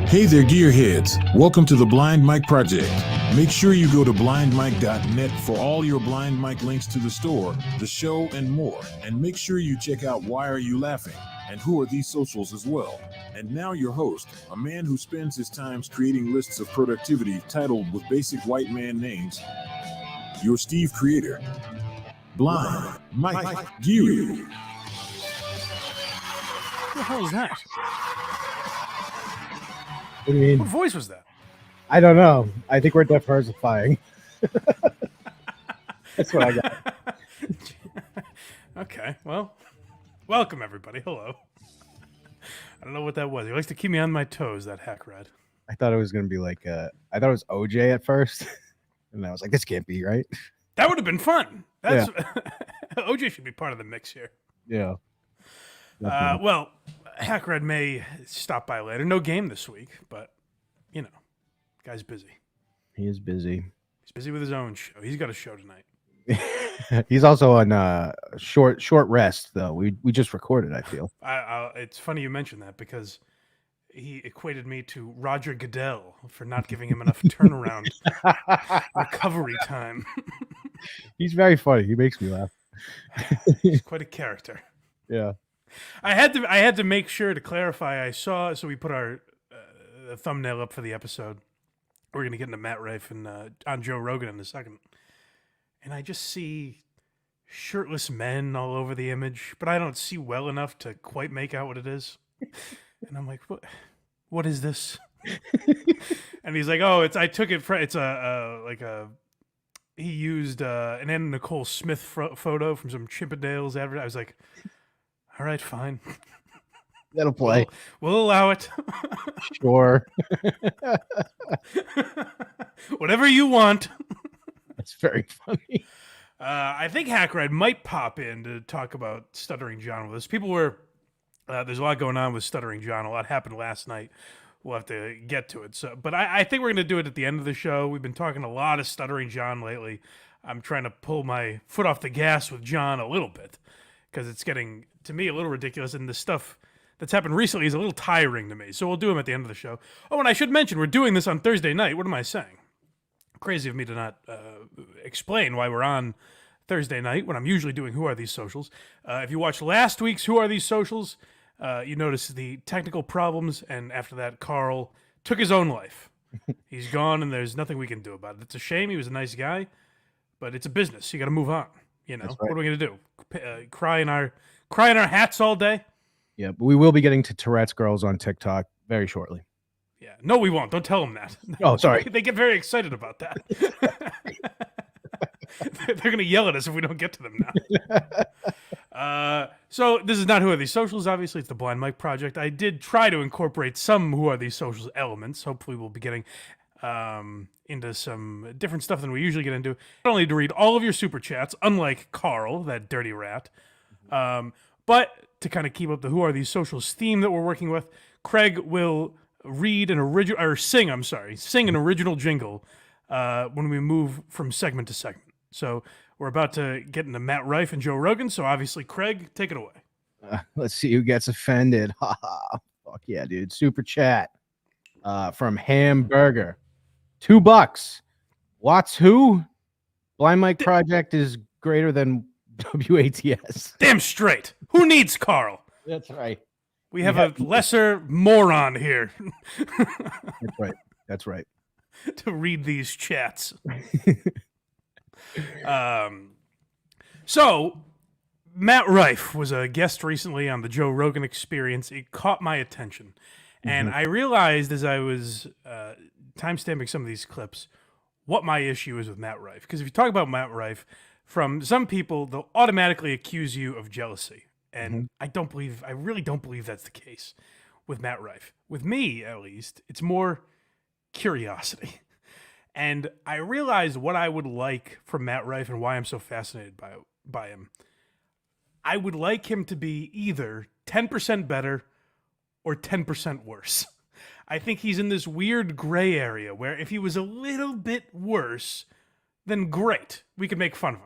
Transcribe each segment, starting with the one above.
Hey there, gearheads. Welcome to the Blind Mike Project. Make sure you go to blindmike.net for all your Blind Mike links to the store, the show, and more. And make sure you check out Why Are You Laughing? And Who Are These Socials as well. And now your host, a man who spends his time creating lists of productivity titled with basic white man names, your Steve Creator, Blind Mike Geary. What the hell is that? What do you mean? What voice was that? I don't know. I think we're diversifying. That's what I got. Okay, well, welcome everybody. Hello. I don't know what that was. He likes to keep me on my toes, that Hackride. I thought it was going to be like, I thought it was OJ at first. And I was like, this can't be right. That would have been fun. That's OJ should be part of the mix here. Yeah. Well, Hackride may stop by later. No game this week, but, you know, guy's busy. He is busy. He's busy with his own show. He's got a show tonight. He's also on short rest, though. We just recorded, I feel. It's funny you mention that because he equated me to Roger Goodell for not giving him enough turnaround recovery time. He's very funny. He makes me laugh. He's quite a character. Yeah. I had to make sure to clarify. So we put our thumbnail up for the episode. We're going to get into Matt Rife and on Joe Rogan in a second. And I just see shirtless men all over the image, but I don't see well enough to quite make out what it is. And I'm like, what is this? And he's like, oh, he used an Anna Nicole Smith photo from some Chippendales advert. I was like, all right, fine. That'll play. We'll allow it. Sure. Whatever you want. That's very funny. I think Hackride might pop in to talk about Stuttering John with us. There's a lot going on with Stuttering John. A lot happened last night. We'll have to get to it. But I think we're going to do it at the end of the show. We've been talking a lot of Stuttering John lately. I'm trying to pull my foot off the gas with John a little bit because it's getting, to me, a little ridiculous. And the stuff that's happened recently is a little tiring to me. So we'll do them at the end of the show. Oh, and I should mention, we're doing this on Thursday night. What am I saying? Crazy of me to not explain why we're on Thursday night when I'm usually doing Who Are These Socials. If you watched last week's Who Are These Socials, you noticed the technical problems, and after that, Carl took his own life. He's gone, and there's nothing we can do about it. It's a shame. He was a nice guy, but it's a business. You got to move on. You know, right. What are we going to do? Cry in our hats all day? Yeah, but we will be getting to Tourette's girls on TikTok very shortly. Yeah, no, we won't. Don't tell them that. Oh, sorry. They get very excited about that. They're going to yell at us if we don't get to them now. So this is not Who Are These Socials, obviously. It's the Blind Mike Project. I did try to incorporate some Who Are These Socials elements. Hopefully we'll be getting into some different stuff than we usually get into. Not only to read all of your super chats, unlike Carl, that dirty rat, but to kind of keep up the Who Are These Socials theme that we're working with, Craig will sing an original jingle when we move from segment to segment. So we're about to get into Matt Rife and Joe Rogan. So obviously, Craig, take it away. Let's see who gets offended. Fuck yeah, dude. Super chat from Hamburger. $2. Watts who? Blind Mike Project is greater than WATS. Damn straight. Who needs Carl? That's right. We have a lesser moron here. That's right. To read these chats. So, Matt Rife was a guest recently on the Joe Rogan Experience. It caught my attention. And I realized as I was timestamping some of these clips what my issue is with Matt Rife. Because if you talk about Matt Rife, from some people, they'll automatically accuse you of jealousy. And I really don't believe that's the case with Matt Rife. With me, at least, it's more curiosity. And I realized what I would like from Matt Rife and why I'm so fascinated by him. I would like him to be either 10% better or 10% worse. I think he's in this weird gray area where if he was a little bit worse, then great, we could make fun of him.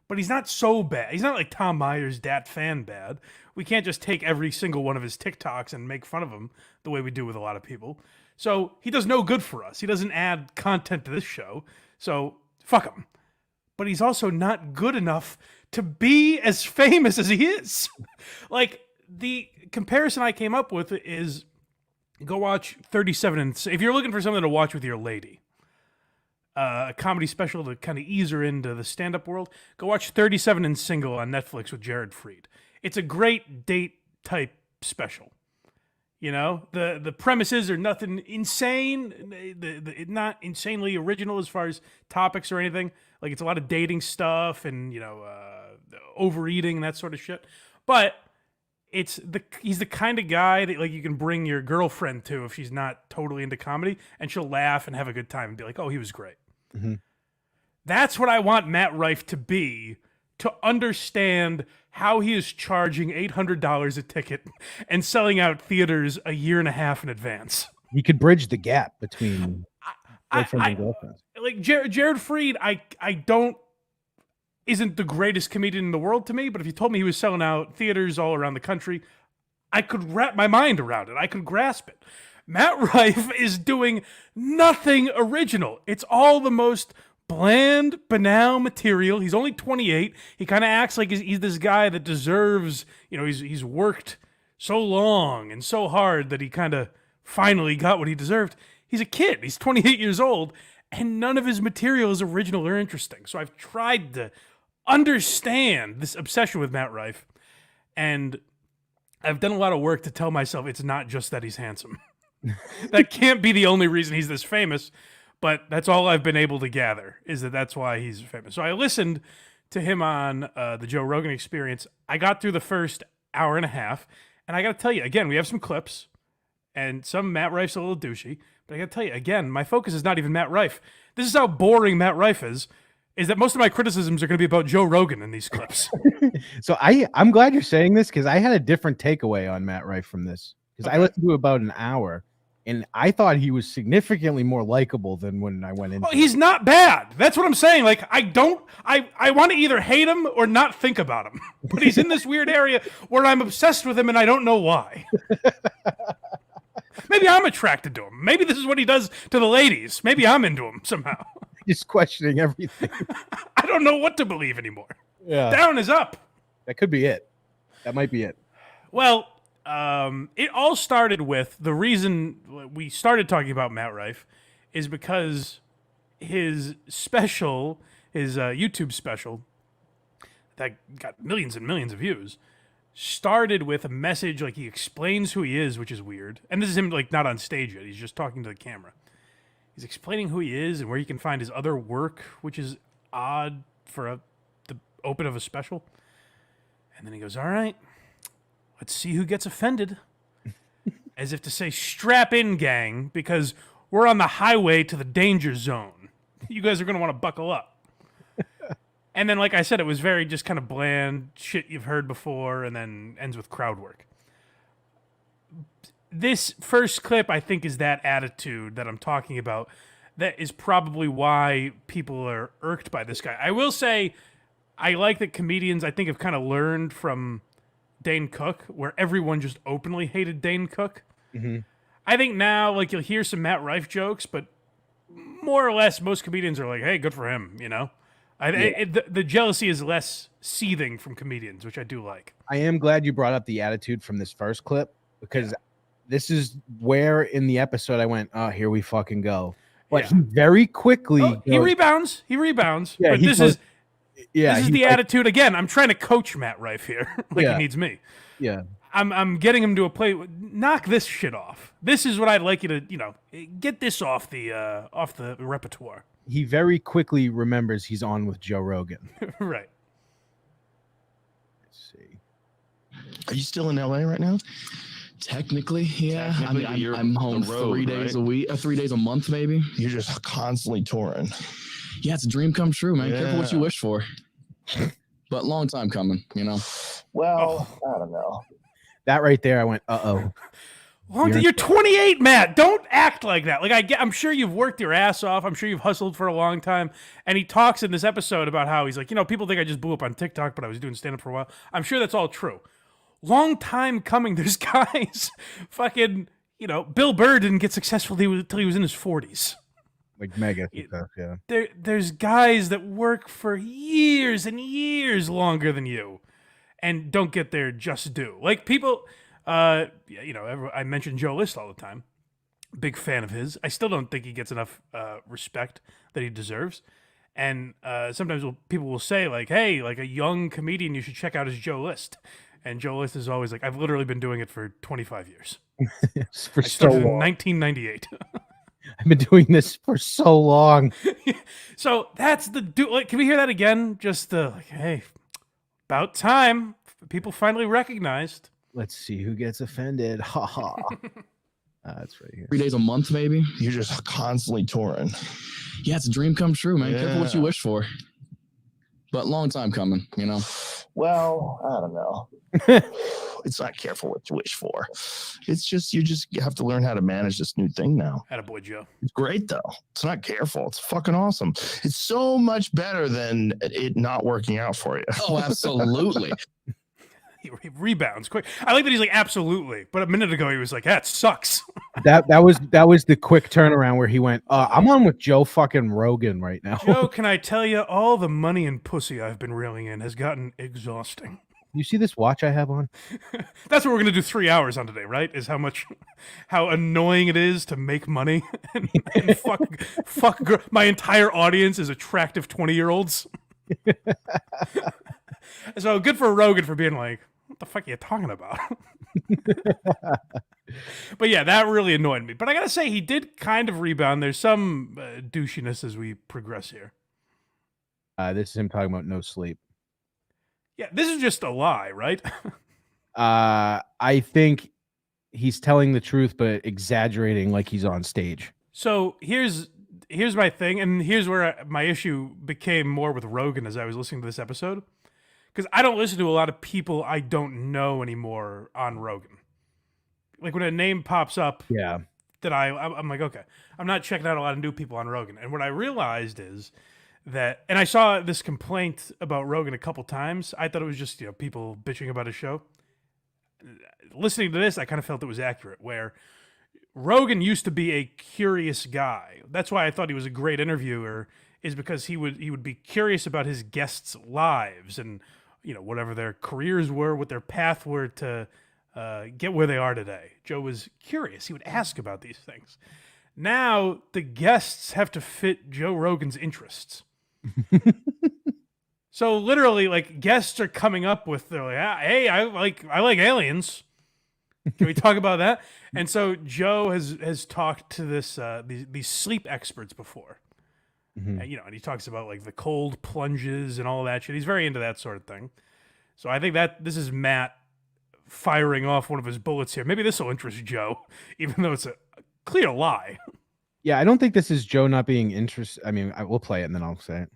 But he's not so bad. He's not like Tom Myers, Dat Phan bad. We can't just take every single one of his TikToks and make fun of him the way we do with a lot of people. So he does no good for us. He doesn't add content to this show. So fuck him. But he's also not good enough to be as famous as he is. Like, the comparison I came up with is go watch 37 and if you're looking for something to watch with your lady, a comedy special to kind of ease her into the stand-up world, go watch 37 and Single on Netflix with Jared Freed. It's a great date type special. You know, the premises are nothing insane, not insanely original as far as topics or anything. Like, it's a lot of dating stuff and, you know, overeating and that sort of shit. But he's the kind of guy that, like, you can bring your girlfriend to if she's not totally into comedy, and she'll laugh and have a good time and be like, oh, he was great. Mm-hmm. That's what I want Matt Rife to be, to understand how he is charging $800 a ticket and selling out theaters a year and a half in advance. He could bridge the gap between boyfriends and girlfriends. Like Jared Freed, isn't the greatest comedian in the world to me, but if you told me he was selling out theaters all around the country, I could wrap my mind around it. I could grasp it. Matt Rife is doing nothing original. It's all the most bland, banal material. He's only 28. He kind of acts like he's this guy that deserves, you know, he's worked so long and so hard that he kind of finally got what he deserved. He's a kid. He's 28 years old, and none of his material is original or interesting. So I've tried to understand this obsession with Matt Rife, and I've done a lot of work to tell myself it's not just that he's handsome. That can't be the only reason he's this famous. But that's all I've been able to gather, is that that's why he's famous. So I listened to him on the Joe Rogan Experience. I got through the first hour and a half, and I got to tell you, again, we have some clips, and some Matt Rife's a little douchey, but I got to tell you, again, my focus is not even Matt Rife. This is how boring Matt Rife is that most of my criticisms are going to be about Joe Rogan in these clips. So I'm glad you're saying this, because I had a different takeaway on Matt Rife from this, because I listened to about an hour. And I thought he was significantly more likable than when I went in. Oh, he's not bad. That's what I'm saying. Like, I want to either hate him or not think about him. But he's in this weird area where I'm obsessed with him and I don't know why. Maybe I'm attracted to him. Maybe this is what he does to the ladies. Maybe I'm into him somehow. Just questioning everything. I don't know what to believe anymore. Yeah. Down is up. That could be it. That might be it. Well, it all started with the reason we started talking about Matt Rife is because his special, his YouTube special that got millions and millions of views, started with a message, like he explains who he is, which is weird. And this is him, like, not on stage yet. He's just talking to the camera. He's explaining who he is and where you can find his other work, which is odd for the open of a special. And then he goes, all right, let's see who gets offended. As if to say, strap in, gang, because we're on the highway to the danger zone. You guys are going to want to buckle up. And then, like I said, it was very just kind of bland shit you've heard before, and then ends with crowd work. This first clip, I think, is that attitude that I'm talking about. That is probably why people are irked by this guy. I will say, I like that comedians, I think, have kind of learned from Dane Cook, where everyone just openly hated Dane Cook. Mm-hmm. I think now, like, you'll hear some Matt Rife jokes, but more or less, most comedians are like, hey, good for him, you know? The jealousy is less seething from comedians, which I do like. I am glad you brought up the attitude from this first clip, because this is where in the episode I went, oh, here we fucking go. But he very quickly... he rebounds. He rebounds. Yeah, but this is the attitude. Again, I'm trying to coach Matt Rife here. He needs me. Yeah. I'm getting him to a play. Knock this shit off. This is what I'd like you to, get this off the repertoire. He very quickly remembers he's on with Joe Rogan. Right. Let's see. Are you still in LA right now? Technically, yeah. I'm home 3 days a week, 3 days a month, maybe. You're just constantly touring. Yeah, it's a dream come true, man. Yeah. Careful what you wish for. But long time coming, Well, I don't know. That right there, I went, uh-oh. You're 28, Matt. Don't act like that. Like, I'm sure you've worked your ass off. I'm sure you've hustled for a long time. And he talks in this episode about how he's like, people think I just blew up on TikTok, but I was doing stand-up for a while. I'm sure that's all true. Long time coming. There's guys fucking Bill Burr didn't get successful until he was in his 40s. Like mega success, yeah. There's guys that work for years and years longer than you and don't get their just due. Like people, I mention Joe List all the time. Big fan of his. I still don't think he gets enough respect that he deserves. And sometimes people will say, like, hey, like a young comedian, you should check out his Joe List. And Joe List is always like, I've literally been doing it for 25 years. For I so started in long. 1998. I've been doing this for so long. So that's the like. Can we hear that again? Just like, hey, about time. People finally recognized. Let's see who gets offended. Ha ha. That's right here. 3 days a month, maybe. You're just constantly touring. Yeah, it's a dream come true, man. Careful what you Yeah. wish for. But long time coming, Well, I don't know. It's not careful what you wish for. It's just you have to learn how to manage this new thing now. Attaboy, Joe. It's great though. It's not careful. It's fucking awesome. It's so much better than it not working out for you. Oh, absolutely. He rebounds quick. I like that he's like, absolutely. But a minute ago, he was like, that sucks. That was the quick turnaround where he went, I'm on with Joe fucking Rogan right now. Joe, can I tell you, all the money and pussy I've been reeling in has gotten exhausting. You see this watch I have on? That's what we're going to do 3 hours on today, right? Is how annoying it is to make money and fuck my entire audience is attractive 20-year-olds. So good for Rogan for being like, what the fuck are you talking about? But yeah, that really annoyed me. But I got to say, he did kind of rebound. There's some douchiness as we progress here. This is him talking about no sleep. Yeah, this is just a lie, right? I think he's telling the truth, but exaggerating like he's on stage. So here's my thing, and here's where my issue became more with Rogan as I was listening to this episode. Because I don't listen to a lot of people I don't know anymore on Rogan. Like when a name pops up, Yeah. that I'm like, okay, I'm not checking out a lot of new people on Rogan. And what I realized is that, and I saw this complaint about Rogan a couple times. I thought it was just people bitching about his show. Listening to this, I kind of felt it was accurate. Where Rogan used to be a curious guy. That's why I thought he was a great interviewer. Is because he would be curious about his guests' lives and whatever their careers were, what their path were to get where they are today. Joe was curious. He would ask about these things. Now the guests have to fit Joe Rogan's interests. So literally, like, guests are coming up with, they're like, hey, I like aliens. Can we talk about that? And so Joe has talked to these sleep experts before. Mm-hmm. And he talks about like the cold plunges and all that shit. He's very into that sort of thing. So I think that this is Matt firing off one of his bullets here. Maybe this will interest Joe, even though it's a clear lie. Yeah, I don't think this is Joe not being interested. I mean, we'll play it and then I'll say it.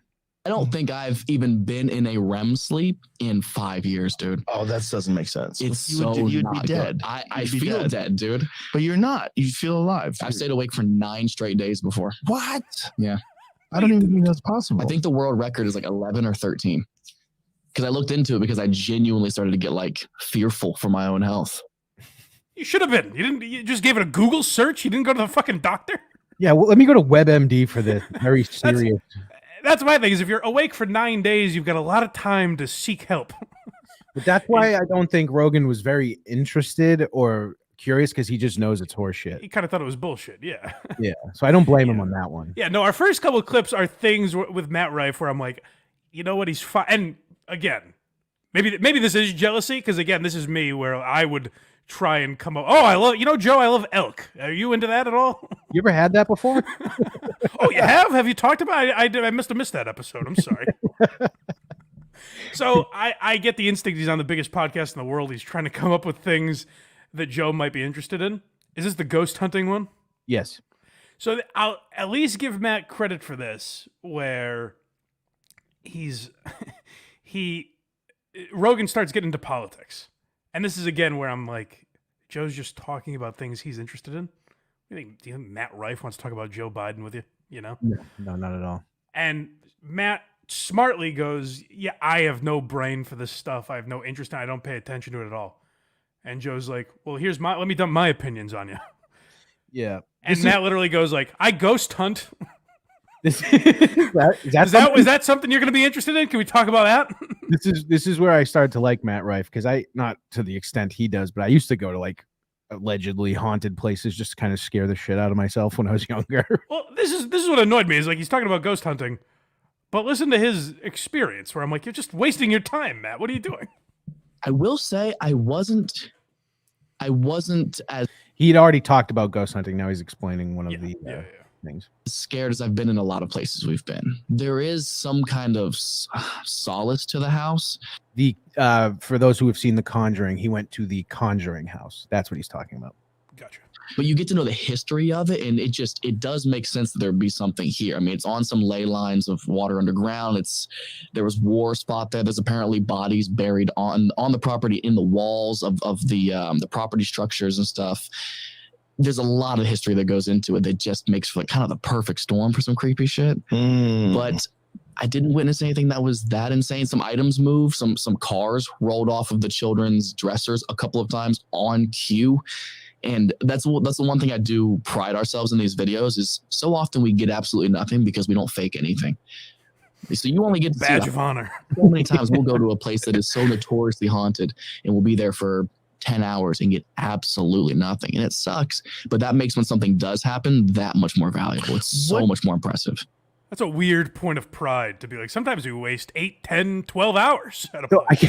I don't think I've even been in a REM sleep in 5 years, dude. Oh, that doesn't make sense. It's You'd be not dead. good. I You'd be feel dead, dude. But you're not. You feel alive. I've stayed awake for 9 straight days before. What? Yeah. I don't even think that's possible. I think the world record is like 11 or 13. Because I looked into it because I genuinely started to get like fearful for my own health. You should have been. You just gave it a Google search. You didn't go to the fucking doctor. Yeah, well, let me go to WebMD for this. Very serious. That's my thing, is if you're awake for 9 days, you've got a lot of time to seek help. But that's why I don't think Rogan was very interested or curious, because he just knows it's horseshit. He kind of thought it was bullshit, yeah. Yeah, so I don't blame him on that one. Yeah, no, our first couple of clips are things with Matt Rife where I'm like, you know what, he's fine. And again, maybe this is jealousy, because again, this is me where I would try and come up. Oh, I love, Joe, I love elk. Are you into that at all? You ever had that before? Oh, you have? Have you talked about it? I must have missed that episode. I'm sorry. So I get the instinct he's on the biggest podcast in the world. He's trying to come up with things that Joe might be interested in. Is this the ghost hunting one? Yes. So I'll at least give Matt credit for this, where Rogan starts getting into politics. And this is again where I'm like, Joe's just talking about things he's interested in. Do you think Matt Rife wants to talk about Joe Biden with you? No, not at all. And Matt smartly goes, yeah, I have no brain for this stuff. I have no interest in it. I don't pay attention to it at all. And Joe's like, well, let me dump my opinions on you. Yeah. And Matt literally goes like, I ghost hunt. Is that something you're going to be interested in? Can we talk about that? This is where I started to like Matt Rife, because I, not to the extent he does, but I used to go to like allegedly haunted places just to kind of scare the shit out of myself when I was younger. Well, this is what annoyed me, is like he's talking about ghost hunting, but listen to his experience where I'm like, you're just wasting your time, Matt. What are you doing? I will say I wasn't as He'd already talked about ghost hunting. Now he's explaiing one of the things. scared as I've been in a lot of places we've been. There is some kind of solace to the house. The for those who have seen The Conjuring, he went to the Conjuring house. That's what he's talking about. Gotcha. But you get to know the history of it, and it does make sense that there'd be something here. I mean, it's on some ley lines of water underground. There was war spot there. There's apparently bodies buried on the property, in the walls of the property structures and stuff. There's a lot of history that goes into it that just makes for like kind of the perfect storm for some creepy shit. But I didn't witness anything that was that insane. Some items moved, some cars rolled off of the children's dressers a couple of times on cue. And that's the one thing I do pride ourselves in these videos, is so often we get absolutely nothing because we don't fake anything. So you only get to badge of honor. So many times we'll go to a place that is so notoriously haunted, and we'll be there for 10 hours and get absolutely nothing. And it sucks, but that makes when something does happen that much more valuable. It's so much more impressive. That's a weird point of pride to be like, sometimes we waste 8, 10, 12 hours at a So place.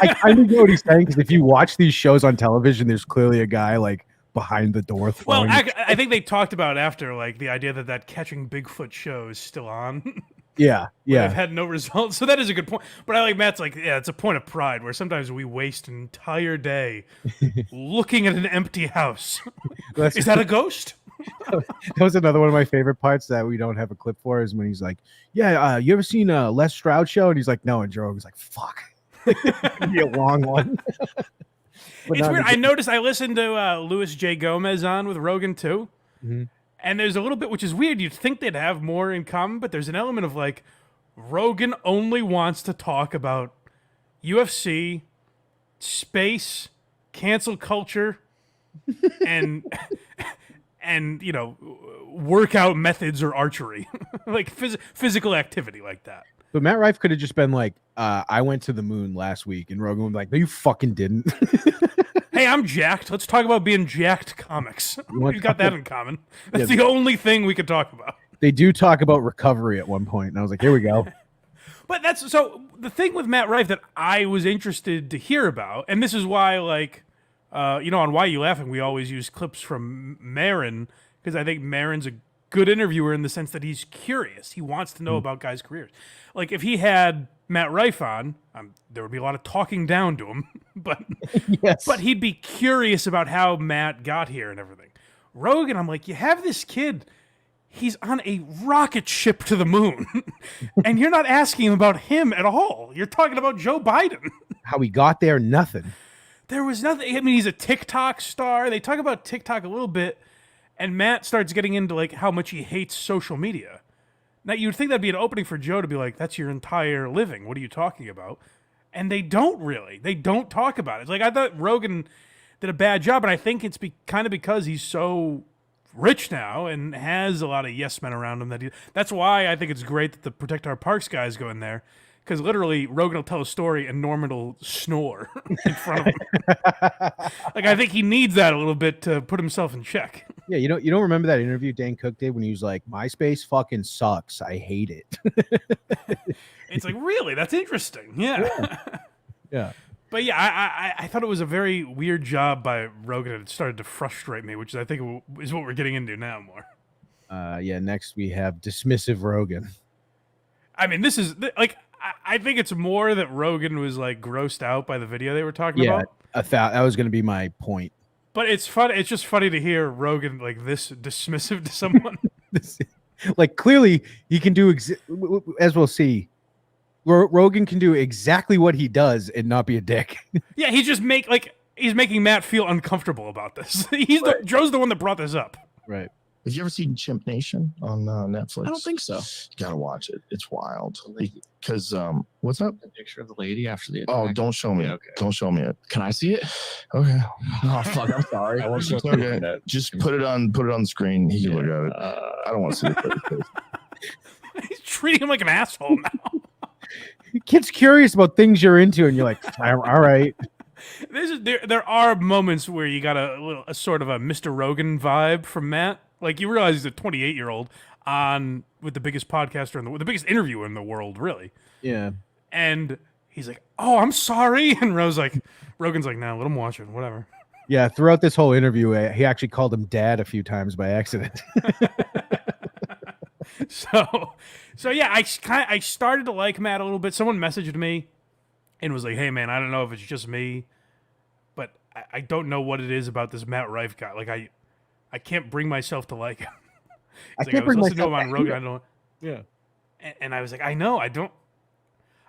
I kind of know what he's saying, because if you watch these shows on television, there's clearly a guy like behind the door Well, throwing. I think they talked about after, like, the idea that Catching Bigfoot show is still on. Yeah. I've had no results. So that is a good point. But I like Matt's like, yeah, it's a point of pride where sometimes we waste an entire day looking at an empty house. Is that a ghost? That was another one of my favorite parts that we don't have a clip for, is when he's like, yeah, you ever seen a Les Stroud show? And he's like, no. And Joe was like, fuck. It'd be a long one. It's weird. I noticed, I listened to Louis J. Gomez on with Rogan too. Mm-hmm. And there's a little bit, which is weird. You'd think they'd have more in common, but there's an element of like, Rogan only wants to talk about UFC, space, cancel culture, and you know, workout methods or archery, like physical activity like that. But Matt Rife could have just been like, I went to the moon last week, and Rogan would be like, no, you fucking didn't. Hey, I'm jacked. Let's talk about being jacked comics. We've got that in common. That's Yeah. the only thing we could talk about. They do talk about recovery at one point, and I was like, here we go. But that's so the thing with Matt Rife that I was interested to hear about, and this is why, like, you know, on Why You Laughing, we always use clips from Marin, because I think Marin's a good interviewer in the sense that he's curious. He wants to know about guys' careers. Like, if he had Matt Rife on, there would be a lot of talking down to him, but Yes. but he'd be curious about how Matt got here and everything. Rogan, I'm like, you have this kid, he's on a rocket ship to the moon, and you're not asking him about him at all. You're talking about Joe Biden. How he got there, nothing. There was nothing. I mean, he's a TikTok star. They talk about TikTok a little bit, and Matt starts getting into like how much he hates social media. Now, you'd think that'd be an opening for Joe to be like, that's your entire living. What are you talking about? And they don't really. They don't talk about it. It's like, I thought Rogan did a bad job, and I think it's kind of because he's so rich now and has a lot of yes men around him. That's why I think it's great that the Protect Our Parks guys go in there, because literally Rogan will tell a story and Norman will snore in front of him. Like, I think he needs that a little bit to put himself in check. Yeah, you don't remember that interview Dan Cook did when he was like, MySpace fucking sucks. I hate it. It's like, really? That's interesting. Yeah. Yeah. But yeah, I thought it was a very weird job by Rogan. It started to frustrate me, which I think is what we're getting into now more. Yeah, next we have dismissive Rogan. I mean, this is like, I think it's more that Rogan was like grossed out by the video they were talking Yeah, about. that was going to be my point. But it's fun. It's just funny to hear Rogan like this dismissive to someone. Like, clearly he can do, as we'll see, Rogan can do exactly what he does and not be a dick. Yeah, he's making Matt feel uncomfortable about this. Joe's the one that brought this up. Right. Have you ever seen Chimp Nation on Netflix? I don't think so. You gotta watch it. It's wild. Because what's up? A picture of the lady after the Oh, attack. don't show me. Yeah, it. okay. Don't show me it. Can I see it? Okay. Oh fuck! I'm sorry. I want It's okay. Just put it on the screen. He can look at it. I don't want to see it. He's treating him like an asshole now. Kid's curious about things you're into, and you're like, all right. There are moments where you got a sort of a Mr. Rogan vibe from Matt. Like you realize he's a 28-year-old on with the biggest podcaster the biggest interviewer in the world, really. Yeah. And he's like, "Oh, I'm sorry," and Rogan's like, "No, let him watch it, whatever." Yeah. Throughout this whole interview, he actually called him dad a few times by accident. So yeah, I started to like Matt a little bit. Someone messaged me and was like, "Hey man, I don't know if it's just me, but I don't know what it is about this Matt Rife guy. Like I can't bring myself to like him." I He's can't was bring listening to myself him on to Rogan. hate I don't. Yeah. And I was like, I know, I don't.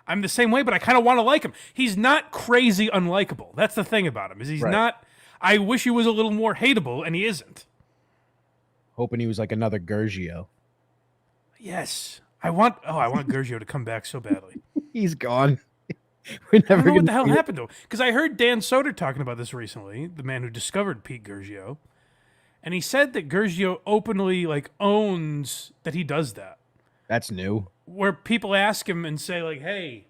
I'm the same way, but I kind of want to like him. He's not crazy unlikable. That's the thing about him. Is he's Right. not. I wish he was a little more hateable, and he isn't. Hoping he was like another Gergio. Yes, I want Gergio to come back so badly. He's gone. We're I don't never know what gonna the hell see it. happened to him. Because I heard Dan Soder talking about this recently, the man who discovered Pete Gergio, and he said that Gergio openly owns that he does that. That's new. Where people ask him and say hey,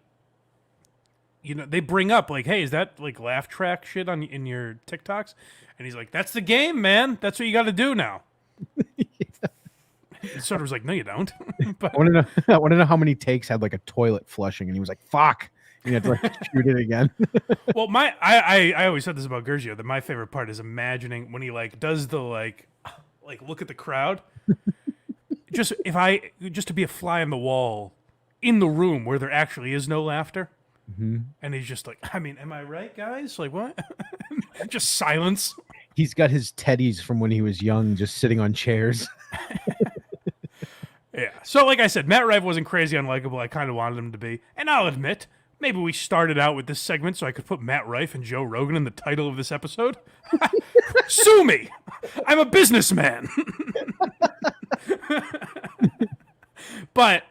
they bring up hey, is that laugh track shit in your TikToks? And he's like, that's the game, man. That's what you got to do now. And Soder was like, no, you don't. But I want to know how many takes had a toilet flushing, and he was like, "Fuck," and you had to shoot it again. well, I always said this about Gergio that my favorite part is imagining when he does the look at the crowd. just to be a fly on the wall in the room where there actually is no laughter. Mm-hmm. And he's just am I right, guys? What? Just silence. He's got his teddies from when he was young, just sitting on chairs. Yeah. So, like I said, Matt Rife wasn't crazy unlikable. I kind of wanted him to be. And I'll admit, maybe we started out with this segment so I could put Matt Rife and Joe Rogan in the title of this episode. Sue me. I'm a businessman. But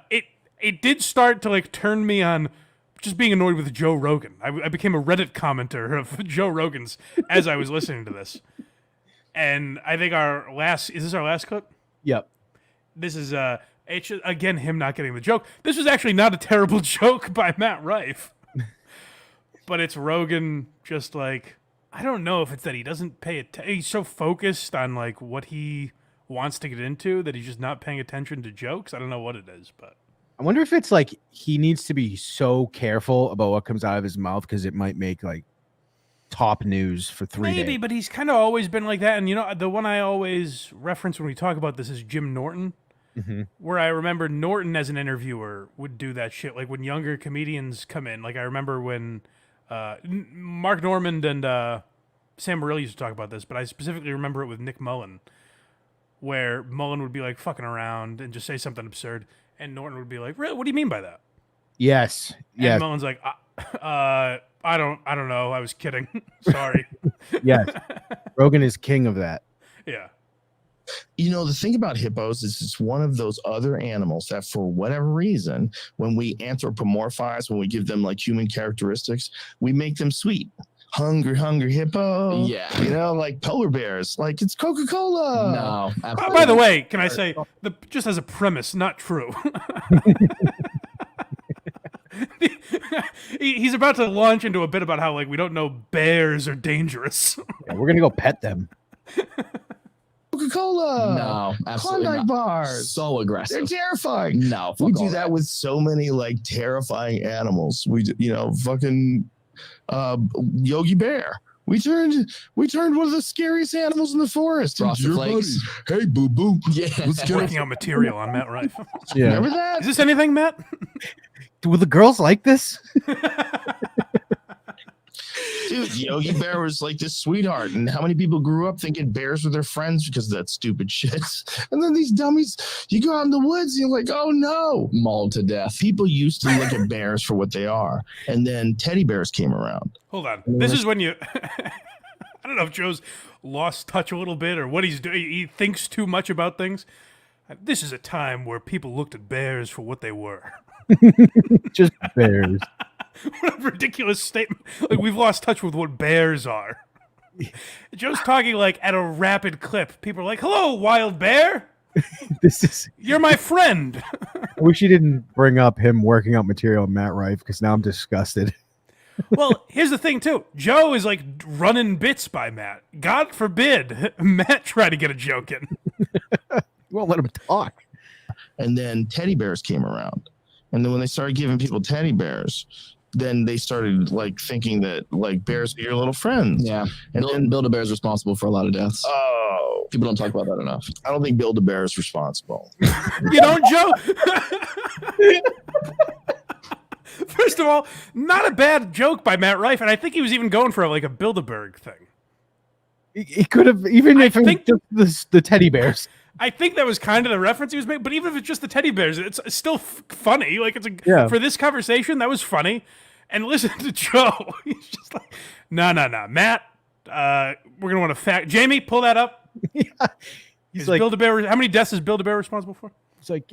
it did start to like turn me on just being annoyed with Joe Rogan. I became a Reddit commenter of Joe Rogan's as I was listening to this. And I think is this our last clip? Yep. This is it's again him not getting the joke. This was actually not a terrible joke by Matt Rife. But it's Rogan just like, I don't know if it's that he doesn't pay attention. He's so focused on like what he wants to get into that he's just not paying attention to jokes. I don't know what it is, but I wonder if it's like he needs to be so careful about what comes out of his mouth because it might make like top news for 3 days. maybe, but he's kind of always been like that. And you know, the one I always reference when we talk about this is Jim Norton, where I remember Norton as an interviewer would do that shit. Like when younger comedians come in, like I remember when Mark Normand and Sam Morril used to talk about this, but I specifically remember it with Nick Mullen, where Mullen would be like fucking around and just say something absurd, and Norton would be like, "Really? What do you mean by that?" Yes. And Yes. Mullen's like, I don't know. I was kidding. Sorry." Yes. Rogan is king of that. Yeah. You know, the thing about hippos is it's one of those other animals that for whatever reason, when we anthropomorphize, when we give them like human characteristics, we make them sweet. Hungry hippo. Yeah. You know, like polar bears. Like it's Coca-Cola. No. Oh, Absolutely. by the way, can I say, just as a premise, not true. He's about to launch into a bit about how like we don't know bears are dangerous. Yeah, we're gonna go pet them. Coca-Cola. No, absolutely Klondike not. bars. So They're aggressive. terrifying. No, We fuck do all that with so many like terrifying animals. Fucking Yogi Bear. We turned one of the scariest animals in the forest. Frosted Your Flakes. buddy. Hey, boo boo. Yeah. Let's get Working on material on Matt Rife. Yeah. Remember that? Is this anything, Matt? Will the girls like this? Dude, Yogi Bear was like this sweetheart. And how many people grew up thinking bears were their friends because of that stupid shit? And then these dummies, you go out in the woods and you're like, oh no. Mauled to death. People used to look at bears for what they are. And then teddy bears came around. Hold on. This is when you. I don't know if Joe's lost touch a little bit or what he's doing. He thinks too much about things. This is a time where people looked at bears for what they were. Just bears. What a ridiculous statement. Like, we've lost touch with what bears are. Joe's talking like at a rapid clip. People are like, hello, wild bear. You're my friend. I wish you didn't bring up him working out material in Matt Rife, because now I'm disgusted. Well, here's the thing, too. Joe is like running bits by Matt. God forbid Matt try to get a joke in. You won't let him talk. And then teddy bears came around. And then when they started giving people teddy bears, then they started like thinking that like bears are your little friends. Yeah. And then Build-A-Bear is responsible for a lot of deaths. oh, People don't talk about that enough. I don't think Build-A-Bear is responsible. You know, Joe? First of all, not a bad joke by Matt Rife, and I think he was even going for like a Bilderberg thing. He could have, even if it was just the teddy bears. I think that was kind of the reference he was making, but even if it's just the teddy bears, it's still funny. Like, for this conversation, that was funny. And listen to Joe. He's just like, no, Matt, we're going to want to fact. Jamie, pull that up. Yeah. He's like, Build-A-Bear, how many deaths is Build-A-Bear responsible for? It's like,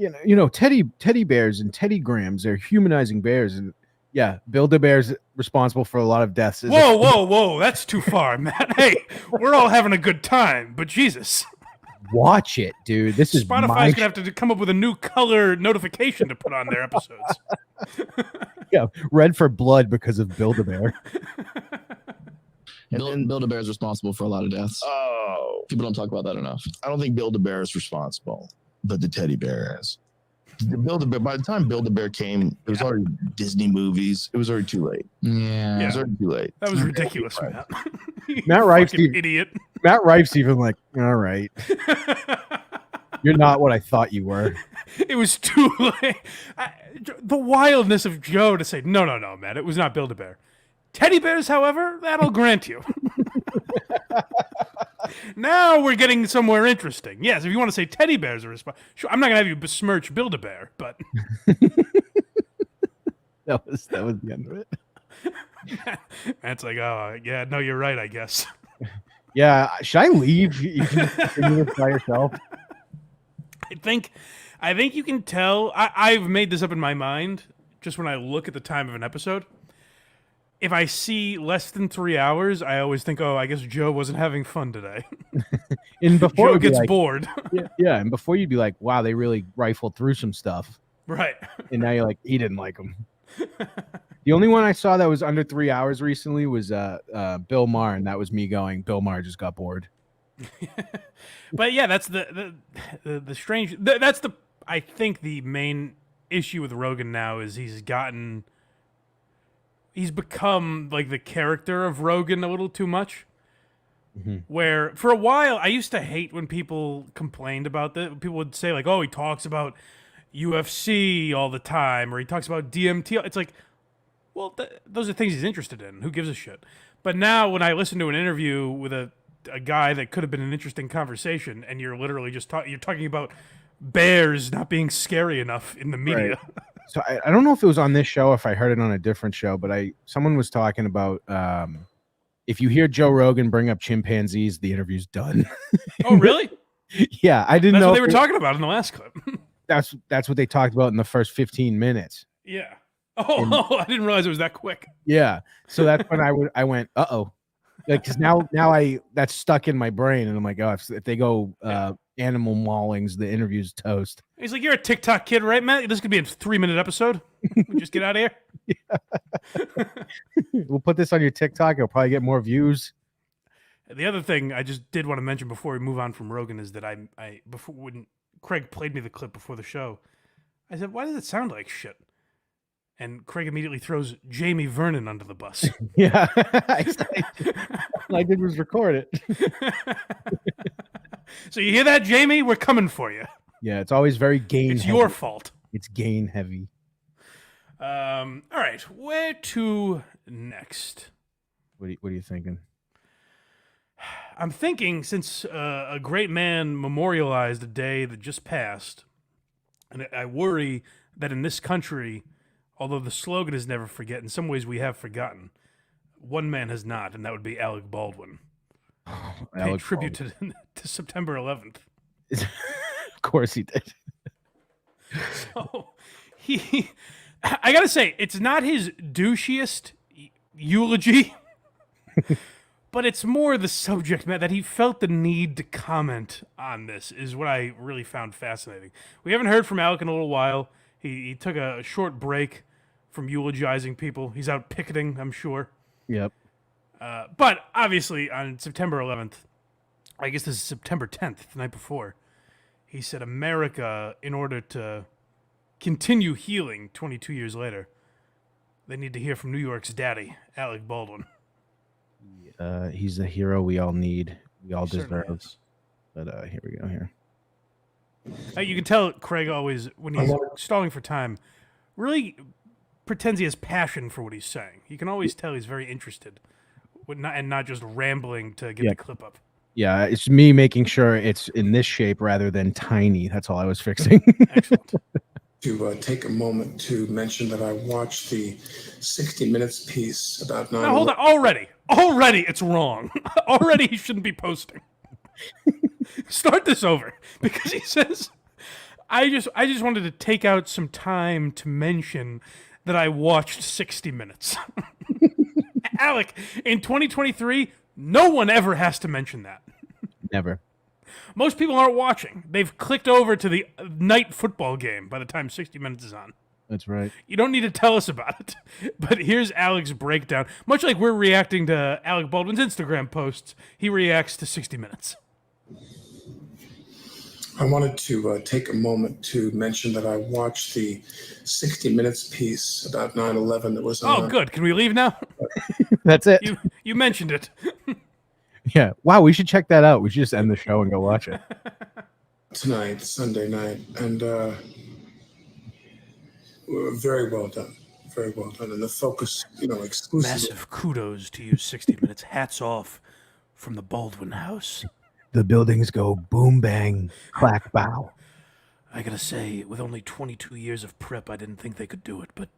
teddy bears and teddy grams, they're humanizing bears. And yeah, Build-A-Bear's responsible for a lot of deaths. Whoa. That's too far, Matt. Hey, we're all having a good time, but Jesus. Watch it, dude. This is Spotify's gonna have to come up with a new color notification to put on their episodes. Yeah, red for blood because of Build-A-Bear. Build-A-Bear is responsible for a lot of deaths. Oh, People don't talk about that enough. I don't think Build-A-Bear is responsible, but the teddy bear is. The Build-A-Bear. By the time Build-A-Bear came, it was already Disney movies. It was already too late. Yeah. It was already too late. That was ridiculous, Matt. Matt Rife's Fucking idiot. Matt Rife's even like, all right. You're not what I thought you were. It was too late. The wildness of Joe to say, no, Matt, it was not Build-A-Bear. Teddy bears, however, that'll grant you. Now we're getting somewhere interesting. Yes, if you want to say teddy bears are responsible, sure, I'm not going to have you besmirch Build-A-Bear, but... that was the end of it. Matt's like, oh, yeah, no, you're right, I guess. Yeah, should I leave? You can continue this by yourself. I think you can tell. I've made this up in my mind just when I look at the time of an episode. If I see less than 3 hours, I always think, oh, I guess Joe wasn't having fun today. And before Joe gets bored. Yeah, and before you'd be like, wow, they really rifled through some stuff. Right. And now you're like, he didn't like them. The only one I saw that was under 3 hours recently was Bill Maher, and that was me going, Bill Maher just got bored. But yeah, that's the strange. That's the I think the main issue with Rogan now is he's become like the character of Rogan a little too much. Mm-hmm. Where for a while I used to hate when people complained about that. People would say like, "Oh, he talks about UFC all the time," or he talks about DMT. It's like, well, those are things he's interested in. Who gives a shit? But now when I listen to an interview with a guy that could have been an interesting conversation, and you're literally just you're talking about bears not being scary enough in the media. Right. So I don't know if it was on this show, if I heard it on a different show, but someone was talking about if you hear Joe Rogan bring up chimpanzees, the interview's done. Oh, really? Yeah, I didn't know what they were talking about in the last clip. That's what they talked about in the first 15 minutes. Yeah. Oh, I didn't realize it was that quick. Yeah. So that's when I went, uh-oh. Like, because now that's stuck in my brain, and I'm like, oh, if they go animal maulings, the interview's toast. He's like, you're a TikTok kid, right, Matt? This could be a 3-minute episode. We just get out of here. Yeah. We'll put this on your TikTok. It'll probably get more views. The other thing I just did want to mention before we move on from Rogan is that before when Craig played me the clip before the show, I said, why does it sound like shit? And Craig immediately throws Jamie Vernon under the bus. Yeah. All I did was record it. So you hear that, Jamie? We're coming for you. Yeah, it's always very gain It's heavy. your fault. It's gain heavy. All right. Where to next? What are you thinking? I'm thinking since a great man memorialized a day that just passed, and I worry that in this country, although the slogan is never forget, in some ways we have forgotten. One man has not, and that would be Alec Baldwin. Paid Alec tribute to September 11th. Baldwin. Of course he did. So I gotta say, it's not his douchiest eulogy, but it's more the subject matter that he felt the need to comment on this is what I really found fascinating. We haven't heard from Alec in a little while. He took a short break from eulogizing people. He's out picketing, I'm sure. Yep. But obviously, on September 11th, I guess this is September 10th, the night before, he said America, in order to continue healing 22 years later, they need to hear from New York's daddy, Alec Baldwin. He's the hero we all need. We all He certainly deserve. is. But here we go here. You can tell Craig always, when he's stalling for time, really pretends he has passion for what he's saying. You can always tell he's very interested and not just rambling to get Yeah. the clip up. Yeah, it's me making sure it's in this shape rather than tiny. That's all I was fixing. Excellent. To take a moment to mention that I watched the 60 Minutes piece about 9/11. Now, hold on. Already it's wrong. Already he shouldn't be posting. Start this over. Because he says, I just wanted to take out some time to mention that I watched 60 Minutes. Alec, in 2023, no one ever has to mention that. Never. Most people aren't watching. They've clicked over to the night football game by the time 60 Minutes is on. That's right. You don't need to tell us about it. But here's Alec's breakdown. Much like we're reacting to Alec Baldwin's Instagram posts, he reacts to 60 Minutes. I wanted to take a moment to mention that I watched the 60 Minutes piece about 9/11 that was on. Oh, good. Can we leave now? That's it. You mentioned it. Yeah. Wow, we should check that out. We should just end the show and go watch it. Tonight, Sunday night, and very well done. Very well done. And the focus, exclusively. Massive kudos to you, 60 Minutes. Hats off from the Baldwin house. The buildings go boom, bang, clack, bow. I gotta say, with only 22 years of prep, I didn't think they could do it, but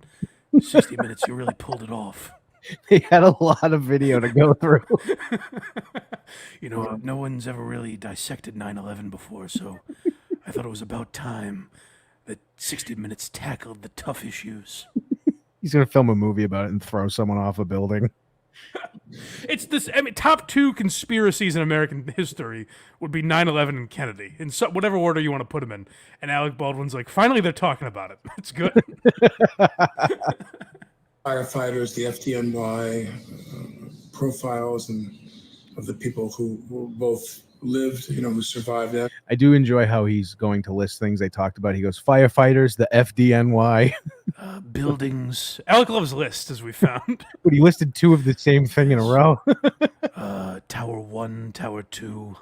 60 Minutes, you really pulled it off. They had a lot of video to go through. No one's ever really dissected 9/11 before, so I thought it was about time that 60 Minutes tackled the tough issues. He's going to film a movie about it and throw someone off a building. It's this. I mean, top two conspiracies in American history would be 9/11 and Kennedy, in whatever order you want to put them in. And Alec Baldwin's like, finally, they're talking about it. It's good. Firefighters, the FDNY profiles and of the people who both lived, who survived that. I do enjoy how he's going to list things they talked about. He goes, firefighters, the FDNY. Buildings. Alec loves lists, as we found. But he listed two of the same thing in a row. Tower 1, Tower 2.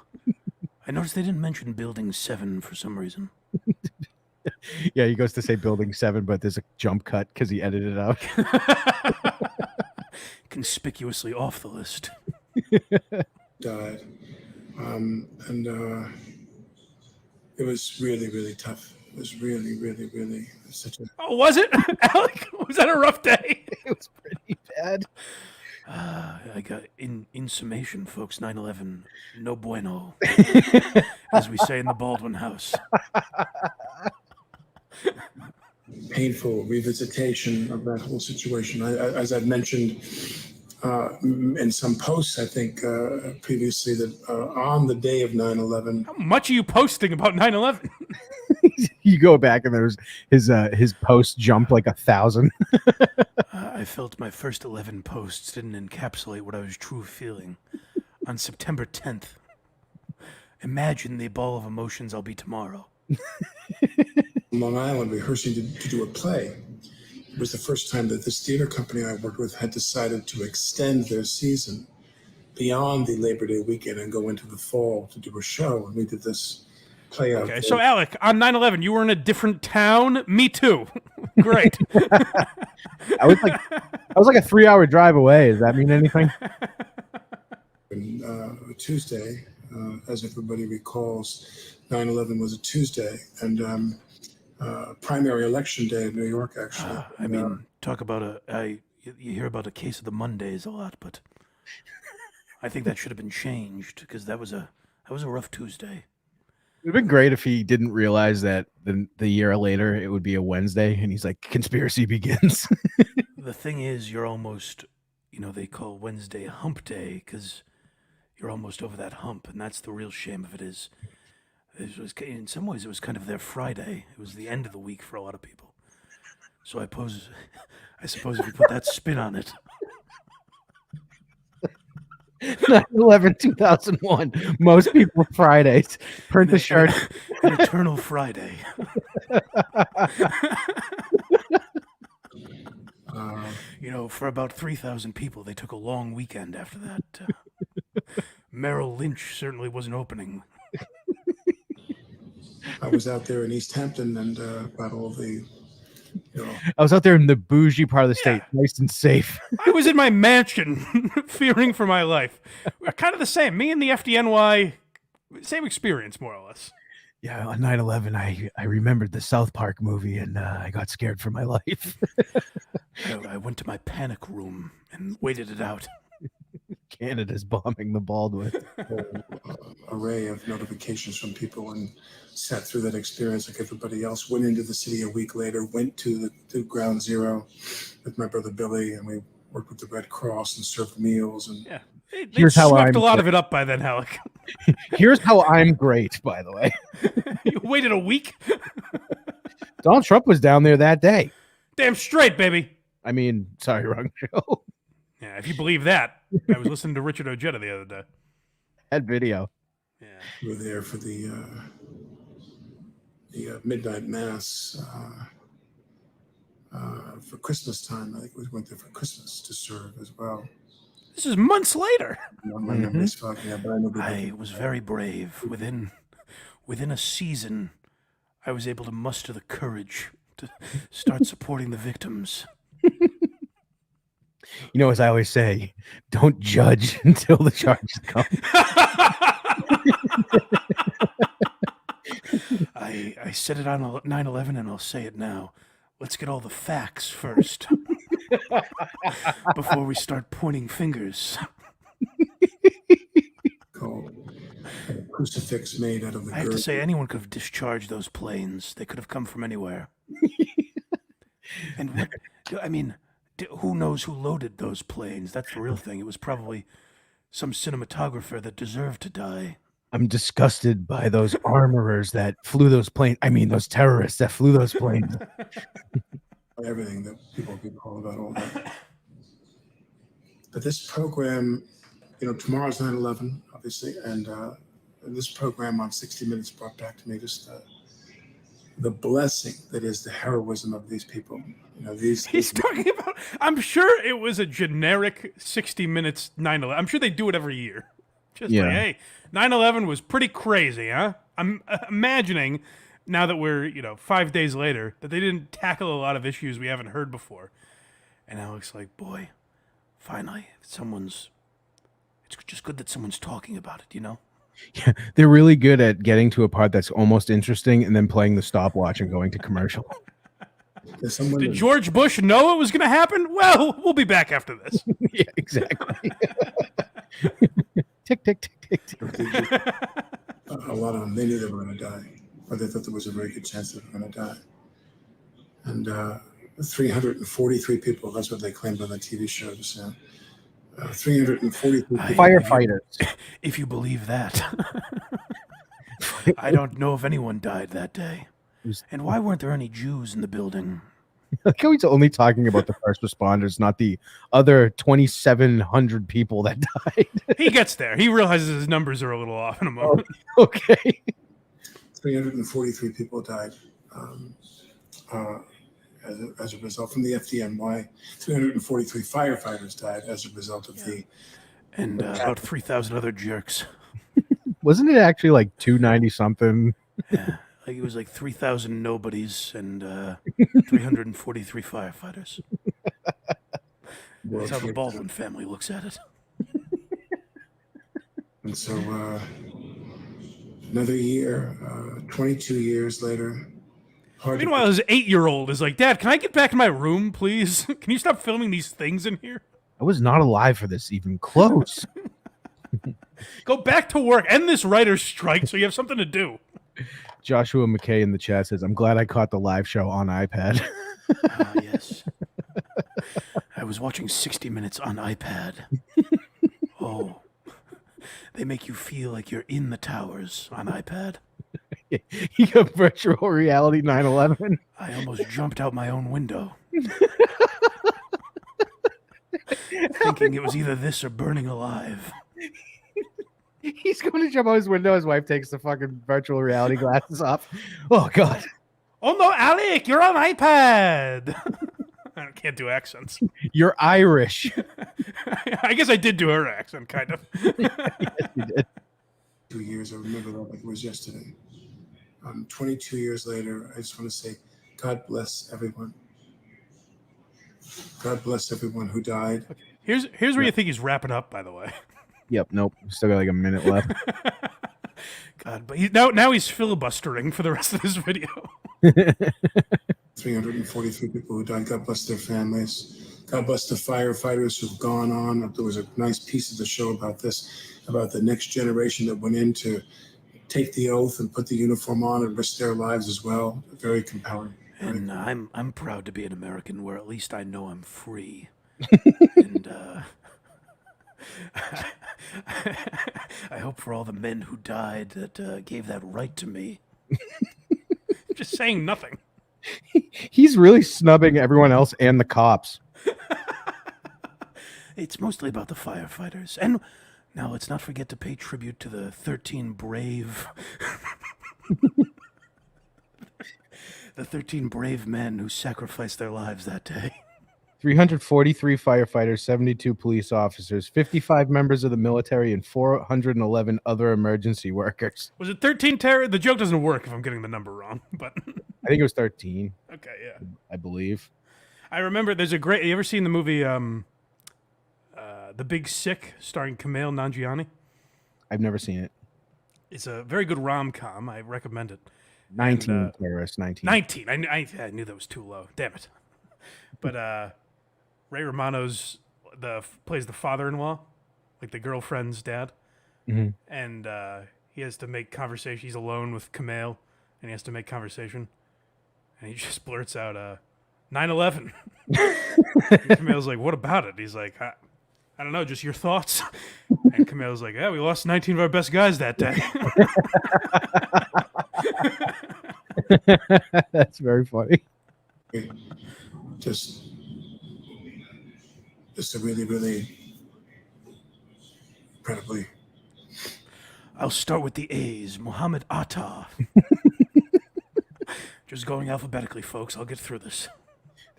I noticed they didn't mention Building 7 for some reason. Yeah, he goes to say building 7, but there's a jump cut because he edited it out. Conspicuously off the list. Died. And it was really, really tough. It was really, really, really such a... Oh, was it, Alec? Was that a rough day? It was pretty bad. I got in summation, folks. 9/11, no bueno, as we say in the Baldwin house. Painful revisitation of that whole situation. As I've mentioned in some posts, I think previously, that on the day of 9/11, How much are you posting about 9/11? You go back and there's his post jumped like 1,000. I felt my first 11 posts didn't encapsulate what I was truly feeling. On September 10th, imagine the ball of emotions I'll be tomorrow. Long Island, rehearsing to do a play. It was the first time that this theater company I worked with had decided to extend their season beyond the Labor Day weekend and go into the fall to do a show. And we did this play out. Okay, so Alec, on 9/11, you were in a different town. Me too. Great. I was like a 3-hour drive away. Does that mean anything? Tuesday, as everybody recalls, 9/11 was a Tuesday, and primary election day in New York, actually. I mean, talk about you hear about a case of the Mondays a lot, but I think that should have been changed because that was a rough Tuesday. It'd been great if he didn't realize that the year later it would be a Wednesday, and he's like, "Conspiracy begins." The thing is, you're almost, they call Wednesday hump day because you're almost over that hump, and that's the real shame of it is. In some ways, it was kind of their Friday. It was the end of the week for a lot of people. So I suppose if you put that spin on it. 9/11/2001. Most people Fridays. Print the shirt. An eternal Friday. For about 3,000 people, they took a long weekend after that. Merrill Lynch certainly wasn't opening. I was out there in East Hampton and got all the, I was out there in the bougie part of the state, nice and safe. I was in my mansion, fearing for my life. We're kind of the same. Me and the FDNY, same experience, more or less. Yeah, on 9/11, I remembered the South Park movie, and I got scared for my life. I went to my panic room and waited it out. Canada's bombing the Baldwin. array of notifications from people and sat through that experience like everybody else. Went into the city a week later, went to Ground Zero with my brother Billy, and we worked with the Red Cross and served meals. And yeah, they Here's how swept I'm a lot great. of it up by then, Alec. Here's how I'm great, by the way. You waited a week? Donald Trump was down there that day. Damn straight, baby. I mean, sorry, wrong show. Yeah, if you believe that. I was listening to Richard Ojeda the other day. That video. Yeah. we were there for the midnight mass for Christmas time. I think we went there for Christmas to serve as well. This is months later. My memory's foggy, but I know we I was very brave. Within a season, I was able to muster the courage to start supporting the victims. You know, as I always say, don't judge until the charges come. I said it on 9/11 and I'll say it now. Let's get all the facts first before we start pointing fingers. called a crucifix made out of the I have to girl. say, anyone could have discharged those planes. They could have come from anywhere. And who knows who loaded those planes? That's the real thing. It was probably some cinematographer that deserved to die. I'm disgusted by those armorers that flew those planes. I mean, those terrorists that flew those planes. Everything that people call about all that. But this program, tomorrow's 9/11, obviously, and this program on 60 Minutes brought back to me just the blessing that is the heroism of these people. He's talking about, I'm sure it was a generic 60 Minutes 9/11. I'm sure they do it every year. Just Yeah. like, hey, 9/11 was pretty crazy, huh? I'm imagining, now that we're, 5 days later, that they didn't tackle a lot of issues we haven't heard before. And Alec's like, boy, finally, it's just good that someone's talking about it, Yeah, they're really good at getting to a part that's almost interesting and then playing the stopwatch and going to commercial. There's someone Did that- George Bush know it was going to happen? Well, we'll be back after this. Yeah, exactly. Tick, tick, tick, tick, tick. a lot of them, they knew they were going to die, or they thought there was a very good chance they were going to die. And 343 people, that's what they claimed on the TV shows. 343 people. Firefighters. If you believe that. I don't know if anyone died that day. And why weren't there any Jews in the building? Like how he's only talking about the first responders, not the other 2,700 people that died. He gets there. He realizes his numbers are a little off in a moment. Okay. 343 people died as a result from the FDNY. 343 firefighters died as a result of the. And about 3,000 other jerks. Wasn't it actually like 290 something? Yeah, it was like 3,000 nobodies and 343 firefighters. That's how the Baldwin family looks at it. And so another year, 22 years later. Meanwhile, his 8-year-old is like, Dad, can I get back in my room, please? Can you stop filming these things in here? I was not alive for this even close. Go back to work. End this writer's strike so you have something to do. Joshua McKay in the chat says, I'm glad I caught the live show on iPad. Ah, yes. I was watching 60 Minutes on iPad. Oh. They make you feel like you're in the towers on iPad. You got virtual reality 9/11. I almost jumped out my own window. Thinking it was either this or burning alive. He's going to jump out his window. His wife takes the fucking virtual reality glasses off. Oh, God. Oh, no, Alec, you're on iPad. I can't do accents. You're Irish. I guess I did do her accent, kind of. Yes, you did. 2 years, I remember that like it was yesterday. 22 years later, I just want to say, God bless everyone. God bless everyone who died. Here's where you think he's wrapping up, by the way. Yep. Nope. Still got like a minute left. God, but now he's filibustering for the rest of this video. 343 people who died. God bless their families. God bless the firefighters who've gone on. There was a nice piece of the show about this, about the next generation that went in to take the oath and put the uniform on and risk their lives as well. Very compelling. And I'm proud to be an American where at least I know I'm free. And I hope for all the men who died that gave that right to me. Just saying nothing. He's really snubbing everyone else and the cops. It's mostly about the firefighters. And now let's not forget to pay tribute to the 13 brave... the 13 brave men who sacrificed their lives that day. 343 firefighters, 72 police officers, 55 members of the military, and 411 other emergency workers. Was it 13 terror? The joke doesn't work if I'm getting the number wrong, but... I think it was 13. Okay, yeah. I believe. I remember there's a great... You ever seen the movie The Big Sick, starring Kumail Nanjiani? I've never seen it. It's a very good rom-com. I recommend it. 19 terrorists, 19. 19. I knew that was too low. Damn it. But Ray Romano's plays the father-in-law, like the girlfriend's dad. Mm-hmm. And he has to make conversation. He's alone with Kumail, and he has to make conversation. And he just blurts out, 9/11. Kumail's like, what about it? He's like, I don't know, just your thoughts. And Kumail's like, yeah, we lost 19 of our best guys that day. That's very funny. Just a really, really incredibly. I'll start with the A's. Muhammad Atta. Just going alphabetically, folks. I'll get through this.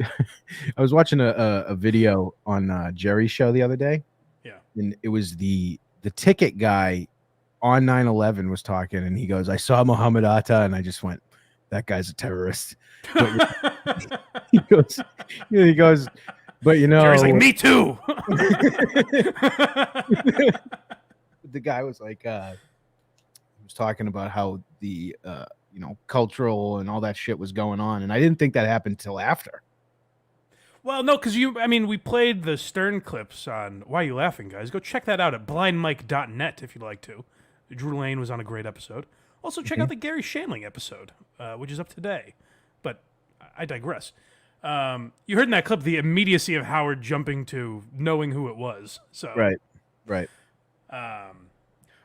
I was watching a video on Jerry's show the other day. Yeah. And it was the ticket guy on 9/11 was talking, and he goes, I saw Muhammad Atta, and I just went, that guy's a terrorist. he goes, but you know, Jerry's like, me too. The guy was like, he was talking about how the cultural and all that shit was going on, and I didn't think that happened till after. Well, no, because we played the Stern clips on Why Are You Laughing, guys? Go check that out at blindmike.net if you'd like to. Drew Lane was on a great episode. Also, check out the Gary Shandling episode, which is up today. But I digress. You heard in that clip the immediacy of Howard jumping to knowing who it was. So Right. All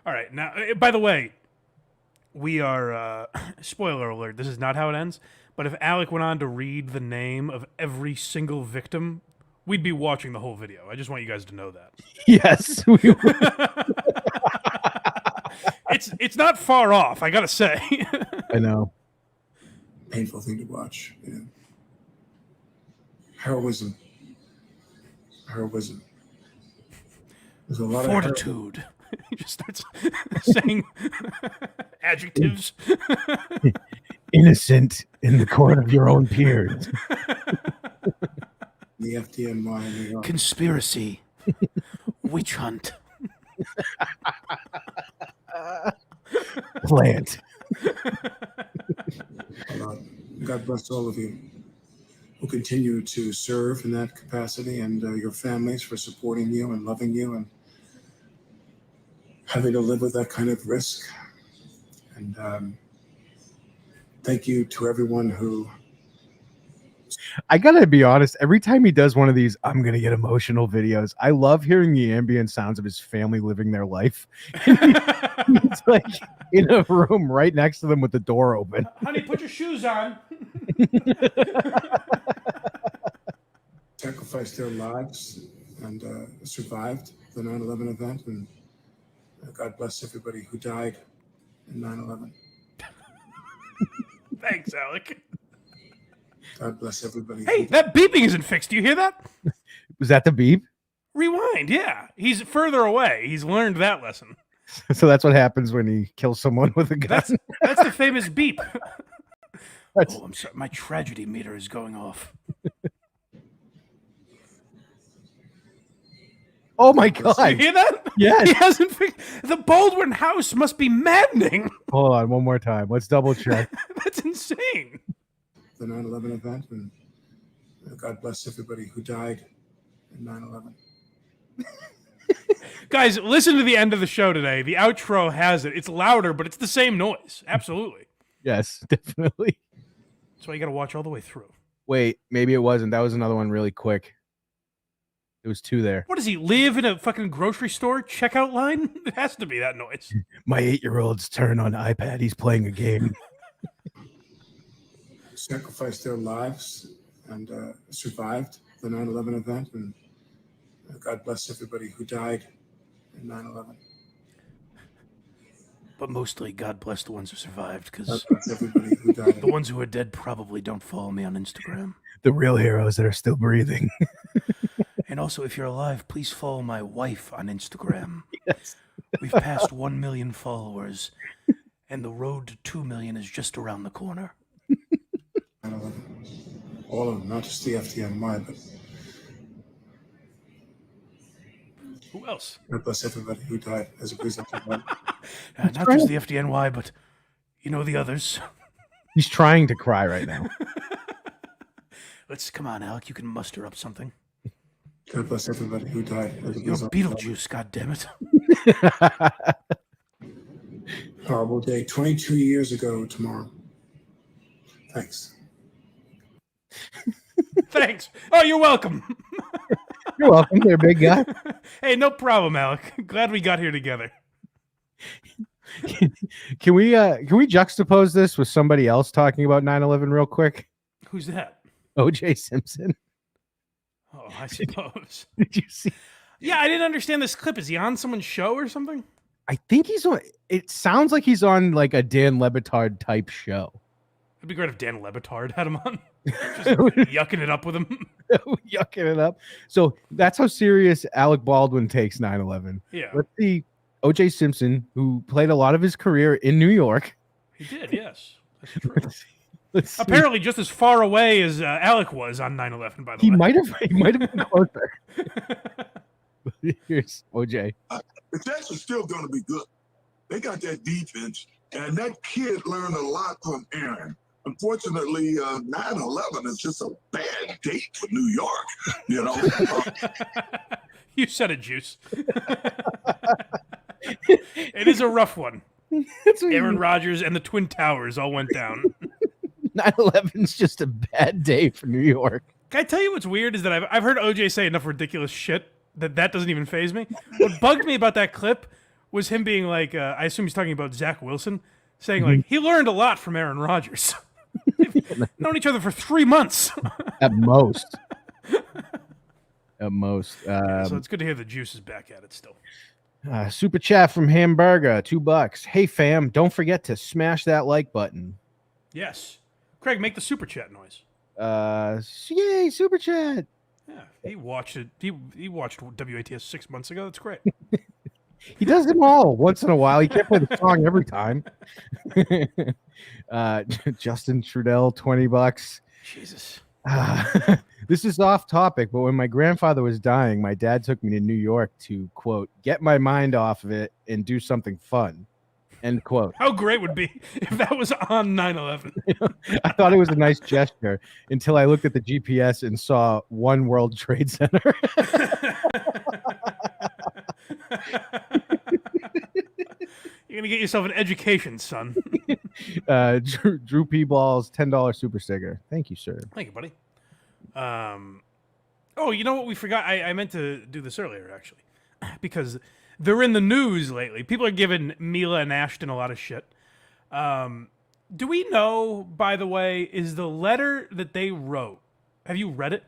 right. Now, by the way, we are spoiler alert. This is not how it ends. But if Alec went on to read the name of every single victim, we'd be watching the whole video. I just want you guys to know that. Yes. It's not far off, I gotta say. I know. Painful thing to watch. You know. Heroism. There's a lot Fortitude. He just starts saying adjectives. Innocent in the court of your own peers. The FDNY in New York. Conspiracy. Witch hunt. Plant. God bless all of you who continue to serve in that capacity, and your families for supporting you and loving you, and having to live with that kind of risk. And thank you to everyone who. I gotta be honest, every time he does one of these I'm gonna get emotional videos, I love hearing the ambient sounds of his family living their life. It's like in a room right next to them with the door open. Honey, put your shoes on. Sacrificed their lives and survived the 9/11 event, and God bless everybody who died in 9/11. Thanks, Alec. God bless everybody. Hey, that beeping isn't fixed. Do you hear that? Was that the beep? Rewind, yeah. He's further away. He's learned that lesson. So that's what happens when he kills someone with a gun. That's the famous beep. That's- Oh, I'm sorry. My tragedy meter is going off. Oh my You god. hear that? Yes. He hasn't fixed. The Baldwin house must be maddening. Hold on, one more time. Let's double check. That's insane. The 9/11 event, and God bless everybody who died in 9/11. Guys, listen to the end of the show today. The outro has it. It's louder, but it's the same noise. Absolutely. Yes, definitely. That's why you got to watch all the way through. Wait, maybe it wasn't. That was another one really quick. There was two there. What does he live in a fucking grocery store checkout line? It has to be that noise. My 8-year-old's turn on iPad. He's playing a game. Sacrificed their lives and survived the 9/11 event, and God bless everybody who died in 9/11. But mostly, God bless the ones who survived, God because bless everybody who died. the ones who are dead probably don't follow me on Instagram. The real heroes that are still breathing. And also, if you're alive, please follow my wife on Instagram. Yes. We've passed 1 million followers, and the road to 2 million is just around the corner. 9/11. All of them, not just the FDNY, but Who else? God bless everybody who died as a result of that. Not just the FDNY, but you know the others. He's trying to cry right now. Come on, Alec. You can muster up something. God bless everybody who died as a You're result of Beetlejuice, goddammit. that. Horrible day. 22 years ago tomorrow. Thanks. Thanks. Oh, you're welcome. You're welcome there, big guy. Hey, no problem, Alec. Glad we got here together. Can we juxtapose this with somebody else talking about 9/11 real quick? Who's that? O.J. Simpson. Oh, I suppose. Did you see? Yeah, I didn't understand this clip. Is he on someone's show or something? I think he's on. It sounds like he's on like a Dan Le Batard type show. It'd be great if Dan Le Batard had him on. Just yucking it up with him. Yucking it up. So that's how serious Alec Baldwin takes 9/11. Yeah, Let's see. O.J. Simpson, who played a lot of his career in New York. he did, yes. That's true. Let's see. Apparently just as far away as Alec was on 9/11, by the He way. might have been closer. Here's OJ. The Jets are still going to be good. They got that defense, and that kid learned a lot from Aaron. Unfortunately, 9/11 is just a bad date for New York. You know, You said it, Juice. It is a rough one. Aaron Rodgers and the Twin Towers all went down. 9/11's just a bad day for New York. Can I tell you what's weird is that I've heard OJ say enough ridiculous shit that doesn't even faze me. What bugged me about that clip was him being like, I assume he's talking about Zach Wilson, saying like, he learned a lot from Aaron Rodgers. They've known each other for 3 months. At most. At most. So it's good to hear the Juice is back at it still. Super chat from Hamburger, $2. Hey fam, don't forget to smash that like button. Yes. Craig, make the super chat noise. Yay, super chat. Yeah, he watched it. He watched WATS 6 months ago. That's great. He does them all once in a while. He can't play the song every time. Justin Trudell, $20. Jesus. This is off topic, but when my grandfather was dying, my dad took me to New York to, quote, get my mind off of it and do something fun, end quote. How great would be if that was on 9/11? I thought it was a nice gesture until I looked at the GPS and saw One World Trade Center. You're gonna get yourself an education, son. Drew P. Ball's $10 super sticker. Thank you, sir. Thank you, buddy. Oh, you know what we forgot? I meant to do this earlier, actually, because they're in the news lately. People are giving Mila and Ashton a lot of shit. Do we know, by the way, is the letter that they wrote, have you read it?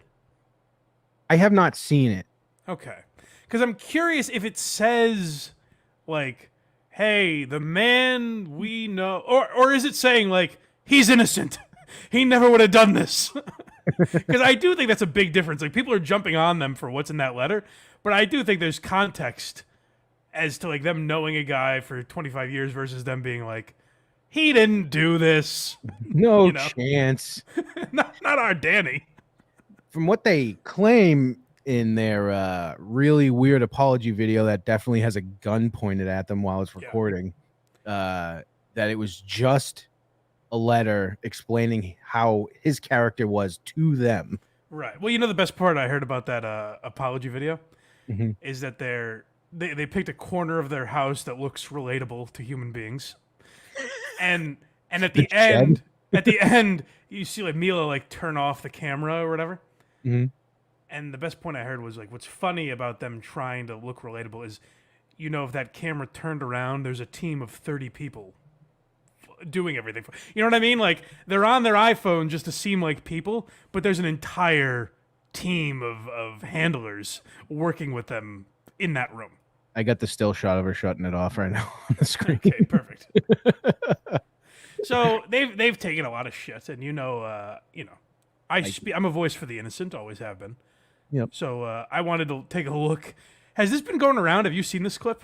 I have not seen it. Okay. Because I'm curious if it says, like, hey, the man we know, or is it saying, like, he's innocent. He never would have done this. Because I do think that's a big difference. Like, people are jumping on them for what's in that letter, but I do think there's context as to, like, them knowing a guy for 25 years versus them being like, he didn't do this. No chance. not our Danny. From what they claim in their really weird apology video that definitely has a gun pointed at them while it's recording, that it was just a letter explaining how his character was to them. Right. Well, you know, the best part I heard about that apology video is that they picked a corner of their house that looks relatable to human beings, and at the end, you see like Mila like turn off the camera or whatever. And the best point I heard was like, what's funny about them trying to look relatable is, you know, if that camera turned around, there's a team of 30 people doing everything. You know what I mean? Like, they're on their iPhone just to seem like people, but there's an entire team of handlers working with them in that room. I got the still shot of her shutting it off right now on the screen. Okay, perfect. So they've taken a lot of shit, and I'm a voice for the innocent, always have been. Yep. So I wanted to take a look. Has this been going around? Have you seen this clip?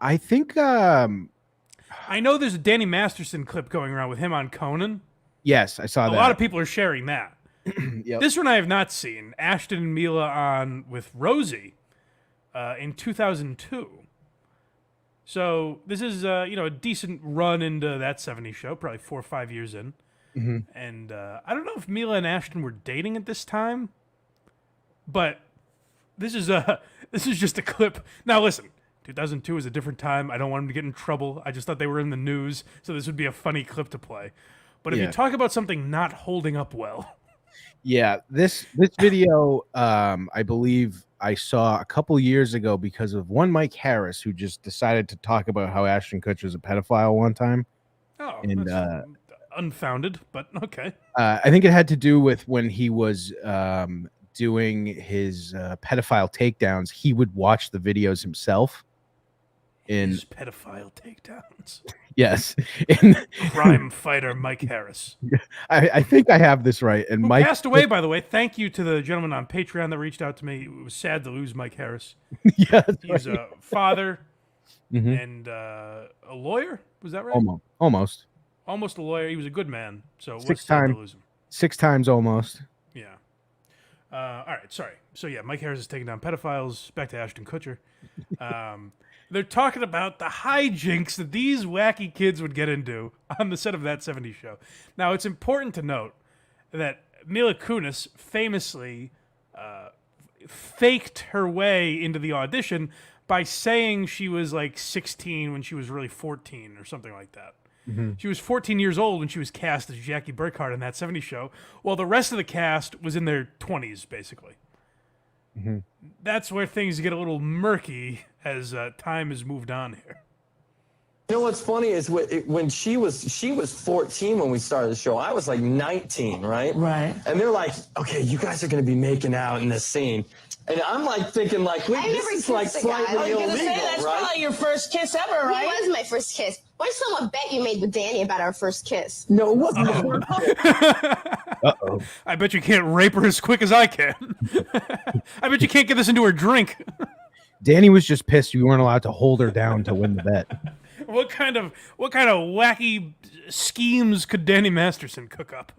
I think I know there's a Danny Masterson clip going around with him on Conan. yes, I saw that. A lot of people are sharing that. Yep. This one I have not seen. Ashton and Mila on with Rosie in 2002. So this is a decent run into that 70s show, probably 4 or 5 years in. And I don't know if Mila and Ashton were dating at this time, but this is just a clip. Now listen, 2002 is a different time. I don't want them to get in trouble. I just thought they were in the news, so this would be a funny clip to play. But if you talk about something not holding up well. Yeah, this video, I believe I saw a couple years ago because of one Mike Harris who just decided to talk about how Ashton Kutcher was a pedophile one time. Oh, and that's unfounded, but okay. I think it had to do with when he was doing his pedophile takedowns. He would watch the videos himself. His pedophile takedowns. Yes. Crime fighter Mike Harris. I think I have this right. And who Mike passed away, by the way. Thank you to the gentleman on Patreon that reached out to me. It was sad to lose Mike Harris. Yeah, he's a father and a lawyer. Was that right? Almost a lawyer. He was a good man. So it was 6 sad times. to lose him. 6 times almost. Yeah. All right. Sorry. So yeah, Mike Harris is taking down pedophiles. Back to Ashton Kutcher. They're talking about the hijinks that these wacky kids would get into on the set of That 70s Show. Now, it's important to note that Mila Kunis famously faked her way into the audition by saying she was like 16 when she was really 14 or something like that. She was 14 years old when she was cast as Jackie Burkhart in That 70s Show, while the rest of the cast was in their 20s, basically. That's where things get a little murky as time has moved on here. You know what's funny is when she was 14 when we started the show. I was like 19, right? Right. And they're like, okay, you guys are going to be making out in this scene. And I'm like thinking like, wait, this is like slightly illegal, that's right? probably your first kiss ever, right? It was my first kiss. Why someone bet you made with Danny about our first kiss? No, it wasn't. Uh-oh. I bet you can't rape her as quick as I can. I bet you can't get this into her drink. Danny was just pissed you weren't allowed to hold her down to win the bet. What kind of wacky schemes could Danny Masterson cook up?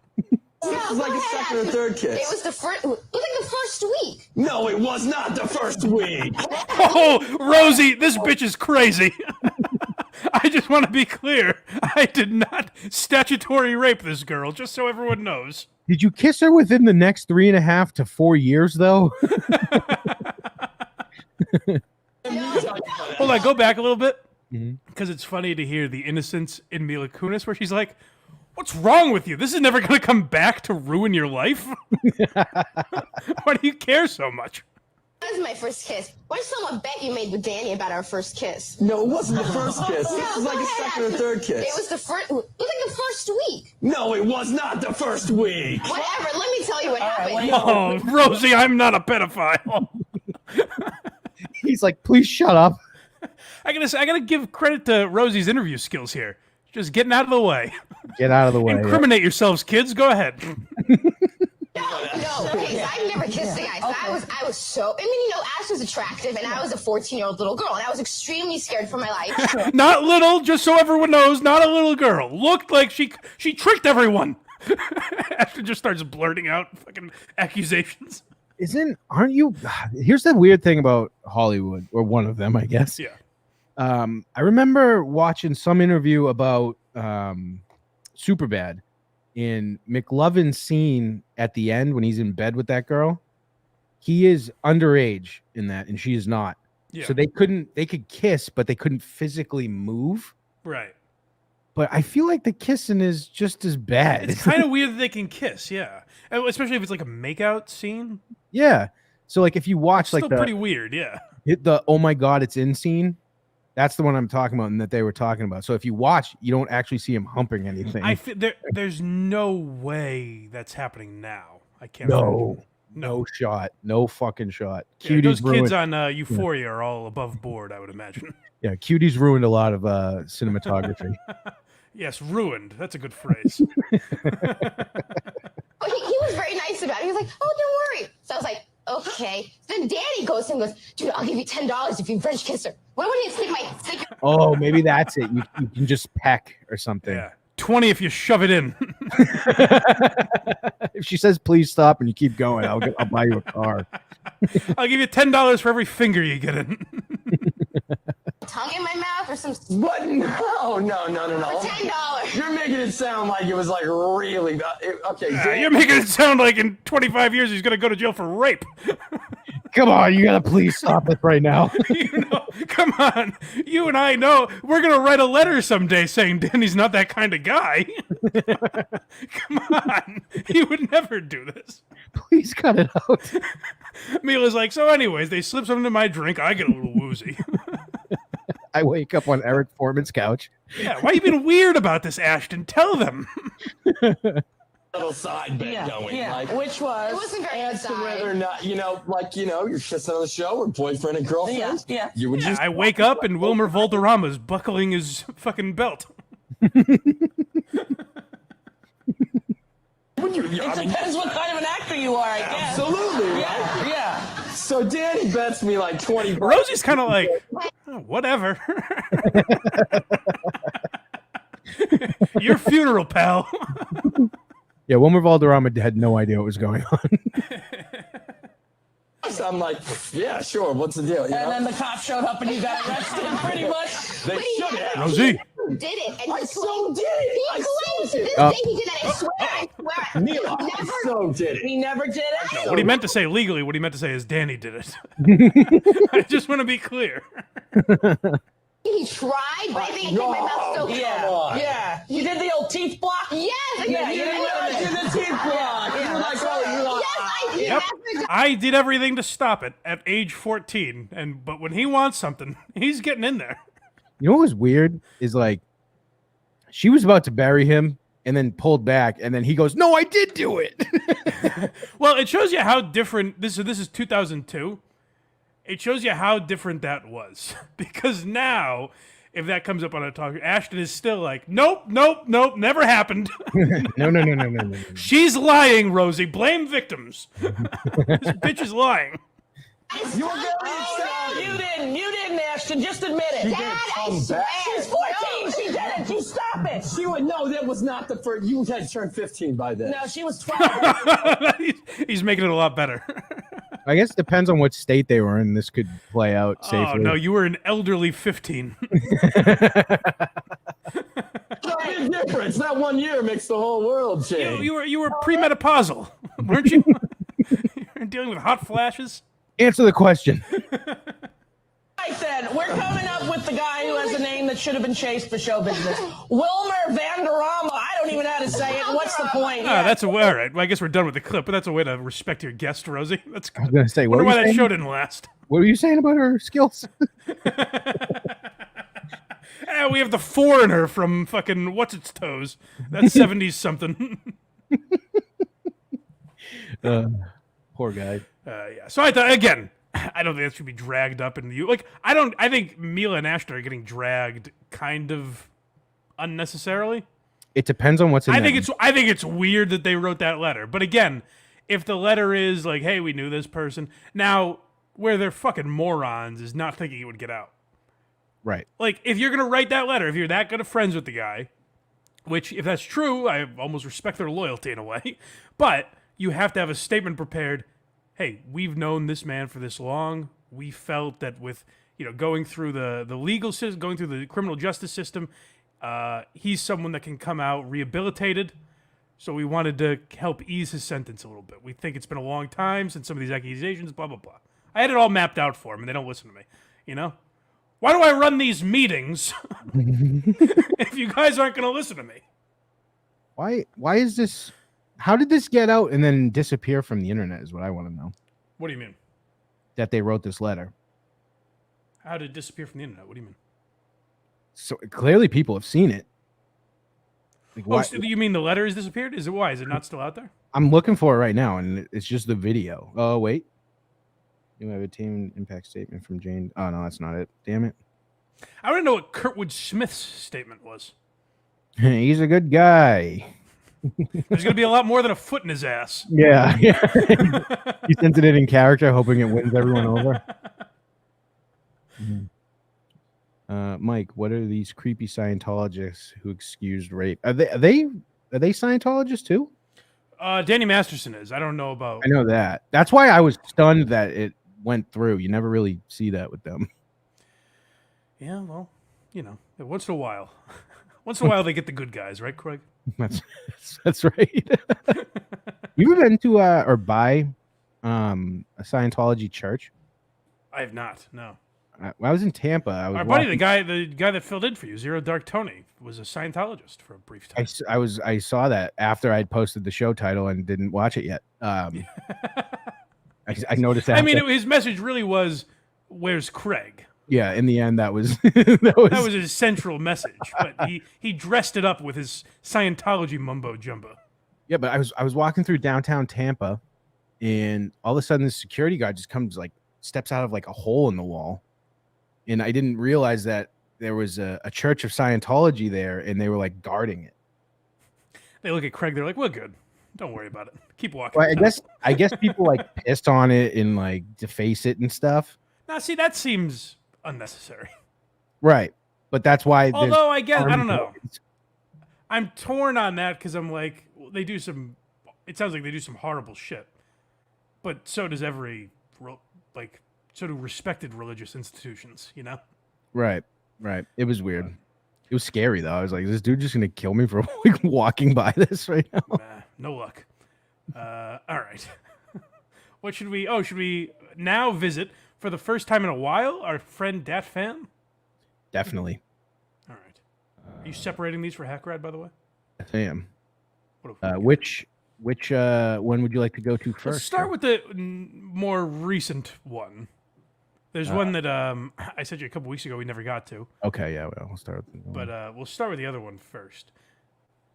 This is like a second or third kiss. It was like the first week. No, it was not the first week. Oh, Rosie, this bitch is crazy. I just want to be clear. I did not statutory rape this girl, just so everyone knows. Did you kiss her within the next 3.5 to 4 years, though? Hold on, go back a little bit. because it's funny to hear the innocence in Mila Kunis, where she's like, "What's wrong with you? This is never going to come back to ruin your life. Why do you care so much?" That was my first kiss. Why did someone bet you made with Danny about our first kiss? No, it wasn't the first kiss. This was like a second or third kiss. It was the first. It was like the first week. No, it was not the first week. Whatever. Let me tell you what happened. Oh, Rosie, I'm not a pedophile. He's like, please shut up. I gotta give credit to Rosie's interview skills here. Just getting out of the way. Get out of the way. Incriminate yourselves, kids. Go ahead. No, okay, so I've never kissed a guy. So I was so. I mean, Ash was attractive, and I was a 14-year-old little girl, and I was extremely scared for my life. Not little, just so everyone knows, not a little girl. Looked like she tricked everyone. Ashton just starts blurting out fucking accusations. Aren't you? Here's the weird thing about Hollywood, or one of them, I guess. Yeah. I remember watching some interview about Superbad. In McLovin's scene at the end when he's in bed with that girl, he is underage in that, and she is not. Yeah. So they could kiss, but they couldn't physically move. Right. But I feel like the kissing is just as bad. It's kind of weird that they can kiss, yeah. Especially if it's like a makeout scene. Yeah. So like if you watch It's still pretty weird, yeah. The oh my god, it's in scene. That's the one I'm talking about and that they were talking about. So if you watch, you don't actually see him humping anything. There's no way that's happening now. I can't. No shot. No fucking shot. Yeah, those kids on Euphoria are all above board, I would imagine. Yeah, Cutie's ruined a lot of cinematography. Yes, ruined. That's a good phrase. He was very nice about it. He was like, "Oh, don't worry." So I was like, "Okay." Then Danny goes and goes, "Dude, I'll give you $10 if you French kiss her." What would he stick? Oh, maybe that's it. You can just peck or something. Yeah, 20 if you shove it in. If she says please stop and you keep going, I'll buy you a car. I'll give you $10 for every finger you get in. Tongue in my mouth or some. What? No. For $10. You're making it sound like it was like really. Okay. You're making it sound like in 25 years he's gonna go to jail for rape. Come on, you gotta please stop it right now. Come on. You and I know we're gonna write a letter someday saying Danny's not that kind of guy. Come on. He would never do this. Please cut it out. Mila's like, so anyways, they slip something in my drink, I get a little woozy. I wake up on Eric Foreman's couch. Yeah, why are you being weird about this, Ashton? Tell them. Little side bet going. Yeah. Like, Which was? It wasn't very as to side. whether or not, you're kissing on the show or boyfriend and girlfriend. Yeah. You would just. I wake up and Wilmer Valderrama's buckling his fucking belt. It depends what kind of an actor you are, I guess. Absolutely, right? Yeah. So Danny bets me like 20 bucks. Rosie's kind of like, oh, whatever. Your funeral, pal. Yeah, Wilmer Valderrama had no idea what was going on. So I'm like, yeah, sure. What's the deal? And then the cop showed up and you got arrested, pretty much. They should have. Rosie. Did it, and I so did it. he I claims so to did this it. day he did that. I swear. Neil, I so did it. He never did it. What he meant to say legally, what he meant to say is Danny did it. I just want to be clear. He tried, but I think I kept my mouth so closed. Yeah. You did the old teeth block? Yes, Yeah, you didn't want to do the teeth block. Yes, You were like, oh, I did. Yep. After I did everything to stop it at age 14, but when he wants something, he's getting in there. You know what was weird is like she was about to bury him and then pulled back, and then he goes, "No, I did do it." Well, it shows you how different this is 2002. It shows you how different that was. Because now, if that comes up on a talk, Ashton is still like, nope, never happened. No. She's lying, Rosie. Blame victims. This bitch is lying. You were very excited. You didn't, Ashton. Just admit it. Dad, I swear. She's 14. She did it. You stop it. She would know that was not the first. You had turned 15 by then. No, she was 12. He's making it a lot better. I guess it depends on what state they were in. This could play out safely. Oh, no, you were an elderly 15. No big difference. That 1 year makes the whole world change. You were premenopausal, weren't you? You were dealing with hot flashes. Answer the question. Right, then. We're coming up with the guy who has a name that should have been chased for show business. Wilmer Vanderama. I don't even know how to say it. What's the point? Ah, that's all right. Well, I guess we're done with the clip, but that's a way to respect your guest, Rosie. That's I was gonna say, wonder what why were that you show saying? didn't last. What were you saying about her skills? We have the foreigner from fucking What's Its Toes. That's 70s something. Poor guy. Yeah. So I thought, again, I don't think that should be dragged up in the like. I think Mila and Ashton are getting dragged kind of unnecessarily. It depends on what's in I there. think it's weird that they wrote that letter. But again, if the letter is like, "Hey, we knew this person," now where they're fucking morons is not thinking it would get out. Right. Like, if you're gonna write that letter, if you're that good of friends with the guy, which if that's true, I almost respect their loyalty in a way. But you have to have a statement prepared. Hey, we've known this man for this long. We felt that with going through the legal system, going through the criminal justice system, he's someone that can come out rehabilitated. So we wanted to help ease his sentence a little bit. We think it's been a long time since some of these accusations, blah, blah, blah. I had it all mapped out for him, and they don't listen to me, Why do I run these meetings if you guys aren't going to listen to me? Why is this? How did this get out and then disappear from the internet is what I want to know. What do you mean? That they wrote this letter. How did it disappear from the internet? What do you mean? So clearly people have seen it. Like, why? So you mean the letter has disappeared? Is it why? Is it not still out there? I'm looking for it right now, and it's just the video. Oh, wait. You have a team impact statement from Jane. Oh, no, that's not it. Damn it. I want to know what Kurtwood Smith's statement was. He's a good guy. There's going to be a lot more than a foot in his ass. Yeah. He sent it in character, hoping it wins everyone over. Mike, what are these creepy Scientologists who excused rape? Are they Scientologists too? Danny Masterson is. I don't know about. I know that. That's why I was stunned that it went through. You never really see that with them. Yeah, well, once in a while. Once in a while they get the good guys, right, Craig? That's right. You ever been to or by a Scientology church? I have not. No. When I was in Tampa, I was Our buddy, the guy that filled in for you, Zero Dark Tony, was a Scientologist for a brief time. I saw that after I'd posted the show title and didn't watch it yet. I noticed that. I mean, his message really was, "Where's Craig?" Yeah, in the end, that was that was his central message. But he dressed it up with his Scientology mumbo jumbo. Yeah, but I was walking through downtown Tampa, and all of a sudden, the security guard just comes steps out of a hole in the wall, and I didn't realize that there was a church of Scientology there, and they were guarding it. They look at Craig. They're like, "We're good. Don't worry about it. Keep walking." Well, I guess people pissed on it and deface it and stuff. Now, see, that seems unnecessary. Right. But that's why. Although I don't know. I'm torn on that because I'm like, it sounds like they do some horrible shit. But so does so do respected religious institutions, Right. It was weird. It was scary though. I was like, is this dude just gonna kill me for walking by this right now? Nah, no luck. All right. What should we now visit for the first time in a while our friend Dat Phan? Definitely. All right. Are you separating these for Hackride, by the way? Yes, I am. Which one would you like to go to first? Let's start with the more recent one. There's one that I sent you a couple weeks ago we never got to. Okay, yeah, we'll start with the But we'll start with the other one first.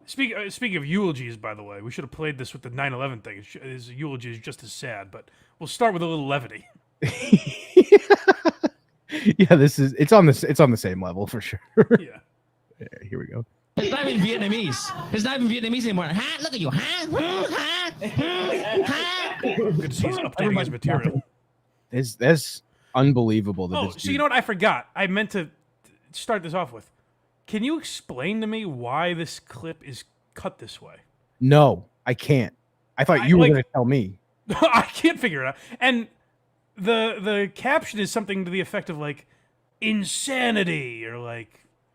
Speaking of eulogies, by the way, we should have played this with the 9/11 thing. His eulogy is just as sad, but we'll start with a little levity. Yeah, it's on the same level for sure. Yeah. Here we go. It's not even Vietnamese. It's not even Vietnamese anymore. Huh? Look at you. Huh? Good to see he's updating his material. That's unbelievable. So you know what? I forgot. I meant to start this off with. Can you explain to me why this clip is cut this way? No, I can't. I thought you were going to tell me. I can't figure it out. And the caption is something to the effect of insanity or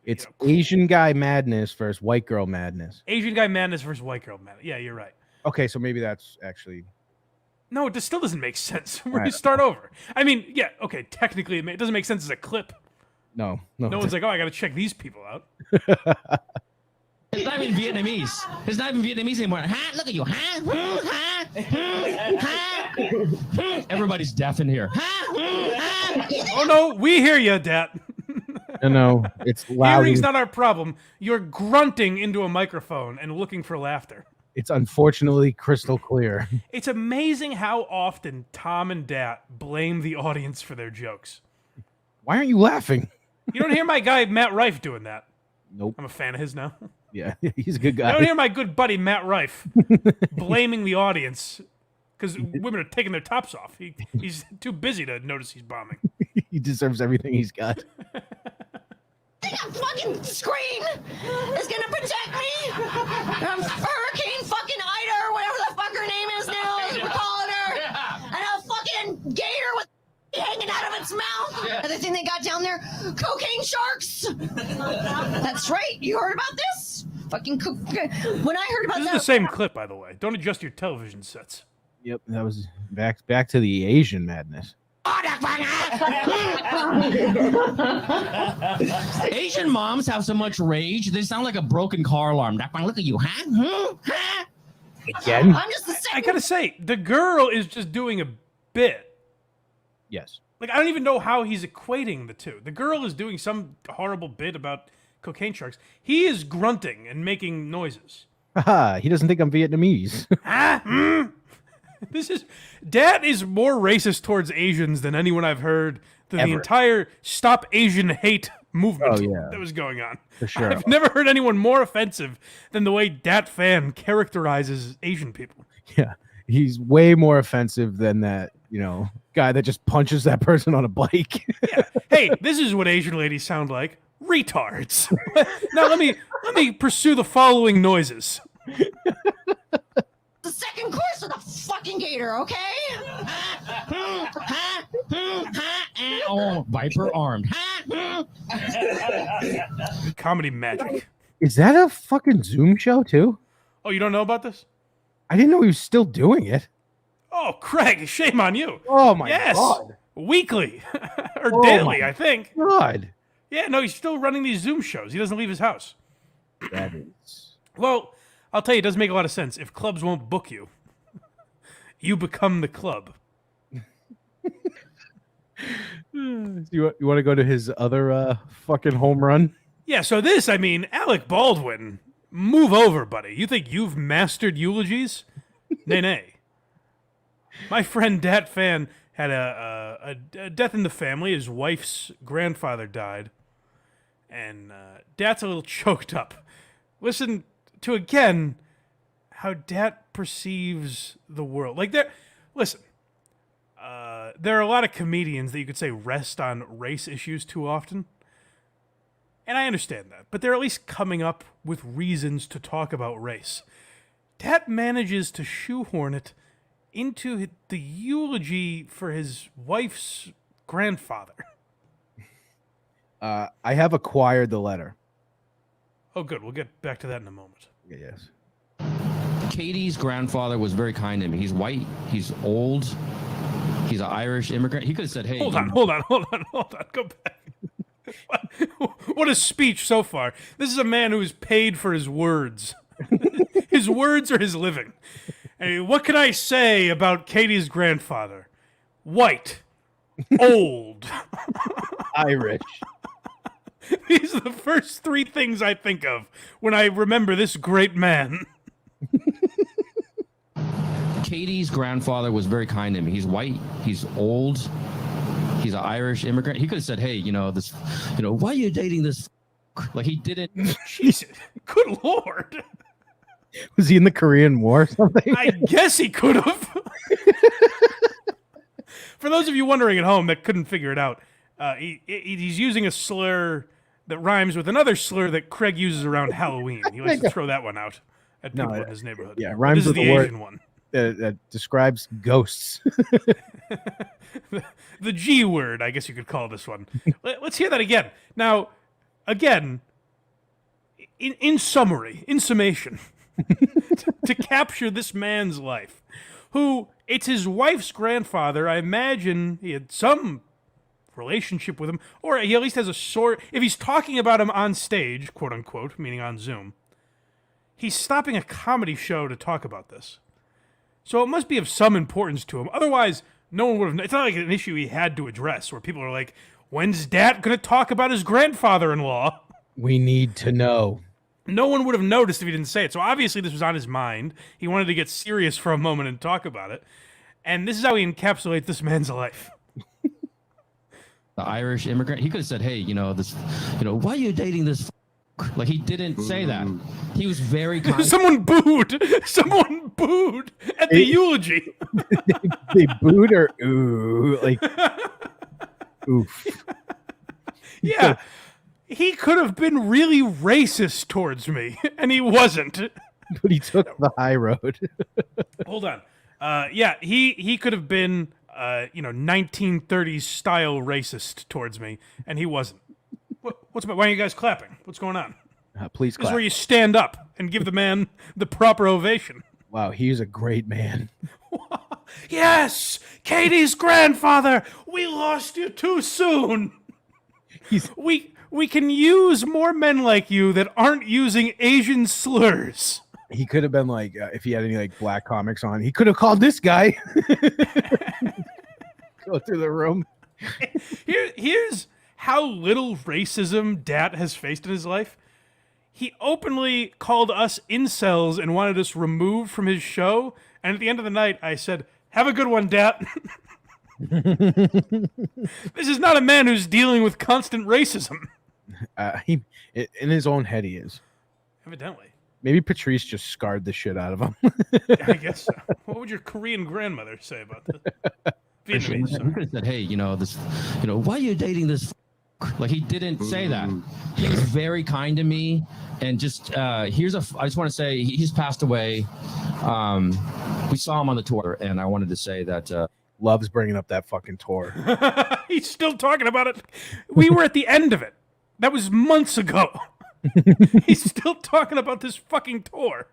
it's Asian guy madness versus white girl madness. Asian guy madness versus white girl madness. Yeah, you're right. Okay, so maybe that's actually No, it just still doesn't make sense. Where you Right. start over. I mean, yeah, okay, technically it doesn't make sense as a clip. No. No one's like, oh, I got to check these people out. It's not even Vietnamese. It's not even Vietnamese anymore. Huh? Look at you. Huh? Huh? Huh? Everybody's deaf in here. Huh? Huh? Oh, no, we hear you, Dat. No, it's loud. Hearing's not our problem. You're grunting into a microphone and looking for laughter. It's unfortunately crystal clear. It's amazing how often Tom and Dat blame the audience for their jokes. Why aren't you laughing? You don't hear my guy Matt Rife doing that. Nope. I'm a fan of his now. Yeah, he's a good I don't guy. hear my good buddy Matt Rife blaming the audience because women are taking their tops off. He's too busy to notice he's bombing. He deserves everything he's got. Think a fucking screen is gonna protect me from Hurricane fucking Ida or whatever the fuck her name is now, as we're calling her, and a fucking gator with hanging out of its mouth. Other thing they got down there, cocaine sharks. That's right. You heard about this? Fucking when I heard about This is that. the same clip, by the way. Don't adjust your television sets. Yep, that was back to the Asian madness. Asian moms have so much rage, they sound like a broken car alarm. Look at you. Huh? Huh? Again? I'm just the second. I gotta say, the girl is just doing a bit. Yes. Like, I don't even know how he's equating the two. The girl is doing some horrible bit about cocaine sharks. He is grunting and making noises. Haha, he doesn't think I'm Vietnamese. Dat is more racist towards Asians than anyone I've heard than the Ever. entire Stop Asian Hate movement Oh, yeah. that was going on. For sure. I've never heard anyone more offensive than the way Dat Phan characterizes Asian people. Yeah, he's way more offensive than that, guy that just punches that person on a bike. Hey, this is what Asian ladies sound like. Retards. Now let me pursue the following noises. The second course of the fucking gator, okay? Oh, Viper armed. Comedy magic. Is that a fucking Zoom show too? Oh, you don't know about this? I didn't know he was still doing it. Oh, Craig, shame on you. Oh my Yes, god. weekly or Oh daily, my I think. God. Yeah, no, he's still running these Zoom shows. He doesn't leave his house. That is. Well, I'll tell you, it does make a lot of sense. If clubs won't book you, you become the club. You want to go to his other fucking home run? Yeah, so this, Alec Baldwin, move over, buddy. You think you've mastered eulogies? Nay, nay. My friend Dat Phan had a death in the family. His wife's grandfather died. And Dat's a little choked up. Listen to, again, how Dat perceives the world. Like, listen, there are a lot of comedians that you could say rest on race issues too often. And I understand that. But they're at least coming up with reasons to talk about race. Dat manages to shoehorn it into the eulogy for his wife's grandfather. I have acquired the letter. Oh, good. We'll get back to that in a moment. Yes. Katie's grandfather was very kind to me. He's white. He's old. He's an Irish immigrant. He could have said, hey. Hold on. Go back. What a speech so far. This is a man who is paid for his words. His words are his living. Hey, what can I say about Katie's grandfather? White. Old. Irish. These are the first three things I think of when I remember this great man. Katie's grandfather was very kind to me. He's white. He's old. He's an Irish immigrant. He could have said, hey, why are you dating this? Like, he didn't. Jesus. Good Lord. Was he in the Korean War or something? I guess he could have. For those of you wondering at home that couldn't figure it out, he's using a slur that rhymes with another slur that Craig uses around Halloween. He likes to throw that one out at people in his neighborhood. Yeah, But rhymes this is with the a word Asian one. that describes ghosts. The G word, I guess you could call this one. Let's hear that again. Now, again, in summation, to capture this man's life, who it's his wife's grandfather. I imagine he had some relationship with him, or he at least has a sort. If he's talking about him on stage, quote unquote, meaning on Zoom, he's stopping a comedy show to talk about this. So it must be of some importance to him. Otherwise, no one would have. It's not like an issue he had to address, where people are like, "When's Dat going to talk about his grandfather-in-law?" We need to know. No one would have noticed if he didn't say it. So obviously this was on his mind. He wanted to get serious for a moment and talk about it. And this is how he encapsulates this man's life. The Irish immigrant. He could have said, "Hey, why are you dating this?" Like, he didn't say that. He was very kind. Someone booed. Someone booed at the eulogy. They booed or ooh, like oof. Yeah. He could have been really racist towards me, and he wasn't. But he took the high road. Hold on. Yeah, he could have been 1930s style racist towards me, and he wasn't. Why are you guys clapping? What's going on? Please This clap. is where you stand up and give the man the proper ovation. Wow, he's a great man. Yes, Katie's grandfather. We lost you too soon. We can use more men like you that aren't using Asian slurs. He could have been like, if he had any like black comics on, he could have called this guy. Go through the room. Here's how little racism Dat has faced in his life. He openly called us incels and wanted us removed from his show. And at the end of the night, I said, "Have a good one, Dat." This is not a man who's dealing with constant racism. In his own head, he is. Evidently. Maybe Patrice just scarred the shit out of him. I guess so. What would your Korean grandmother say about this? Vietnamese, He sorry. could have said, "Hey, why are you dating this?" Like, he didn't say that. He was very kind to me, and just I just want to say he's passed away. We saw him on the tour, and I wanted to say that Loves bringing up that fucking tour. He's still talking about it. We were at the end of it. That was months ago. He's still talking about this fucking tour.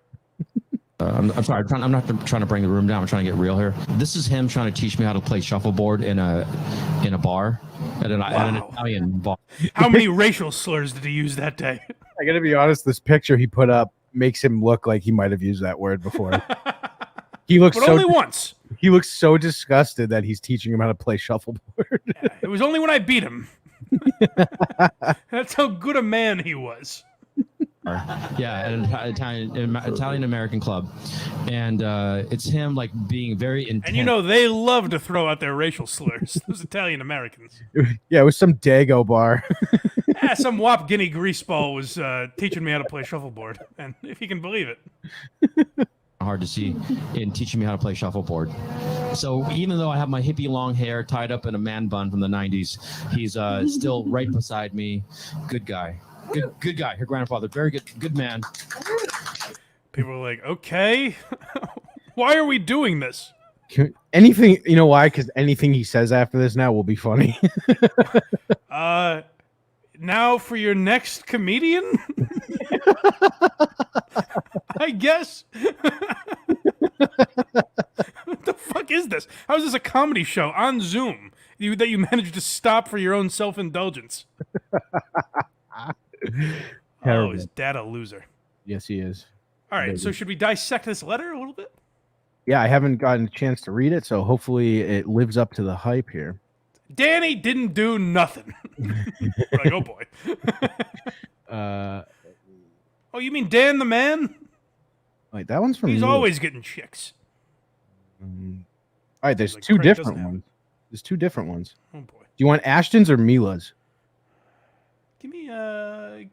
I'm sorry. I'm not trying to bring the room down. I'm trying to get real here. This is him trying to teach me how to play shuffleboard in a bar at an Italian bar. How many racial slurs did he use that day? I gotta be honest. This picture he put up makes him look like he might have used that word before. He looks But only once. He looks so disgusted that he's teaching him how to play shuffleboard. Yeah, it was only when I beat him. That's how good a man he was. Yeah, at an Italian American club, and it's him like being very intense. And they love to throw out their racial slurs. Those Italian Americans. Yeah, it was some Dago bar. Some wop guinea greaseball was teaching me how to play shuffleboard, and if you can believe it. Hard to see in teaching me how to play shuffleboard. So even though I have my hippie long hair tied up in a man bun from the 90s, he's still right beside me. Good guy. Good guy. Her grandfather. Very good man. People are like, okay, why are we doing this? Anything, you know why? Because anything he says after this now will be funny. Now for your next comedian? I guess. What the fuck is this? How is this a comedy show on Zoom that you managed to stop for your own self-indulgence? Oh, is Dad a loser? Yes, he is. All right, so should we dissect this letter a little bit? Yeah, I haven't gotten a chance to read it, so hopefully it lives up to the hype here. Danny didn't do nothing. We're like, oh boy. Oh, you mean Dan the man? Wait, that one's from He's Mila. always getting chicks. All right, there's Like two Craig different doesn't have ones. There's two different ones. Oh boy. Do you want Ashton's or Mila's? Give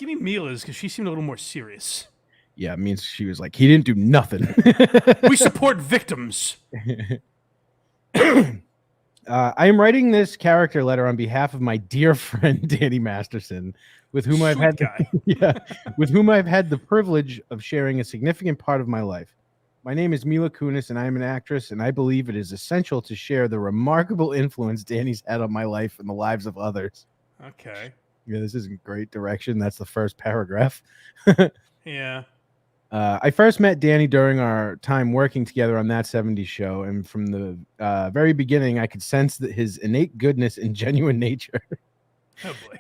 me Mila's because she seemed a little more serious. Yeah, it means she was like, he didn't do nothing. We support victims. I am writing this character letter on behalf of my dear friend Danny Masterson, with whom I've had with whom I've had the privilege of sharing a significant part of my life. My name is Mila Kunis, and I am an actress, and I believe it is essential to share the remarkable influence Danny's had on my life and the lives of others. Okay. Yeah, this isn't great direction. That's the first paragraph. Yeah. I first met Danny during our time working together on That 70s Show, and from the very beginning, I could sense that his innate goodness and genuine nature. Oh boy.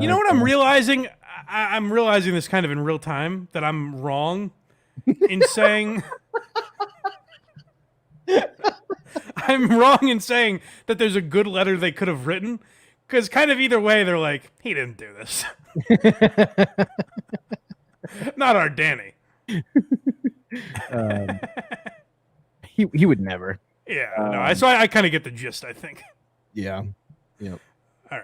You know what I'm realizing? I'm realizing this kind of in real time, that I'm wrong in saying... I'm wrong in saying that there's a good letter they could have written, because kind of either way, they're like, he didn't do this. Not our Danny. He would never. Yeah, no. So I kind of get the gist, I think. Yeah. Yep. All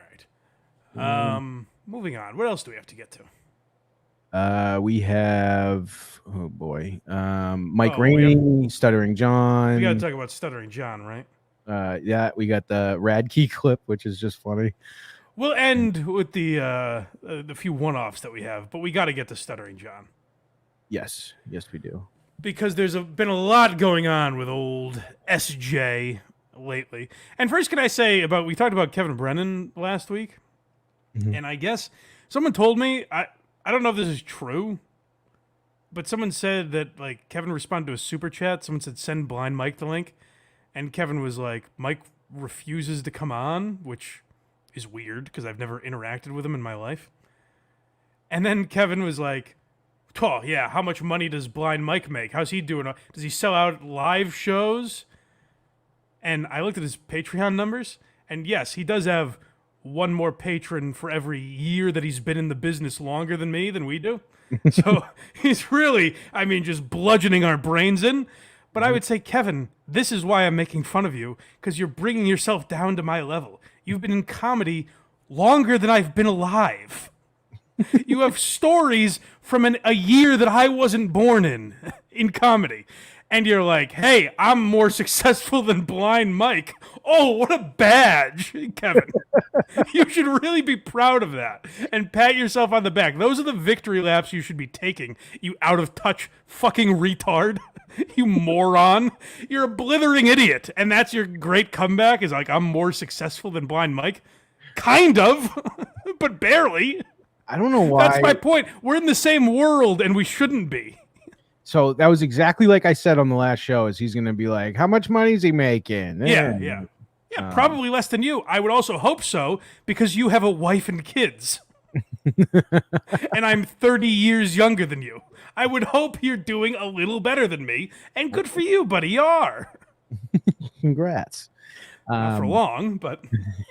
right. Moving on. What else do we have to get to? We have Mike Oh, Rainey, Stuttering John. We got to talk about Stuttering John, right? Yeah, we got the Rad Key clip, which is just funny. We'll end with the few one-offs that we have, but we got to get to Stuttering John. Yes, we do. Because there's been a lot going on with old SJ lately. And first, can I say we talked about Kevin Brennan last week, and I guess someone told me, I don't know if this is true, but someone said that like Kevin responded to a super chat. Someone said send Blind Mike the link, and Kevin was like, Mike refuses to come on, which is weird because I've never interacted with him in my life. And then Kevin was like, oh yeah, how much money does Blind Mike make? How's he doing? Does he sell out live shows? And I looked at his Patreon numbers, and yes, he does have one more patron for every year that he's been in the business longer than we do. So he's really, just bludgeoning our brains in. But I would say, Kevin, this is why I'm making fun of you, because you're bringing yourself down to my level. You've been in comedy longer than I've been alive. You have stories from a year that I wasn't born in comedy. And you're like, hey, I'm more successful than Blind Mike. Oh, what a badge, Kevin. You should really be proud of that and pat yourself on the back. Those are the victory laps you should be taking, you out-of-touch fucking retard. You moron. You're a blithering idiot. And that's your great comeback is like, I'm more successful than Blind Mike? Kind of, but barely. I don't know why. That's my point. We're in the same world, and we shouldn't be. So that was exactly like I said on the last show. Is he's going to be like, how much money is he making? Yeah, probably less than you. I would also hope so, because you have a wife and kids. And I'm 30 years younger than you. I would hope you're doing a little better than me, and good for you, buddy. You are. Congrats. Not for long, but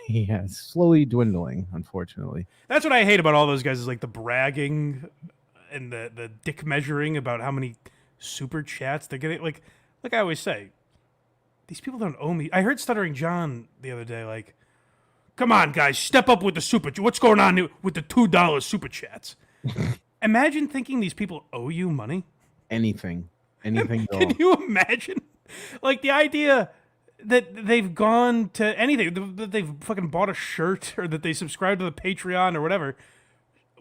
yeah, it's slowly dwindling, unfortunately. That's what I hate about all those guys is like the bragging and the dick measuring about how many super chats they're getting. Like I always say, these people don't owe me. I heard Stuttering John the other day, like, come on, guys, step up with the super. What's going on with the $2 super chats? Imagine thinking these people owe you money. Anything. Can you imagine? Like the idea that they've gone to anything, that they've fucking bought a shirt or that they subscribe to the Patreon or whatever,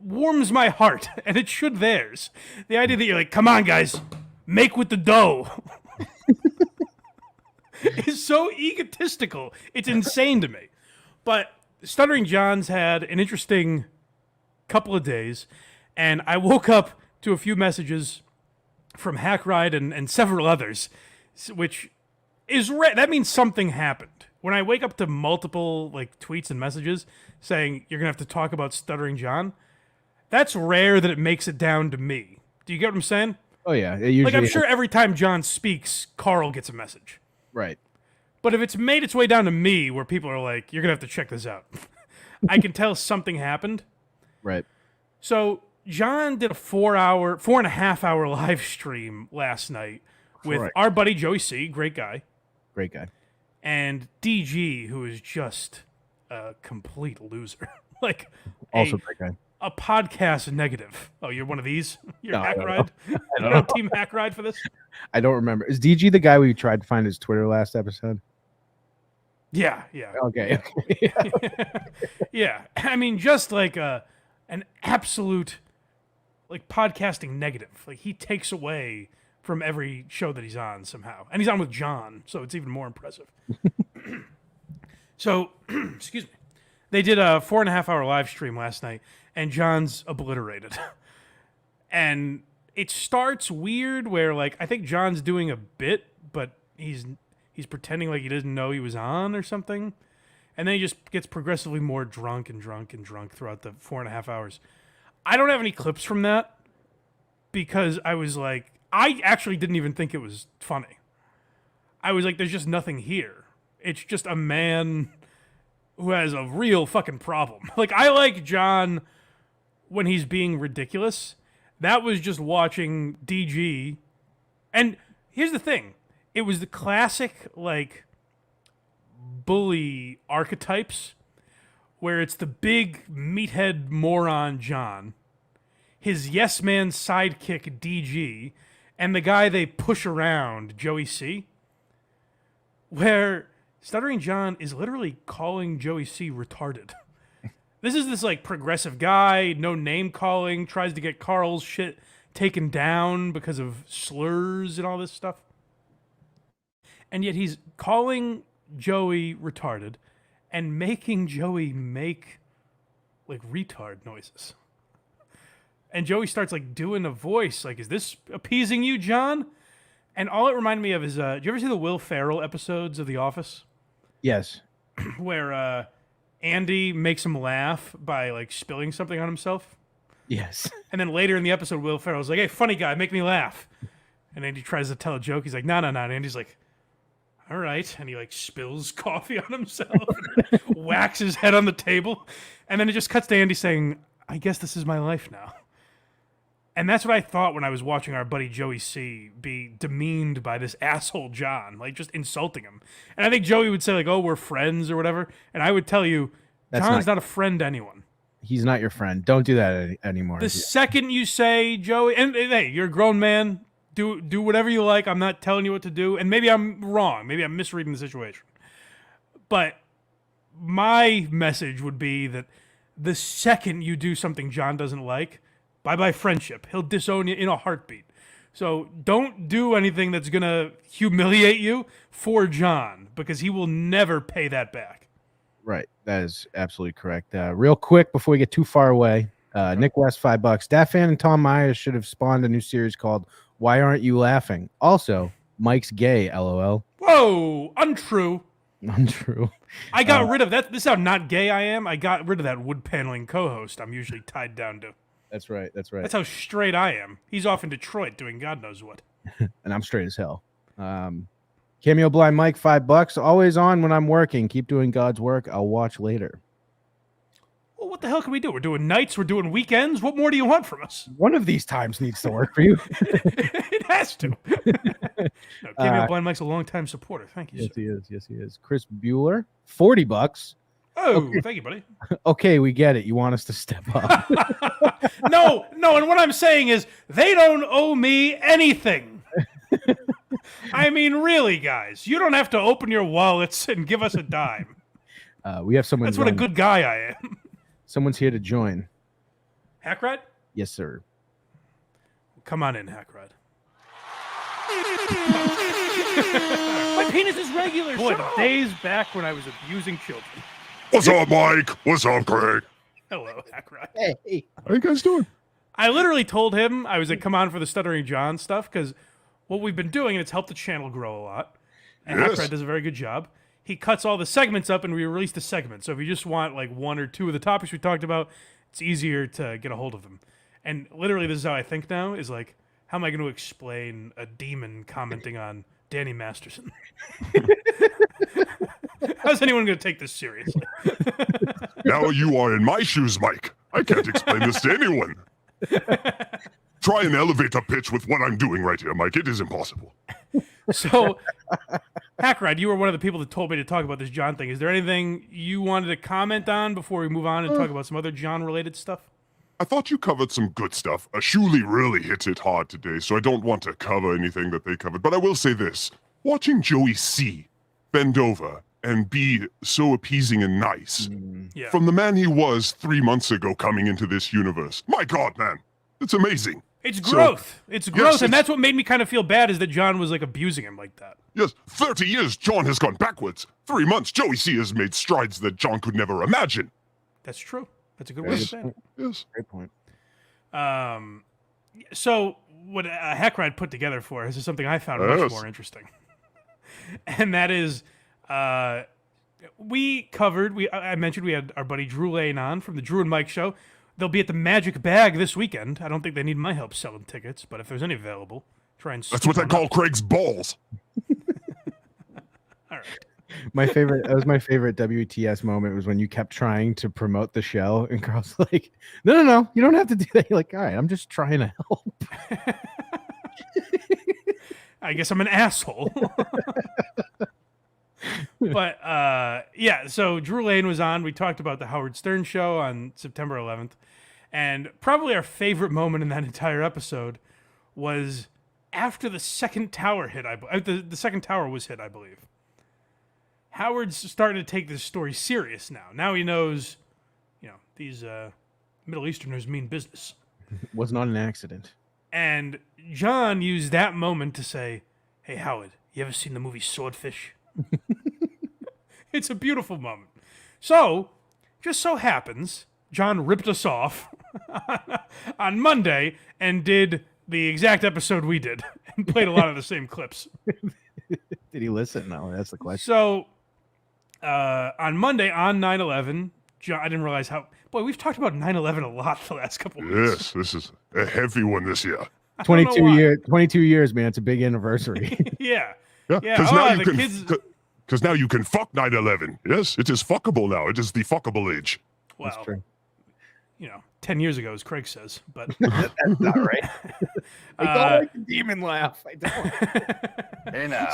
warms my heart, and it should theirs. The idea that you're like, come on, guys, make with the dough. Is so egotistical. It's insane to me. But Stuttering John's had an interesting couple of days, and I woke up to a few messages from Hackride and several others, which is that means something happened. When I wake up to multiple like tweets and messages saying you're gonna have to talk about Stuttering John, that's rare that it makes it down to me. Do you get what I'm saying? Oh yeah, it usually like I'm sure every time John speaks, Carl gets a message. Right. But if it's made its way down to me, where people are like, "You're gonna have to check this out," I can tell something happened. Right. So John did a 4.5 hour live stream last night with our buddy Joey C, great guy, and DG, who is just a complete loser, like also great guy. A podcast negative. Oh, you're one of these? You're No, Hackride? I don't You're know. on Team Hackride for this? I don't remember. Is DG the guy we tried to find his Twitter last episode? Yeah. Okay. Yeah. I mean, just like an absolute like podcasting negative. Like he takes away from every show that he's on somehow. And he's on with John, so it's even more impressive. So, excuse me. They did a 4.5 hour live stream last night, and John's obliterated. And it starts weird where like I think John's doing a bit, but he's pretending like he doesn't know he was on or something. And then he just gets progressively more drunk and drunk and drunk throughout the 4.5 hours. I don't have any clips from that because I was like, I actually didn't even think it was funny. I was like, there's just nothing here. It's just a man who has a real fucking problem. Like, I like John when he's being ridiculous. That was just watching DG. And here's the thing. It was the classic, like, bully archetypes where it's the big meathead moron John, his yes man sidekick DG, and the guy they push around, Joey C. Where Stuttering John is literally calling Joey C retarded. This is this like progressive guy, no name calling, tries to get Carl's shit taken down because of slurs and all this stuff. And yet he's calling Joey retarded and making Joey make like retard noises. And Joey starts like doing a voice like, is this appeasing you, John? And all it reminded me of is, do you ever see the Will Ferrell episodes of The Office? Yes. Where Andy makes him laugh by like spilling something on himself? Yes. And then later in the episode, Will Ferrell's like, hey, funny guy, make me laugh. And Andy tries to tell a joke. He's like, no. And Andy's like, all right. And he like spills coffee on himself, whacks his head on the table. And then it just cuts to Andy saying, I guess this is my life now. And that's what I thought when I was watching our buddy Joey C be demeaned by this asshole John, like just insulting him. And I think Joey would say like, oh, we're friends or whatever. And I would tell you, John's not a friend to anyone. He's not your friend. Don't do that anymore. The second you say, Joey, and hey, you're a grown man. Do whatever you like. I'm not telling you what to do. And maybe I'm wrong. Maybe I'm misreading the situation. But my message would be that the second you do something John doesn't like, bye-bye friendship. He'll disown you in a heartbeat. So don't do anything that's going to humiliate you for John, because he will never pay that back. Right. That is absolutely correct. Real quick, before we get too far away, Nick West, $5. Dat Phan and Tom Myers should have spawned a new series called Why Aren't You Laughing? Also, Mike's gay, LOL. Whoa, untrue. Untrue. I got rid of that. This is how not gay I am. I got rid of that wood paneling co-host I'm usually tied down to. That's right. That's right. That's how straight I am. He's off in Detroit doing God knows what. And I'm straight as hell. Cameo Blind Mike, $5. Always on when I'm working. Keep doing God's work. I'll watch later. Well, what the hell can we do? We're doing nights. We're doing weekends. What more do you want from us? One of these times needs to work for you. It has to. No, Cameo Blind Mike's a longtime supporter. Thank you. Yes, sir. he is. Yes, he is. Chris Bueller, $40. Oh, okay. Thank you, buddy. Okay, we get it. You want us to step up. No. And what I'm saying is they don't owe me anything. I mean, really, guys. You don't have to open your wallets and give us a dime. We have someone. That's what a good guy I am. Someone's here to join. Hackride? Yes, sir. Come on in, Hackride. My penis is regular. Boy, the days back when I was abusing children. What's up, Mike? What's up, Craig? Hello, Hackride. Hey. How you guys doing? I literally told him, I was like, come on for the Stuttering John stuff, because what we've been doing, and it's helped the channel grow a lot, and Yes. Hackride does a very good job. He cuts all the segments up, and we release the segments. So if you just want like one or two of the topics we talked about, it's easier to get a hold of them. And literally, this is how I think now, is like, how am I going to explain a demon commenting on Danny Masterson? How's anyone going to take this seriously? Now you are in my shoes, Mike. I can't explain this to anyone. Try an elevator pitch with what I'm doing right here, Mike. It is impossible. So, Hackride, you were one of the people that told me to talk about this John thing. Is there anything you wanted to comment on before we move on and talk about some other John-related stuff? I thought you covered some good stuff. Shuley really hit it hard today, so I don't want to cover anything that they covered. But I will say this. Watching Joey C bend over and be so appeasing and nice Yeah. from the man he was 3 months ago coming into this universe. My God, man. It's amazing. It's growth. It's growth, yes, and that's what made me kind of feel bad, is that John was like abusing him like that. Yes, 30 years, John has gone backwards. 3 months, Joey C has made strides that John could never imagine. That's true. That's a good way of saying it. Yes. Great point. So what Hackride put together for us is something I found much more interesting, and that is, I mentioned we had our buddy Drew Lane on from the Drew and Mike Show. They'll be at the Magic Bag this weekend. I don't think they need my help selling tickets, but if there's any available, try and. That's what they call Craig's balls. All right. That was my favorite WTS moment was when you kept trying to promote the show and Carl's like, no, you don't have to do that. You're like, all right, I'm just trying to help. I guess I'm an asshole. But yeah, so Drew Lane was on. We talked about the Howard Stern show on September 11th. And probably our favorite moment in that entire episode was after the second tower hit. The second tower was hit, I believe. Howard's starting to take this story serious now. Now he knows, these Middle Easterners mean business. Was not an accident. And John used that moment to say, hey, Howard, you ever seen the movie Swordfish? It's a beautiful moment. So, just so happens, John ripped us off on Monday and did the exact episode we did and played a lot of the same clips. Did he listen? No, that's the question. So, on Monday, on 9/11, John, I didn't realize how... Boy, we've talked about 9/11 a lot the last couple of weeks. Yes, this is a heavy one this year. 22 years, man. It's a big anniversary. Yeah. Because now you can fuck 9/11. Yes, it is fuckable now. It is the fuckable age. Well, That's true. 10 years ago, as Craig says, but That's not right. I don't like the demon laugh. I don't. Hey now.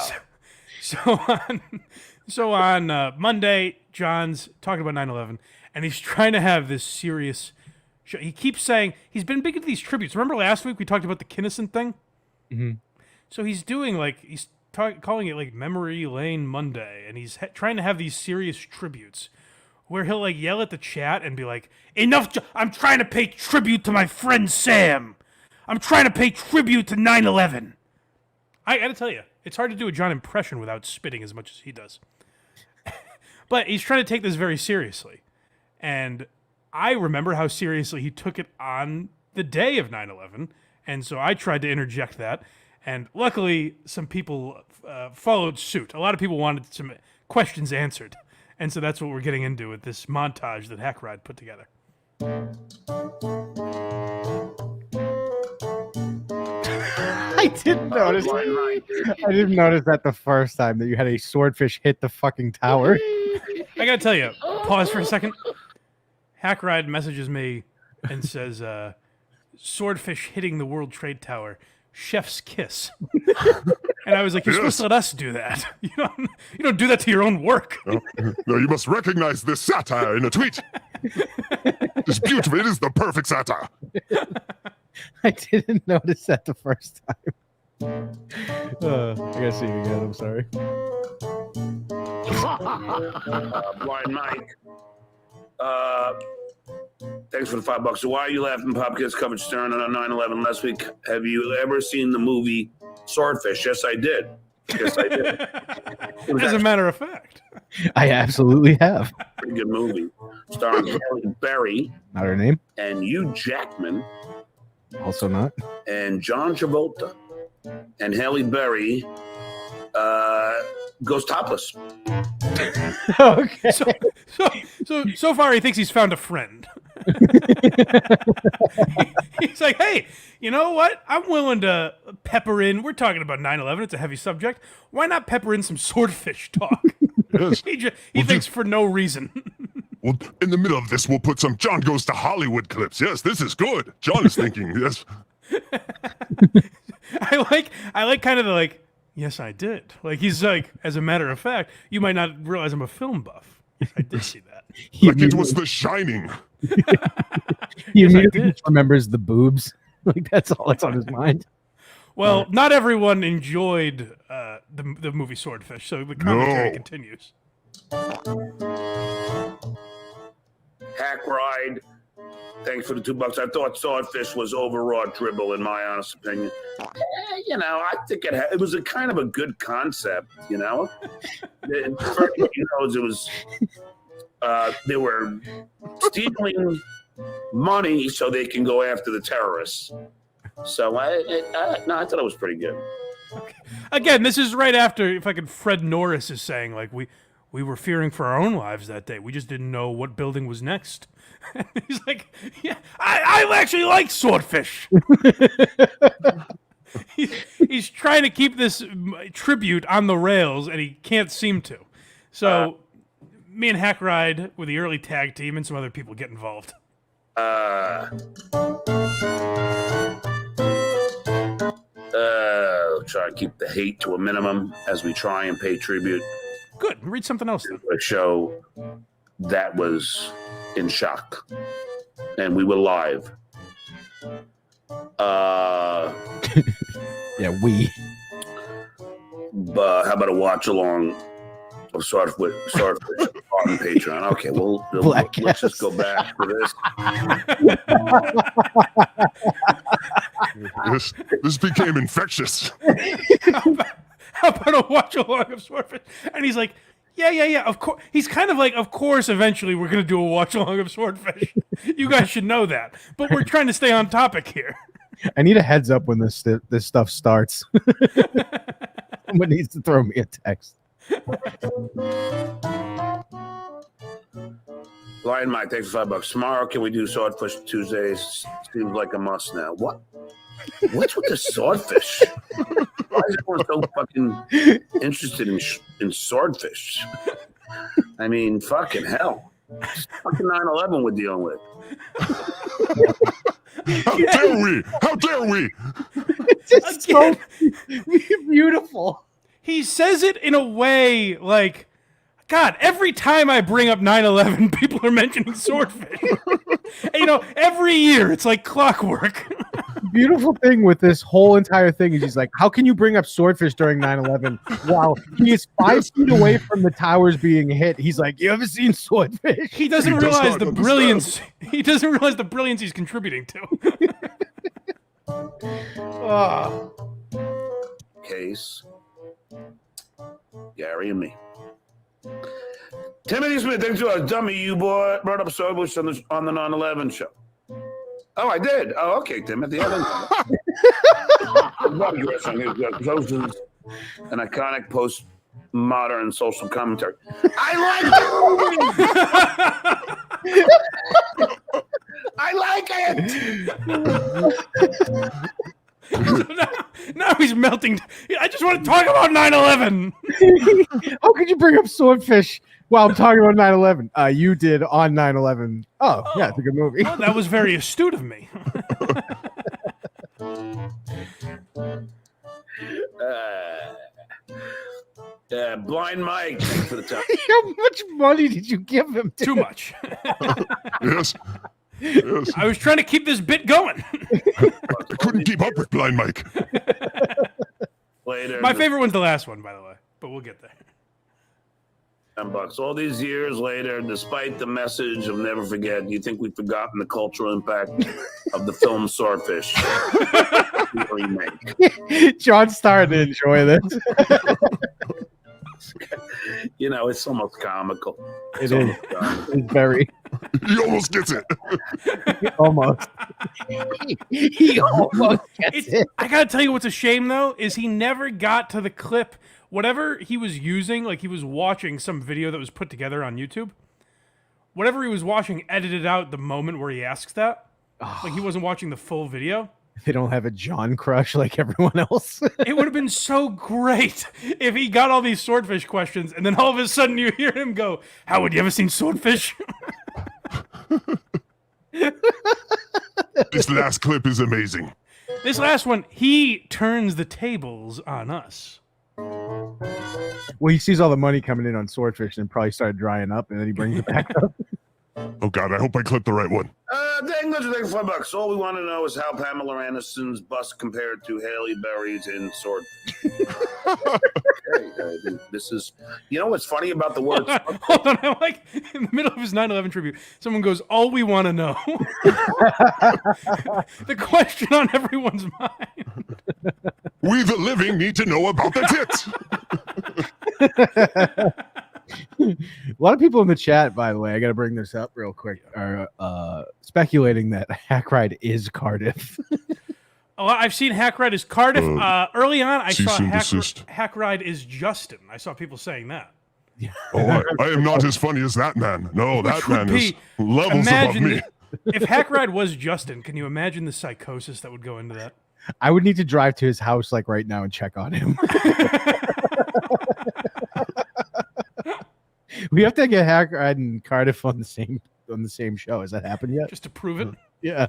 So on Monday, John's talking about 9/11, and he's trying to have this serious show. He keeps saying he's been big into these tributes. Remember last week we talked about the Kinnison thing? Mm-hmm. So he's doing calling it like Memory Lane Monday, and he's trying to have these serious tributes where he'll yell at the chat and be like, enough, I'm trying to pay tribute to my friend Sam. I'm trying to pay tribute to 9/11. I gotta tell you, it's hard to do a John impression without spitting as much as he does. But he's trying to take this very seriously. And I remember how seriously he took it on the day of 9/11, and so I tried to interject that. And luckily, some people followed suit. A lot of people wanted some questions answered. And so that's what we're getting into with this montage that Hackride put together. I didn't notice. I didn't notice that the first time that you had a swordfish hit the fucking tower. I gotta tell you, pause for a second. Hackride messages me and says, swordfish hitting the World Trade Tower. Chef's kiss. And I was like, you're supposed to let us do that. You don't do that to your own work. No, you must recognize this satire in a tweet. It's beautiful. It is the perfect satire. I didn't notice that the first time. I gotta see you again. I'm sorry. Blind Mike. Thanks for the $5. So why are you laughing? Popkins covered Stern on 9/11 last week. Have you ever seen the movie Swordfish? Yes, I did. Yes, I did. As a matter of fact. I absolutely have. Pretty good movie. Starring Halle Berry. Not her name. And Hugh Jackman. Also not. And John Travolta. And Halle Berry goes topless. Okay. So far he thinks he's found a friend. He's like, hey, you know what? I'm willing to pepper in. We're talking about 9/11. It's a heavy subject. Why not pepper in some swordfish talk? Yes. He thinks for no reason. Well, in the middle of this, we'll put some John Goes to Hollywood clips. Yes, this is good. John is thinking, yes. I like kind of the yes, I did. He's like, as a matter of fact, you might not realize I'm a film buff. Yes, I did see that. Like it was The Shining. He immediately just remembers the boobs. That's all that's on his mind. Well, not everyone enjoyed the movie Swordfish, so the commentary continues. Hackride. Thanks for the $2. I thought Swordfish was overwrought dribble, in my honest opinion. I think it was a kind of a good concept, First thing he knows, it was they were stealing money so they can go after the terrorists. So I thought it was pretty good. Again, this is right after fucking Fred Norris is saying, like, we were fearing for our own lives that day. We just didn't know what building was next. And he's like, yeah, I actually like swordfish. He's trying to keep this tribute on the rails, and he can't seem to. So me and Hackride with the early tag team and some other people get involved. Try to keep the hate to a minimum as we try and pay tribute. Good. Read something else then. A show that was in shock, and we were live. Yeah, we. But how about a watch along of Swordfish on Patreon? Okay, well, let's just go back to this. This became infectious. How about a watch along of Swordfish? And he's like, yeah, of course. He's kind of like, of course, eventually we're going to do a watch along of Swordfish. You guys should know that. But we're trying to stay on topic here. I need a heads up when this stuff starts. Someone needs to throw me a text. Blind Mike, thanks for $5. Tomorrow, can we do Swordfish Tuesdays? Seems like a must now. What? What's with the swordfish? Why is everyone so fucking interested in swordfish? I mean, fucking hell. It's fucking 9/11 we're dealing with. How dare we? How dare we? It's just so beautiful. He says it in a way like, God, every time I bring up 9/11, people are mentioning swordfish. And, every year it's like clockwork. Beautiful thing with this whole entire thing is he's like, how can you bring up swordfish during 9/11 while he is 5 feet away from the towers being hit? He's like, you ever seen swordfish? He doesn't realize the brilliance. He doesn't realize the brilliance he's contributing to. Case, Gary and me. Timothy Smith, thanks to a dummy you brought up swordfish on the 9/11 show. Oh, I did. Oh, okay, Timothy. I didn't know. An iconic postmodern social commentary. I like it. I like it. Now he's melting. I just want to talk about 9/11. How could you bring up swordfish while I'm talking about 9/11? You did on 9/11. Oh, yeah, it's a good movie. Oh, that was very astute of me. Blind Mike, thanks for the time. How much money did you give him? Too much. Yes. I was trying to keep this bit going. I couldn't keep up with Blind Mike. Later. My favorite one's the last one, by the way, but we'll get there. $10. All these years later, despite the message of never forget, do you think we've forgotten the cultural impact of the film Swordfish? Remake. John's starting to enjoy this. It's almost comical. It is. It's very. He almost gets it. Almost. He almost gets it. I gotta tell you what's a shame, though, is he never got to the clip. Whatever he was using, like he was watching some video that was put together on YouTube. Whatever he was watching edited out the moment where he asks that. Like he wasn't watching the full video. They don't have a John crush like everyone else. It would have been so great if he got all these swordfish questions and then all of a sudden you hear him go, Howard, you ever seen swordfish? This last clip is amazing. This last one, he turns the tables on us. Well, he sees all the money coming in on swordfish and probably started drying up, and then he brings it back up. Oh, God, I hope I clipped the right one. English, $5. All we want to know is how Pamela Anderson's bust compared to Halle Berry's in Sword. This is, what's funny about the word? Hold on, I'm like in the middle of his 9/11 tribute. Someone goes, all we want to know. The question on everyone's mind. We, the living, need to know about the tits. A lot of people in the chat, by the way, I got to bring this up real quick, are speculating that Hackride is Cardiff. Oh, I've seen Hackride as Cardiff. Early on, I cease saw and desist. Hackride is Justin. I saw people saying that. Oh, I am not as funny as that man. No, that man is levels above me. If Hackride was Justin, can you imagine the psychosis that would go into that? I would need to drive to his house like right now and check on him. We have to get Hackride and Cardiff on the same show. Has that happened yet? Just to prove it? Yeah.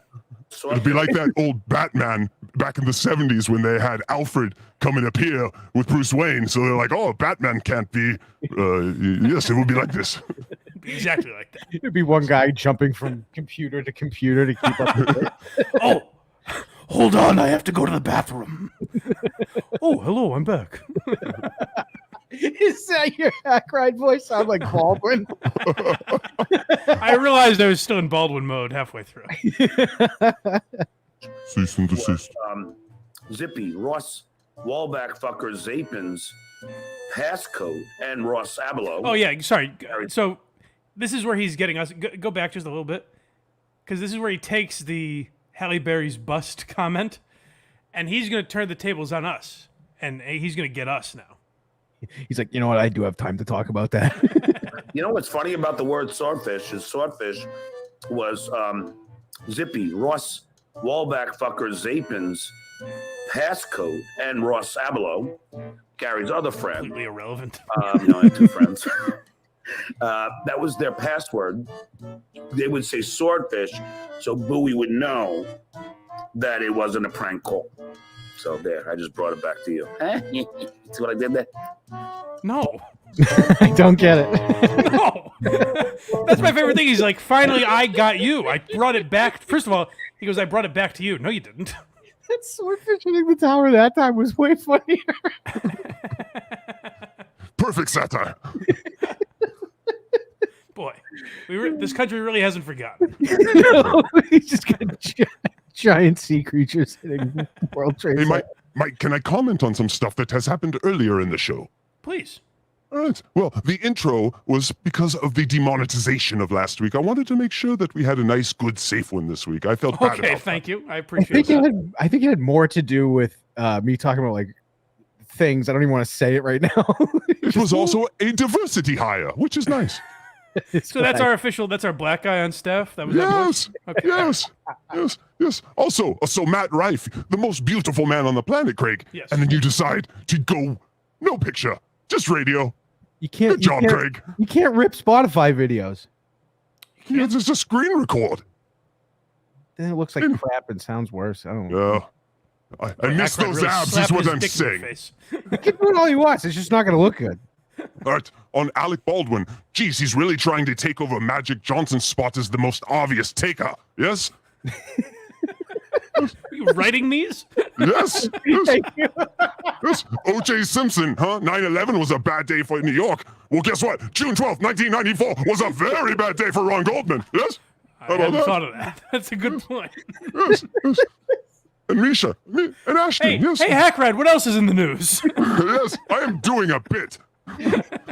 It'd be like that old Batman back in the 70s when they had Alfred come and appear with Bruce Wayne. So they're like, oh, Batman can't be. Yes, it would be like this. It'd be exactly like that. It'd be one guy jumping from computer to computer to keep up with it. Oh, hold on. I have to go to the bathroom. Oh, hello. I'm back. Is that your Hackride voice? Sound like Baldwin? I realized I was still in Baldwin mode halfway through. Cease and desist. Zippy, Ross, Wallback Fucker, Zapins, Passcode, and Ross Abelo. Oh, yeah. Sorry. So this is where he's getting us. Go back just a little bit. Because this is where he takes the Halle Berry's bust comment, and he's going to turn the tables on us. And he's going to get us now. He's like, you know what? I do have time to talk about that. You know what's funny about the word swordfish is swordfish was Zippy, Ross, Wallback Fucker, Zapins, Passcode, and Ross Abelo, Gary's other friend. Completely irrelevant. I have two friends. That was their password. They would say swordfish, so Bowie would know that it wasn't a prank call. So there, I just brought it back to you. See what I did there? No. I don't get it. No. That's my favorite thing. He's like, finally, I got you. I brought it back. First of all, he goes, I brought it back to you. No, you didn't. That swordfish hitting the tower that time was way funnier. Perfect satire. Boy, this country really hasn't forgotten. No, he's just got giant sea creatures hitting World Trade Hey, Center. Mike, can I comment on some stuff that has happened earlier in the show? Please. All right. Well, the intro was because of the demonetization of last week. I wanted to make sure that we had a nice, good, safe one this week. I felt bad Okay, about thank that. you. I appreciate that. I think it had more to do with me talking about like things. I don't even want to say it right now. It was also a diversity hire, which is nice. So that's our official. That's our black guy on staff. That was Yes, okay. yes. Also, so Matt Rife, the most beautiful man on the planet, Craig. Yes. And then you decide to go no picture, just radio. You can't. Good job, Craig. You can't rip Spotify videos. Yeah, it's just a screen record. Then it looks like crap and sounds worse. I don't know. Yeah. I miss those really abs, is slapped what his I'm dick in the saying. face. He can do it all he wants. It's just not going to look good. All right, on Alec Baldwin. Geez, he's really trying to take over Magic Johnson's spot as the most obvious taker. Yes? Are you writing these? Yes. Yes. O.J. Simpson, huh? 9/11 was a bad day for New York. Well, guess what? June 12th, 1994 was a very bad day for Ron Goldman. Yes? I hadn't thought of that. That's a good point. Yes. And Misha, and Ashton, Hey, yes. hey, Hackride, what else is in the news? Yes, I am doing a bit.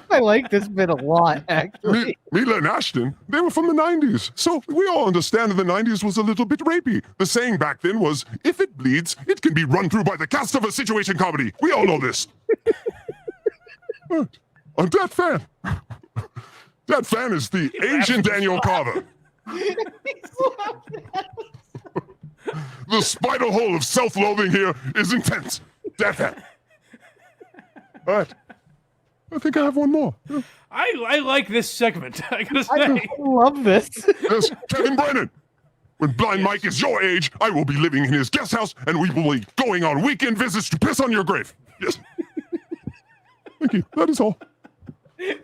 I like this bit a lot, actually. Mila and Ashton, they were from the 90s. So we all understand that the 90s was a little bit rapey. The saying back then was, if it bleeds, it can be run through by the cast of a situation comedy. We all know this. On Dat Phan. Dat Phan is the ancient Daniel Carver. The spider hole of self-loathing here is intense. Dat Phan. All right. I think I have one more. I like this segment. I gotta say. I love this. Yes, Kevin Brennan. When Blind Mike is your age, I will be living in his guest house, and we will be going on weekend visits to piss on your grave. Yes. Thank you. That is all. You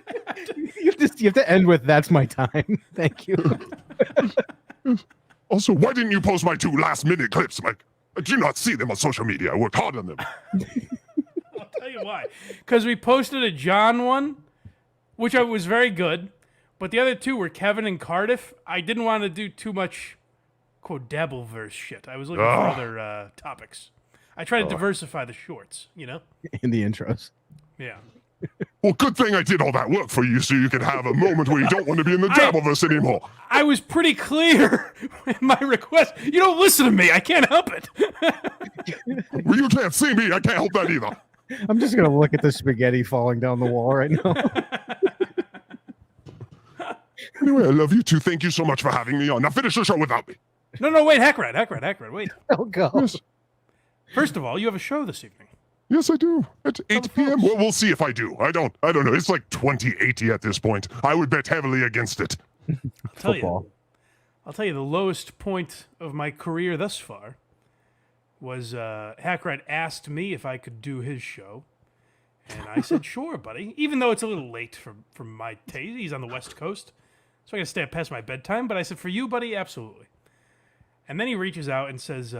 have to end with "That's my time." Thank you. Also, why didn't you post my 2 last-minute clips, Mike? I do not see them on social media. I worked hard on them. I'll tell you why. Because we posted a John one, which was very good, but the other 2 were Kevin and Cardiff. I didn't want to do too much, quote, Dabbleverse shit. I was looking for other topics. I try to diversify the shorts, you know? In the intros. Yeah. Well, good thing I did all that work for you so you can have a moment where you don't want to be in the Dabbleverse anymore. I was pretty clear in my request. You don't listen to me. I can't help it. Well, you can't see me. I can't help that either. I'm just gonna look at the spaghetti falling down the wall right now. Anyway, I love you too. Thank you so much for having me on. Now finish the show without me. No, wait, Hackride, wait. Oh, God. Yes. First of all, you have a show this evening. Yes, I do. At 8 p.m. Well, we'll see if I do. I don't know. It's like 20-80 at this point. I would bet heavily against it. I'll tell you the lowest point of my career thus far was Hackride asked me if I could do his show. And I said, sure, buddy. Even though it's a little late for my taste. He's on the West Coast. So I got to stay up past my bedtime. But I said, for you, buddy, absolutely. And then he reaches out and says,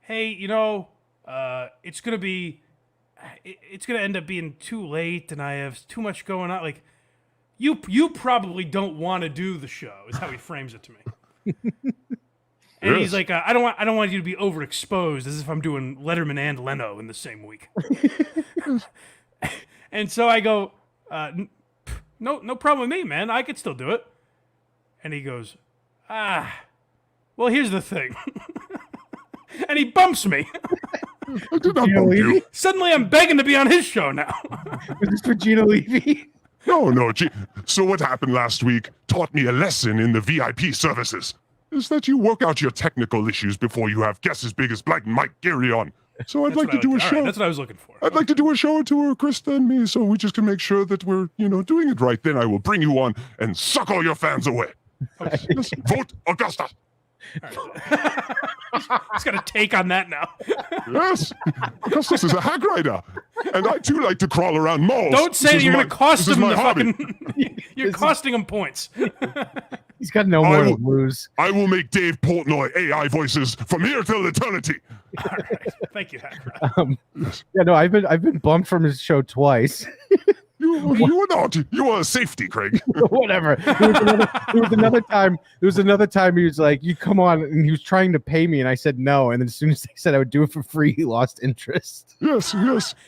hey, it's going to end up being too late and I have too much going on. Like, you probably don't want to do the show, is how he frames it to me. And he's like, I don't want you to be overexposed, as if I'm doing Letterman and Leno in the same week. And so I go, no problem with me, man. I could still do it. And he goes, well, here's the thing. And he bumps me. I did not bump you. Suddenly I'm begging to be on his show now. Was this for Gina Levy? No. So what happened last week taught me a lesson in the VIP services. Is that you work out your technical issues before you have guests as big as Black Mike Geary on. So I'd like to do a show. That's what I was looking for. I'd like to do a show or two with Krista and me, so we just can make sure that we're, doing it right. Then I will bring you on and suck all your fans away. Yes, vote Augusta. He's got a take on that now. Yes, Augustus is a hack rider, and I too like to crawl around malls. Don't say that you're going to cost him the hobby. fucking. You're costing him points. He's got no more to lose. I will make Dave Portnoy AI voices from here till eternity. All right. Thank you, Hackride. Yeah, no, I've been bumped from his show twice. You were not. You were a safety, Craig. Whatever. There was another time he was like, "You come on," and he was trying to pay me, and I said no. And then as soon as I said I would do it for free, he lost interest. Yes.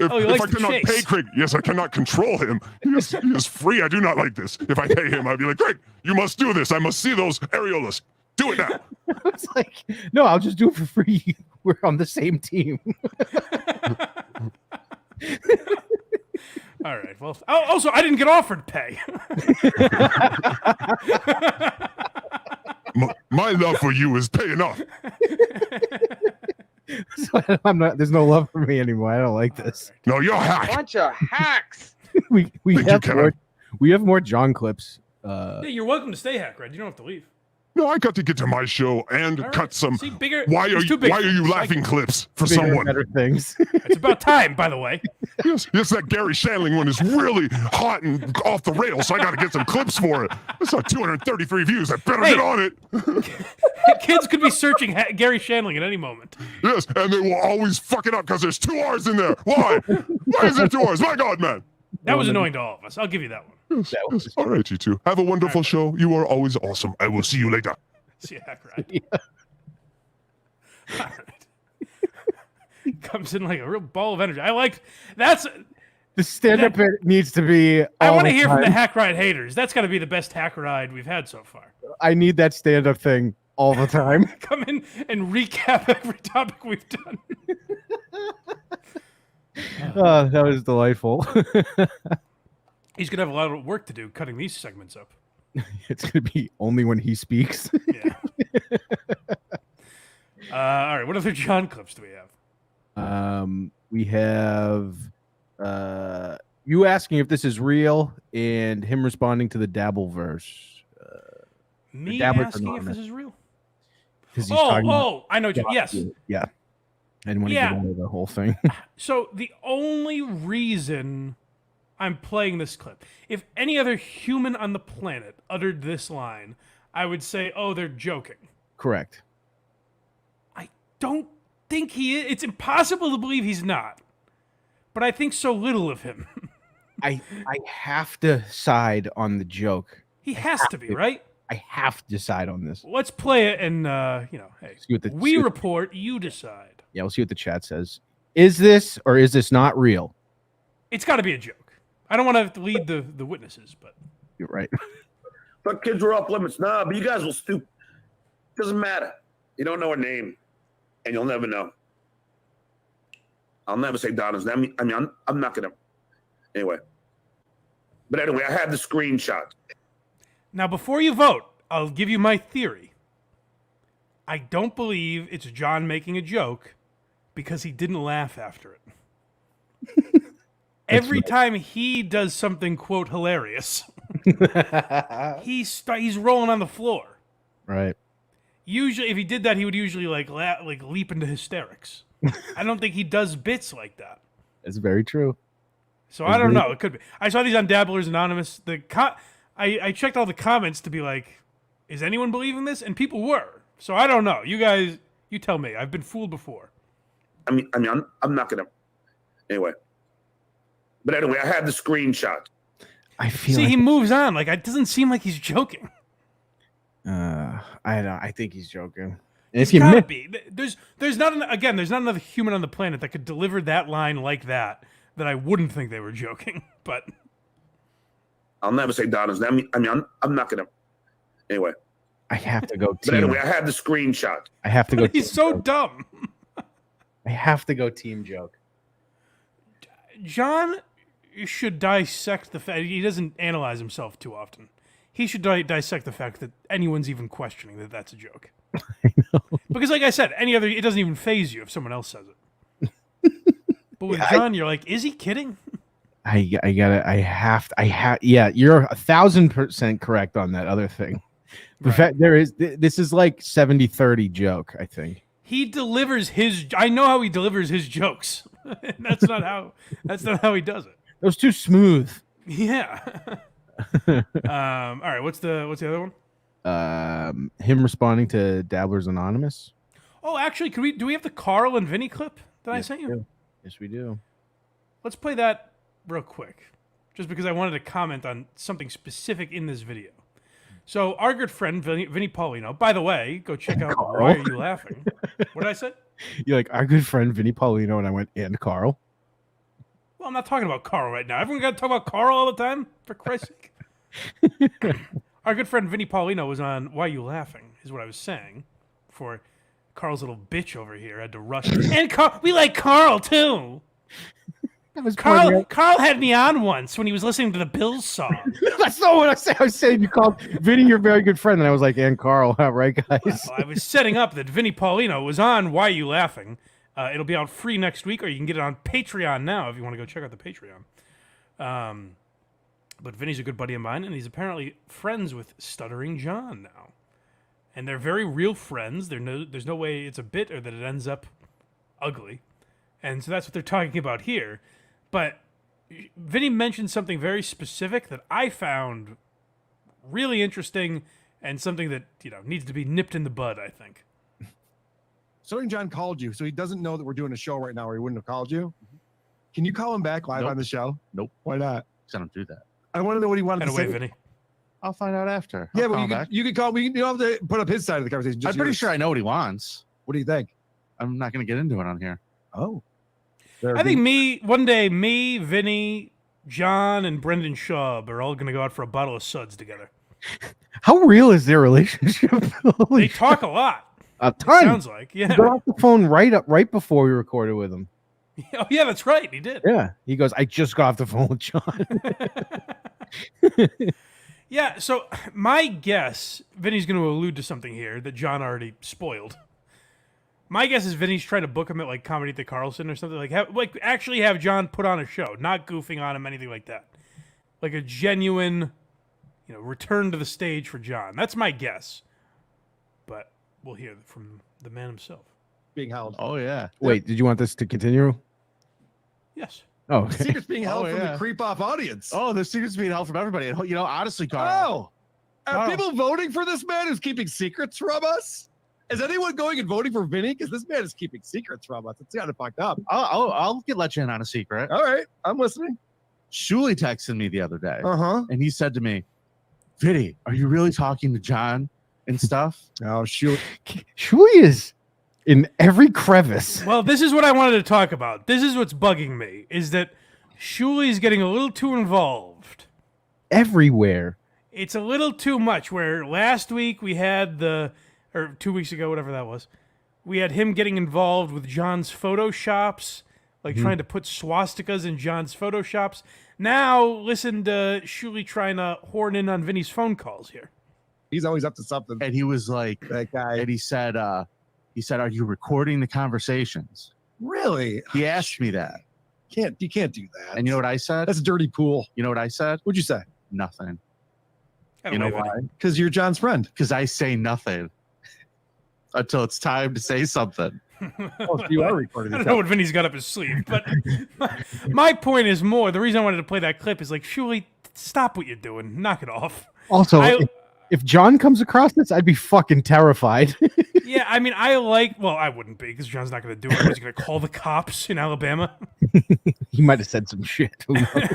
If I cannot pay Craig, yes, I cannot control him. He is free. I do not like this. If I pay him, I'd be like, Craig, you must do this. I must see those areolas. Do it now. It's like, no, I'll just do it for free. We're on the same team. All right. Well, also, I didn't get offered pay. My love for you is paying off. So there's no love for me anymore. I don't like this. No, you're a hack. Bunch of hacks. we have more John clips. Yeah, you're welcome to stay, Hackride. You don't have to leave. No, I got to get to my show and cut some. See, bigger, why are you laughing clips for Bigger, someone? better things. It's about time, by the way. Yes, that Gary Shandling one is really hot and off the rails, so I got to get some clips for it. It's got 233 views. I better get on it. Kids could be searching Gary Shandling at any moment. Yes, and they will always fuck it up because there's 2 R's in there. Why? Why is there 2 R's? My God, man. That was annoying to all of us. I'll give you that one. Yes. All right, you two. Have a wonderful show. You are always awesome. I will see you later. See you, Hackride. Yeah. All right. Comes in like a real ball of energy. That's the stand-up bit needs to be. I want to hear from the Hackride haters. That's got to be the best Hackride we've had so far. I need that stand-up thing all the time. Come in and recap every topic we've done. Oh, that was delightful. He's gonna have a lot of work to do cutting these segments up. It's gonna be only when he speaks. Yeah. All right. What other John clips do we have? We have you asking if this is real and him responding to the Dabbleverse. Me asking if this is real? I know. Yes. Yeah. I didn't want to get into the whole thing. So the only reason I'm playing this clip, if any other human on the planet uttered this line, I would say, "Oh, they're joking." Correct. I don't think he is. It's impossible to believe he's not. But I think so little of him. I have to side on the joke. He has to be, right? I have to decide on this. Let's play it and, hey, we report, you decide. Yeah, we'll see what the chat says. Is this or is this not real? It's got to be a joke. I don't want to have to lead the witnesses, but You're right. But kids were off limits. Nah, but you guys will stoop. Doesn't matter. You don't know her name, and you'll never know. I'll never say Donna's name. I mean, I'm not gonna. Anyway. But anyway, I have the screenshot. now before you vote, I'll give you my theory. I don't believe it's John making a joke because he didn't laugh after it. Every time he does something, quote, hilarious, he's rolling on the floor. Right. Usually, if he did that, he would usually like leap into hysterics. I don't think he does bits like that. It's very true. So I don't know. It could be. I saw these on Dabblers Anonymous. I checked all the comments to be like, is anyone believing this? And people were. So I don't know. You guys, you tell me. I've been fooled before. I mean, I'm not gonna. Anyway. But anyway, I have the screenshot. I feel. See, he moves on. Like it doesn't seem like he's joking. I think he's joking. It's gotta be. There's not another human on the planet that could deliver that line like that I wouldn't think they were joking. But I'll never say Donna's name. I mean, I'm not gonna. Anyway. I have to go. But anyway, I have the screenshot. I have to go. He's so dumb. I have to go team joke. John should dissect the fact he doesn't analyze himself too often. He should dissect the fact that anyone's even questioning that that's a joke. I know. Because, like I said, it doesn't even faze you if someone else says it. But with John, you're like, is he kidding? Yeah, you're 1,000% correct on that other thing. The fact this is like 70-30 joke, I think. He delivers I know how he delivers his jokes. That's not how he does it. It was too smooth. Yeah. All right, what's the other one? Him responding to Dabblers Anonymous. Oh, actually, do we have the Carl and Vinny clip that I sent you? Yes, we do. Let's play that real quick, just because I wanted to comment on something specific in this video. So our good friend Vinny Paulino, by the way, go check out Carl. Why Are You Laughing? What did I say? You're like, our good friend Vinny Paulino, and I went, and Carl. Well, I'm not talking about Carl right now. Everyone got to talk about Carl all the time, for Christ's sake. Our good friend Vinny Paulino was on Why Are You Laughing, is what I was saying, before Carl's little bitch over here had to rush. And we like Carl, too. Carl had me on once when he was listening to the Bills song. That's not what I said. I was saying you called Vinny your very good friend, and I was like, and Carl, right, guys? Well, I was setting up that Vinny Paulino was on Why Are You Laughing. It'll be out free next week, or you can get it on Patreon now if you want to go check out the Patreon. But Vinny's a good buddy of mine, and he's apparently friends with Stuttering John now. And they're very real friends. There's no way it's a bit or that it ends up ugly. And so that's what they're talking about here. But Vinny mentioned something very specific that I found really interesting and something that, needs to be nipped in the bud, I think. Stuttering John called you, so he doesn't know that we're doing a show right now, or he wouldn't have called you. Can you call him back live on the show? Nope. Why not? I don't do that. I want to know what he wanted to say. Vinny. I'll find out after. Yeah, but you could call me. You don't have to put up his side of the conversation. I'm pretty sure I know what he wants. What do you think? I'm not going to get into it on here. Oh. I think one day, Vinny, John, and Brendan Schaub are all going to go out for a bottle of suds together. How real is their relationship? They talk a lot. A ton. Sounds like, yeah. He got off the phone right before we recorded with him. Oh, yeah, that's right. He did. Yeah. He goes, I just got off the phone with John. Yeah, so my guess, Vinny's going to allude to something here that John already spoiled. My guess is Vinny's trying to book him at like Comedy at the Carlson or something, like actually have John put on a show, not goofing on him, anything like that. Like a genuine, return to the stage for John. That's my guess. But we'll hear from the man himself. Being held. Oh, yeah. Wait, did you want this to continue? Yes. Oh, okay. Secrets being held from the creep off audience. Oh, the secrets being held from everybody. And, honestly, Carl. Oh, are people voting for this man who's keeping secrets from us? Is anyone going and voting for Vinny? Because this man is keeping secrets from us. It's kind of fucked up. I'll let you in on a secret. All right, I'm listening. Shuli texted me the other day. And he said to me, Vinny, are you really talking to John and stuff? Oh, Shuli is in every crevice. Well, this is what I wanted to talk about. This is what's bugging me, is that Shuli's getting a little too involved. Everywhere. It's a little too much. Where last week we had or 2 weeks ago, whatever that was, we had him getting involved with John's photoshops, like trying to put swastikas in John's photoshops. Now listen to Shuli trying to horn in on Vinny's phone calls here. He's always up to something. And he was like, that guy. And he said, "Are you recording the conversations?" Really? He asked me that. You can't do that. And you know what I said? That's a dirty pool. You know what I said? What'd you say? Nothing. You know why? Because you're John's friend. Because I say nothing until it's time to say something. Oh, so you are recording. I don't know what Vinny's got up his sleeve, but my point is more. The reason I wanted to play that clip is like, Shuli, stop what you're doing. Knock it off. Also, if John comes across this, I'd be fucking terrified. Yeah, I mean, I wouldn't be, because John's not going to do it. He's going to call the cops in Alabama. He might have said some shit. Who knows?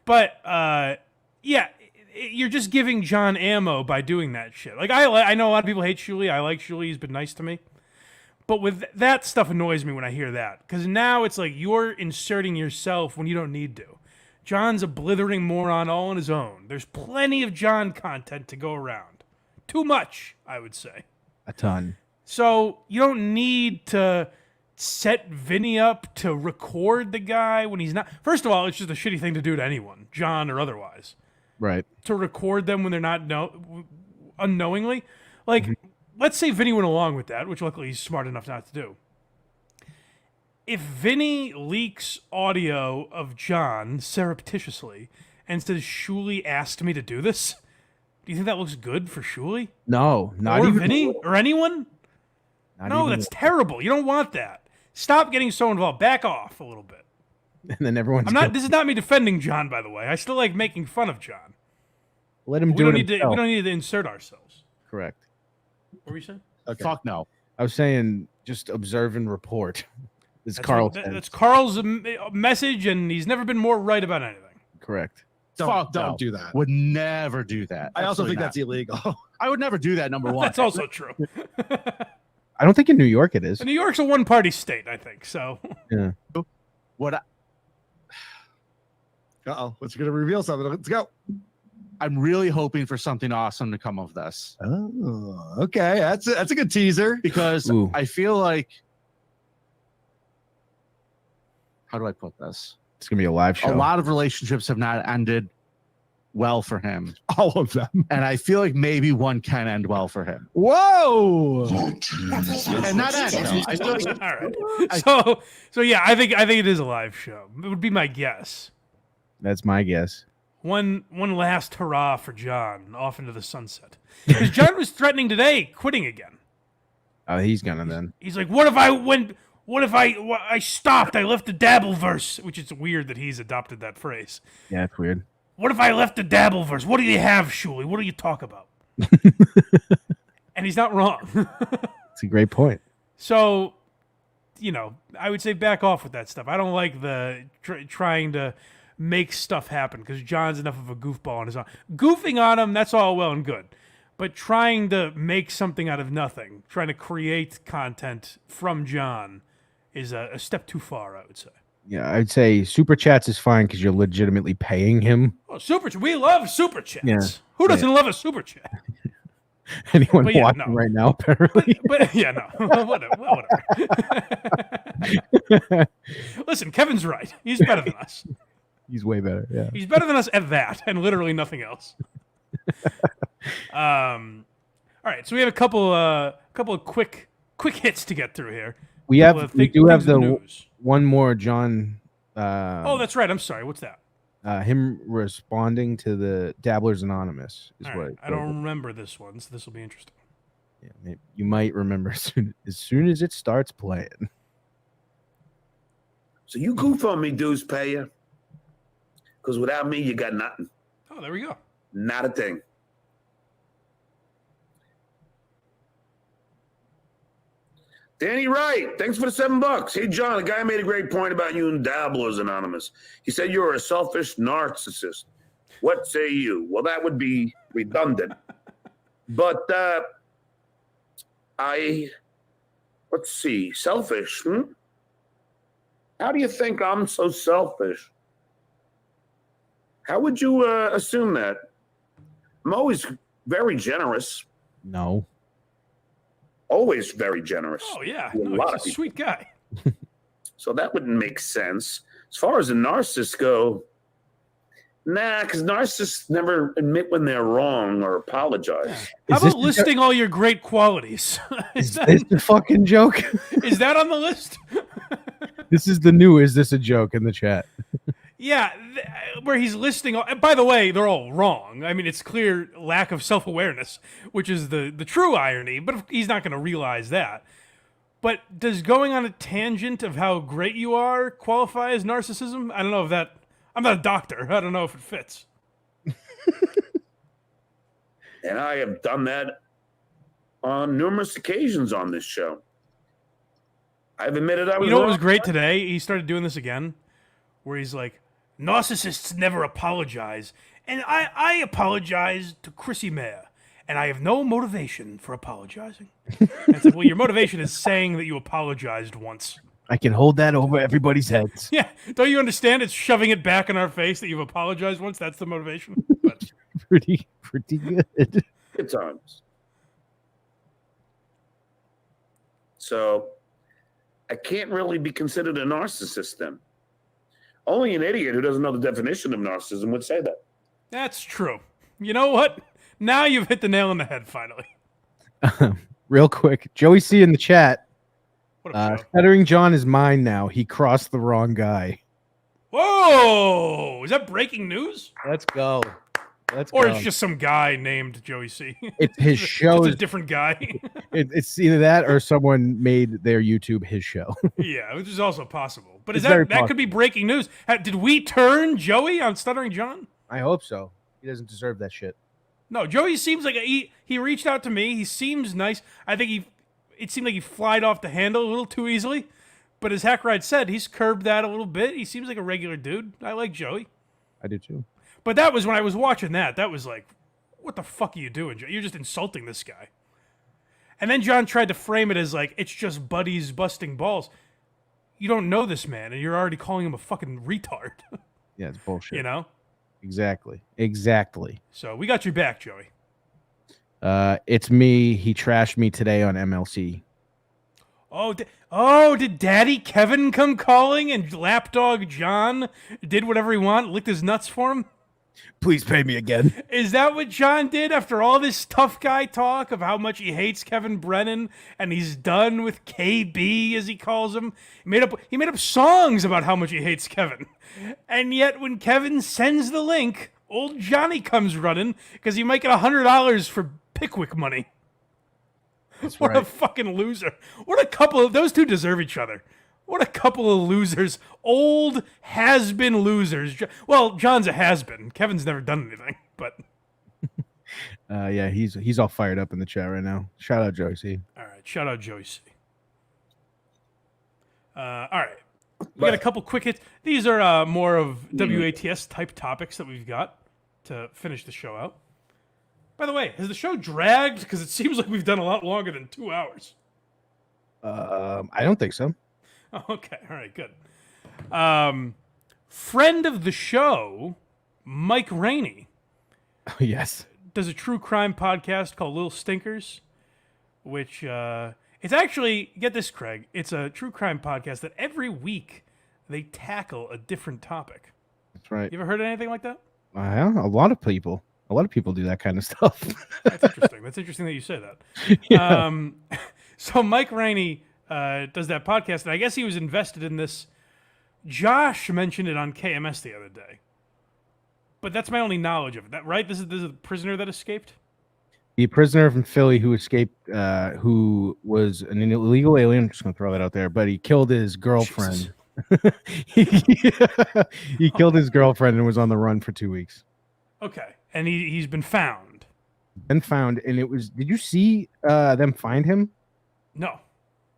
But, yeah, you're just giving John ammo by doing that shit. Like, I know a lot of people hate Shuli. I like Shuli. He's been nice to me. But with that stuff annoys me when I hear that. Because now it's like you're inserting yourself when you don't need to. John's a blithering moron all on his own. There's plenty of John content to go around. Too much, I would say. A ton. So you don't need to set Vinny up to record the guy when he's not. First of all, it's just a shitty thing to do to anyone, John or otherwise. Right. To record them when they're not unknowingly. Like, let's say Vinny went along with that, which luckily he's smart enough not to do. If Vinny leaks audio of John surreptitiously and says, Shuli asked me to do this, do you think that looks good for Shuli? No, not or even Vinny or anyone. No, that's terrible. You don't want that. Stop getting so involved. Back off a little bit. And then everyone's. This is not me defending John, by the way. I still like making fun of John. Let him We do don't it need to. himself. We don't need to insert ourselves. Correct. What were you saying? Okay. Fuck no. I was saying just observe and report. This That's Carl. That's Carl's message, and he's never been more right about anything. Correct. Fuck Don't no. do that. Would never do that. I also think Absolutely that's illegal. not. I would never do that. Number one. That's also true. I don't think in New York it is. New York's a one-party state, I think. So. Yeah. What? Uh-oh. Let's going to reveal something. Let's go. I'm really hoping for something awesome to come of this. Oh, okay. That's a good teaser. Because Ooh. I feel like, how do I put this? It's gonna be a live show. A lot of relationships have not ended well for him. All of them. And I feel like maybe one can end well for him. Whoa. And not end, though. I feel like, All right. So yeah, I think it is a live show. It would be my guess. That's my guess. One last hurrah for John off into the sunset. Because John was threatening today quitting again. Oh, he's gonna then. He's like, what if I stopped? I left the Dabbleverse, which is weird that he's adopted that phrase. Yeah, it's weird. What if I left the Dabbleverse? What do you have, Shuli? What do you talk about? And he's not wrong. It's a great point. So, I would say back off with that stuff. I don't like the trying to make stuff happen because John's enough of a goofball on his own. Goofing on him, that's all well and good. But trying to make something out of nothing, trying to create content from John is a step too far, I would say. Yeah, I'd say super chats is fine because you're legitimately paying him. Oh, we love super chats. Yeah. Who doesn't love a super chat? Anyone But yeah, watching no. right now, apparently. But yeah, no, whatever. Listen, Kevin's right. He's better than us. He's way better. Yeah. He's better than us at that, and literally nothing else. All right, so we have a couple of quick hits to get through here. We do have the news. one more John. Oh, that's right. I'm sorry. What's that? Him responding to the Dabblers Anonymous is All what. right. I don't remember this one, so this will be interesting. Yeah, maybe you might remember as soon as it starts playing. So you goof on me, dues payer. Because without me, you got nothing. Oh, there we go. Not a thing. Danny Wright, thanks for the $7. Hey, John, a guy made a great point about you and Dabblers Anonymous. He said you're a selfish narcissist. What say you? Well, that would be redundant. But let's see, selfish. How do you think I'm so selfish? How would you assume that? I'm always very generous. No. Always very generous. Oh, yeah. To a No, lot he's of a people. sweet guy. So that wouldn't make sense. As far as the narcissists go, nah, because narcissists never admit when they're wrong or apologize. How about listing all your great qualities? Is this a fucking joke? Is that on the list? This is the new "Is this a joke" in the chat. Yeah, where he's listing all, and by the way, they're all wrong. I mean, it's clear lack of self-awareness, which is the true irony, but he's not going to realize that. But does going on a tangent of how great you are qualify as narcissism? I don't know if that... I'm not a doctor. I don't know if it fits. And I have done that on numerous occasions on this show. I've admitted I was You know what wrong. was great today? He started doing this again, where he's like, narcissists never apologize. And I apologize to Chrissy Mayer, and I have no motivation for apologizing. And it's like, well, your motivation is saying that you apologized once. I can hold that over everybody's heads. Yeah, don't you understand? It's shoving it back in our face that you've apologized once. That's the motivation. But Pretty good. Good times. So I can't really be considered a narcissist then. Only an idiot who doesn't know the definition of narcissism would say that. that's true. You know what? Now you've hit the nail on the head, finally. Real quick, Joey C in the chat. What a Stuttering John is mine now. He crossed the wrong guy. Whoa! Is that breaking news? Let's go. Or it's just some guy named Joey C. It's his show. Just a different guy. It's either that or someone made their YouTube his show. Yeah, which is also possible. But It's is very that could be breaking news? Did we turn Joey on Stuttering John? I hope so. He doesn't deserve that shit. No, Joey seems like he reached out to me. He seems nice. I think it seemed like he flied off the handle a little too easily. But as Hackride said, he's curbed that a little bit. He seems like a regular dude. I like Joey. I do too. But that was when I was watching that. That was like, what the fuck are you doing, Joe? You're just insulting this guy. And then John tried to frame it as like, it's just buddies busting balls. You don't know this man, and you're already calling him a fucking retard. Yeah, it's bullshit. You know? Exactly. So we got your back, Joey. It's me. He trashed me today on MLC. Did Daddy Kevin come calling and Lapdog John did whatever he wanted, licked his nuts for him? Please pay me again. Is that what John did after all this tough guy talk of how much he hates Kevin Brennan and he's done with KB, as he calls him? He made up songs about how much he hates Kevin. And yet when Kevin sends the link, old Johnny comes running because he might get $100 for Pickwick money. That's What right. a fucking loser. What a couple of those two deserve each other. What a couple of losers. Old has-been losers. Well, John's a has-been. Kevin's never done anything, but Yeah, he's all fired up in the chat right now. Shout out Joey C. all right. Shout out Joey C. All right. We got a couple quick hits. These are more of WATS type topics that we've got to finish the show out. By the way, has the show dragged? Because it seems like we've done a lot longer than 2 hours. I don't think so. Okay, all right, good. Friend of the show, Mike Rainey, Yes. does a true crime podcast called Little Stinkers, which it's actually, get this, Craig, it's a true crime podcast that every week they tackle a different topic. That's right. You ever heard of anything like that? Yeah, a lot of people do that kind of stuff. That's interesting. That's interesting that you say that. Yeah. So Mike Rainey does that podcast, and I guess he was invested in this. Josh mentioned it on KMS the other day, but that's my only knowledge of it. That right? This is a prisoner that escaped. The prisoner from Philly who escaped, who was an illegal alien. I'm just gonna throw that out there, but he killed his girlfriend. He killed his girlfriend and was on the run for 2 weeks. Okay, and he's been found. And it was. Did you see them find him? No.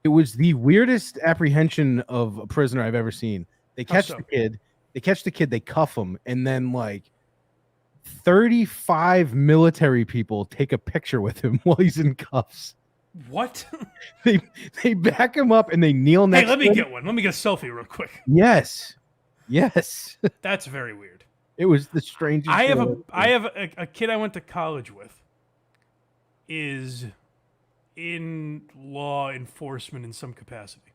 It was the weirdest apprehension of a prisoner I've ever seen. They How catch so? the kid. They cuff him, and then like 35 military people take a picture with him while he's in cuffs. What? They back him up and they kneel next. Hey, let me to him. get one. Let me get a selfie real quick. Yes. That's very weird. It was the strangest. I have a kid I went to college with is in law enforcement in some capacity.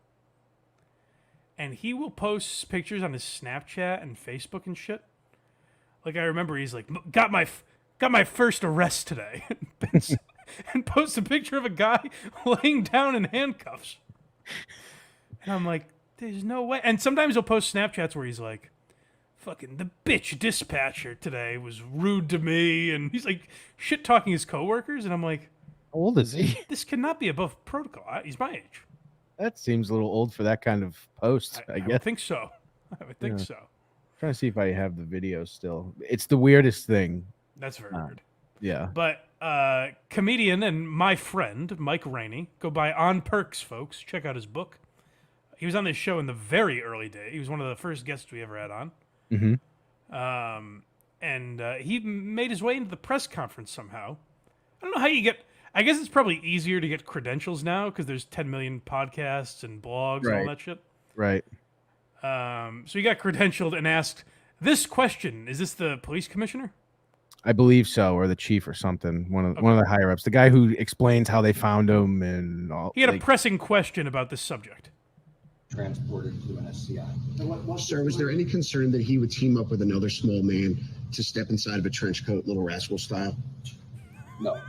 And he will post pictures on his Snapchat and Facebook and shit. Like, I remember he's like, got my first arrest today. And posts a picture of a guy laying down in handcuffs. And I'm like, there's no way. And sometimes he'll post Snapchats where he's like, fucking the bitch dispatcher today was rude to me. And he's like shit talking his coworkers. And I'm like, how old is he? This cannot be above protocol. He's my age. That seems a little old for that kind of post, I guess. I think so. I would think so. Trying to see if I have the video still. It's the weirdest thing. That's very weird. Yeah. But comedian and my friend, Mike Rainey, go by On Perks, folks. Check out his book. He was on this show in the very early day. He was one of the first guests we ever had on. Mm-hmm. And he made his way into the press conference somehow. I don't know how you get... I guess it's probably easier to get credentials now because there's 10 million podcasts and blogs and all that shit. Right. So he got credentialed and asked this question. Is this the police commissioner? I believe so, or the chief or something. One of the higher ups. The guy who explains how they found him and all. He had a pressing question about this subject. Transported to an SCI. Sir, was there any concern that he would team up with another small man to step inside of a trench coat, Little Rascal style? No.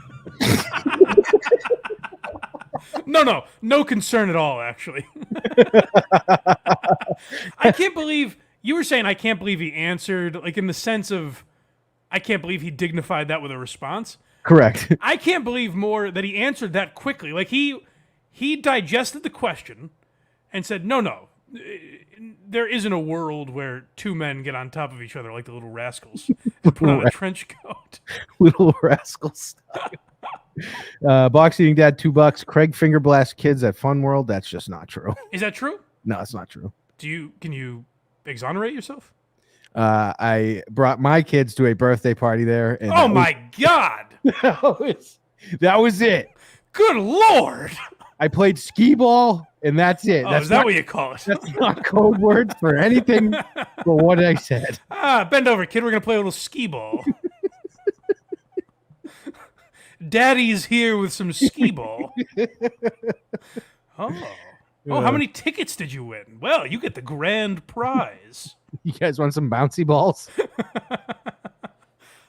No concern at all, actually. I can't believe you were saying I can't believe he answered, like in the sense of I can't believe he dignified that with a response. Correct. I can't believe more that he answered that quickly. Like he digested the question and said, no, there isn't a world where two men get on top of each other like the Little Rascals and put on a trench coat. Little Rascals. Box Eating Dad, $2. Craig Fingerblast kids at Fun World. That's just not true. Is that true? No, it's not true. Can you exonerate yourself? I brought my kids to a birthday party there. And oh my God. That was it. Good Lord. I played skee ball and that's it. Oh, that's is that what you call it? That's not code words for anything but what I said. Bend over, kid. We're going to play a little skee ball. Daddy's here with some skee ball. Oh, how many tickets did you win? Well, you get the grand prize. You guys want some bouncy balls?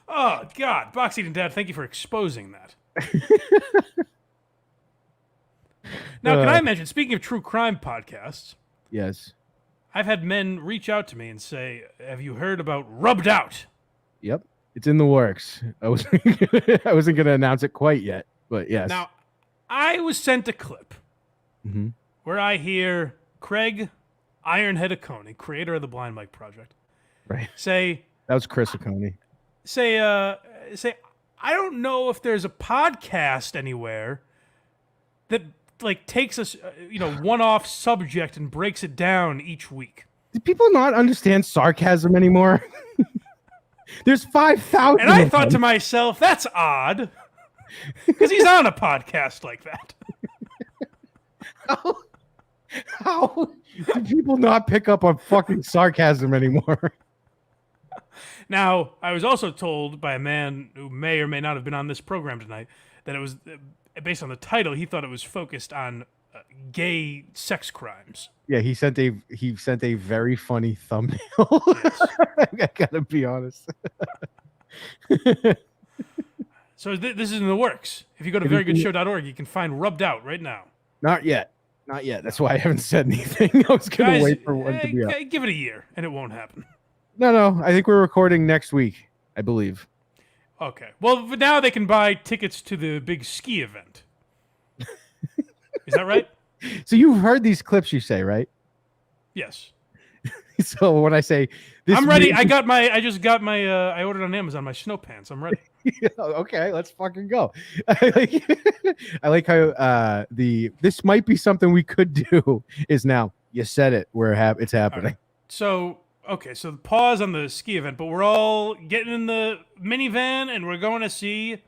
Oh, God. Box Eating Dad, thank you for exposing that. Now, can I mention, speaking of true crime podcasts, yes, I've had men reach out to me and say, have you heard about Rubbed Out? Yep. It's in the works. I wasn't going to announce it quite yet, but yes. Now, I was sent a clip Mm-hmm. where I hear Craig Ironhead Oconee, creator of the Blind Mike Project, Right. say... That was Chris Oconee. Say, I don't know if there's a podcast anywhere that like takes us, one-off subject and breaks it down each week. Do people not understand sarcasm anymore? There's 5,000. And I thought to myself, that's odd, because he's on a podcast like that. How do people not pick up on fucking sarcasm anymore? Now, I was also told by a man who may or may not have been on this program tonight that it was, based on the title, he thought it was focused on gay sex crimes. Yeah, he sent a very funny thumbnail. Yes. I gotta be honest. So this is in the works. If you go to verygoodshow.org, you can find Rubbed Out right now. Not yet. That's why I haven't said anything. I was gonna wait for one to be up. Give it a year, and it won't happen. No. I think we're recording next week, I believe. Okay. Well, now they can buy tickets to the big ski event. Is that right? So you've heard these clips you say, right? Yes. So when I say this, I'm ready. I ordered on Amazon my snow pants. I'm ready. Okay, let's fucking go. I like how this might be something we could do is now you said it where it's happening. Right. So the pause on the ski event, but we're all getting in the minivan and we're going to see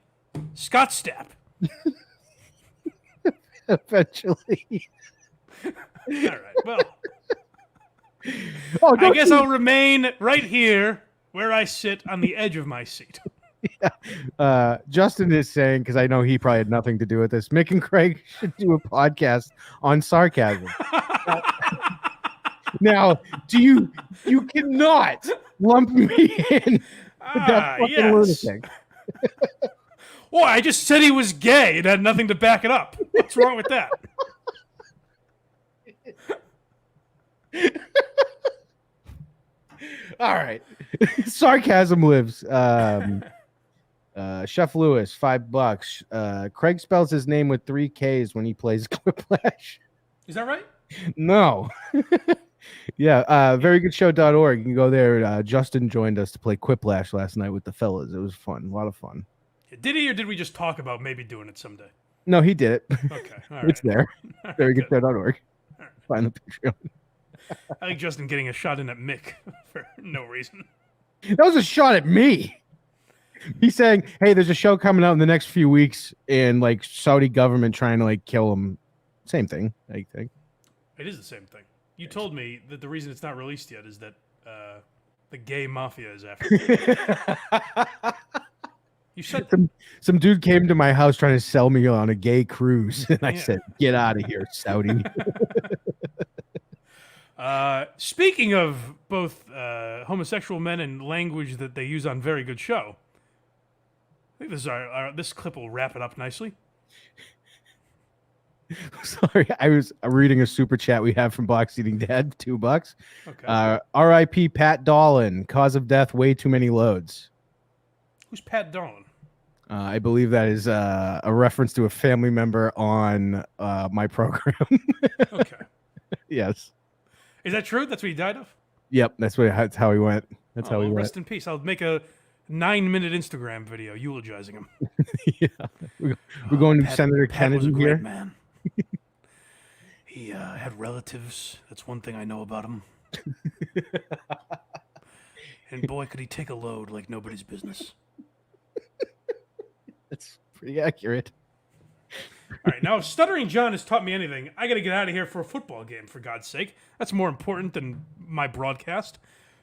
Scott Stapp. Eventually. All right. Well, I guess I'll remain right here Where I sit on the edge of my seat. Justin is saying, because I know he probably had nothing to do with this, Mick and Craig should do a podcast on sarcasm. Now, you cannot lump me in with that fucking lunatic. Well, I just said he was gay and had nothing to back it up. What's wrong with that? All right. Sarcasm lives. Chef Lewis, $5. Craig spells his name with 3 Ks when he plays Quiplash. Is that right? No. Yeah, verygoodshow.org. You can go there. Justin joined us to play Quiplash last night with the fellas. It was fun. A lot of fun. Did he, or did we just talk about maybe doing it someday? No, he did it. Okay. All It's right. there. All right, Verygoodshow.org. Find the Patreon. I think Justin getting a shot in at Mick for no reason. That was a shot at me. He's saying, hey, there's a show coming out in the next few weeks, and like Saudi government trying to like kill him. Same thing, I think. It is the same thing. You told me that the reason it's not released yet is that the gay mafia is after it. You said some dude came to my house trying to sell me on a gay cruise, and I said, get out of here, Saudi. Speaking of both homosexual men and language that they use on Very Good Show, I think this is this clip will wrap it up nicely. Sorry, I was reading a super chat we have from Box Eating Dad, $2. Okay. R.I.P. Pat Dolan, cause of death, way too many loads. Who's Pat Dolan? I believe that is a reference to a family member on my program. Okay. Yes. Is that true? That's what he died of? Yep, that's how he went. That's how he went. Rest in peace. I'll make a 9-minute Instagram video eulogizing him. Yeah. We're going to Pat- Senator Pat was Kennedy a great here. Man. He had relatives. That's one thing I know about him. And boy, could he take a load like nobody's business. That's pretty accurate. All right, now if Stuttering John has taught me anything, I got to get out of here for a football game, for God's sake. That's more important than my broadcast.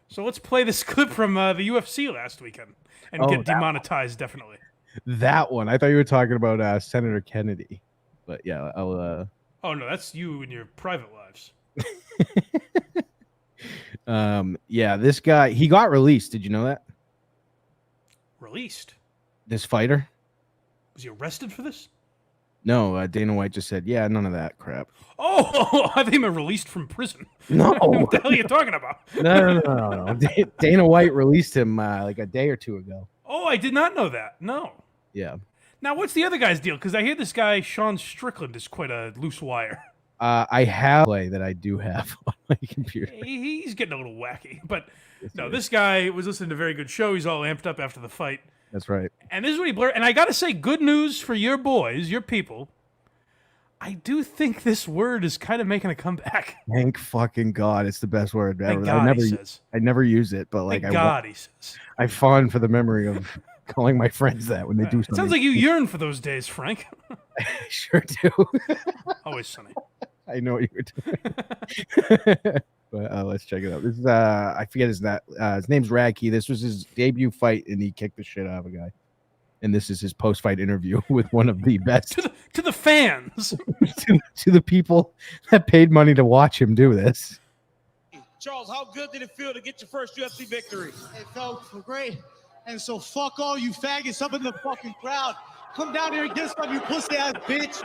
So let's play this clip from the UFC last weekend and Oh, get that demonetized, definitely. That one. I thought you were talking about Senator Kennedy. But yeah, I'll Oh, no, that's you and your private lives. yeah, this guy, he got released. Did you know that? Released? This fighter? Was he arrested for this? No, Dana White just said, yeah, none of that crap. Oh, I think he meant released from prison. No. What the hell are you talking about? No. Dana White released him like a day or two ago. Oh, I did not know that. No. Yeah. Now, what's the other guy's deal? Because I hear this guy, Sean Strickland, is quite a loose wire. I have a play that I do have on my computer. He's getting a little wacky. But no, this guy was listening to a very good show. He's all amped up after the fight. That's right. And this is what he blurred. And I got to say, good news for your boys, your people. I do think this word is kind of making a comeback. Thank fucking God. It's the best word ever. Thank God, he says. I never use it, but like Thank God, he says. I fawn for the memory of calling my friends that when they do something. It sounds like you yearn for those days, Frank. I sure do. Always sunny. I know what you were doing. But let's check it out. This is I forget his name's Radke. This was his debut fight, and he kicked the shit out of a guy. And this is his post-fight interview with one of the best to the fans, to the people that paid money to watch him do this. Charles, how good did it feel to get your first UFC victory? It felt great. And so fuck all you faggots up in the fucking crowd. Come down here and get some, you pussy ass bitch.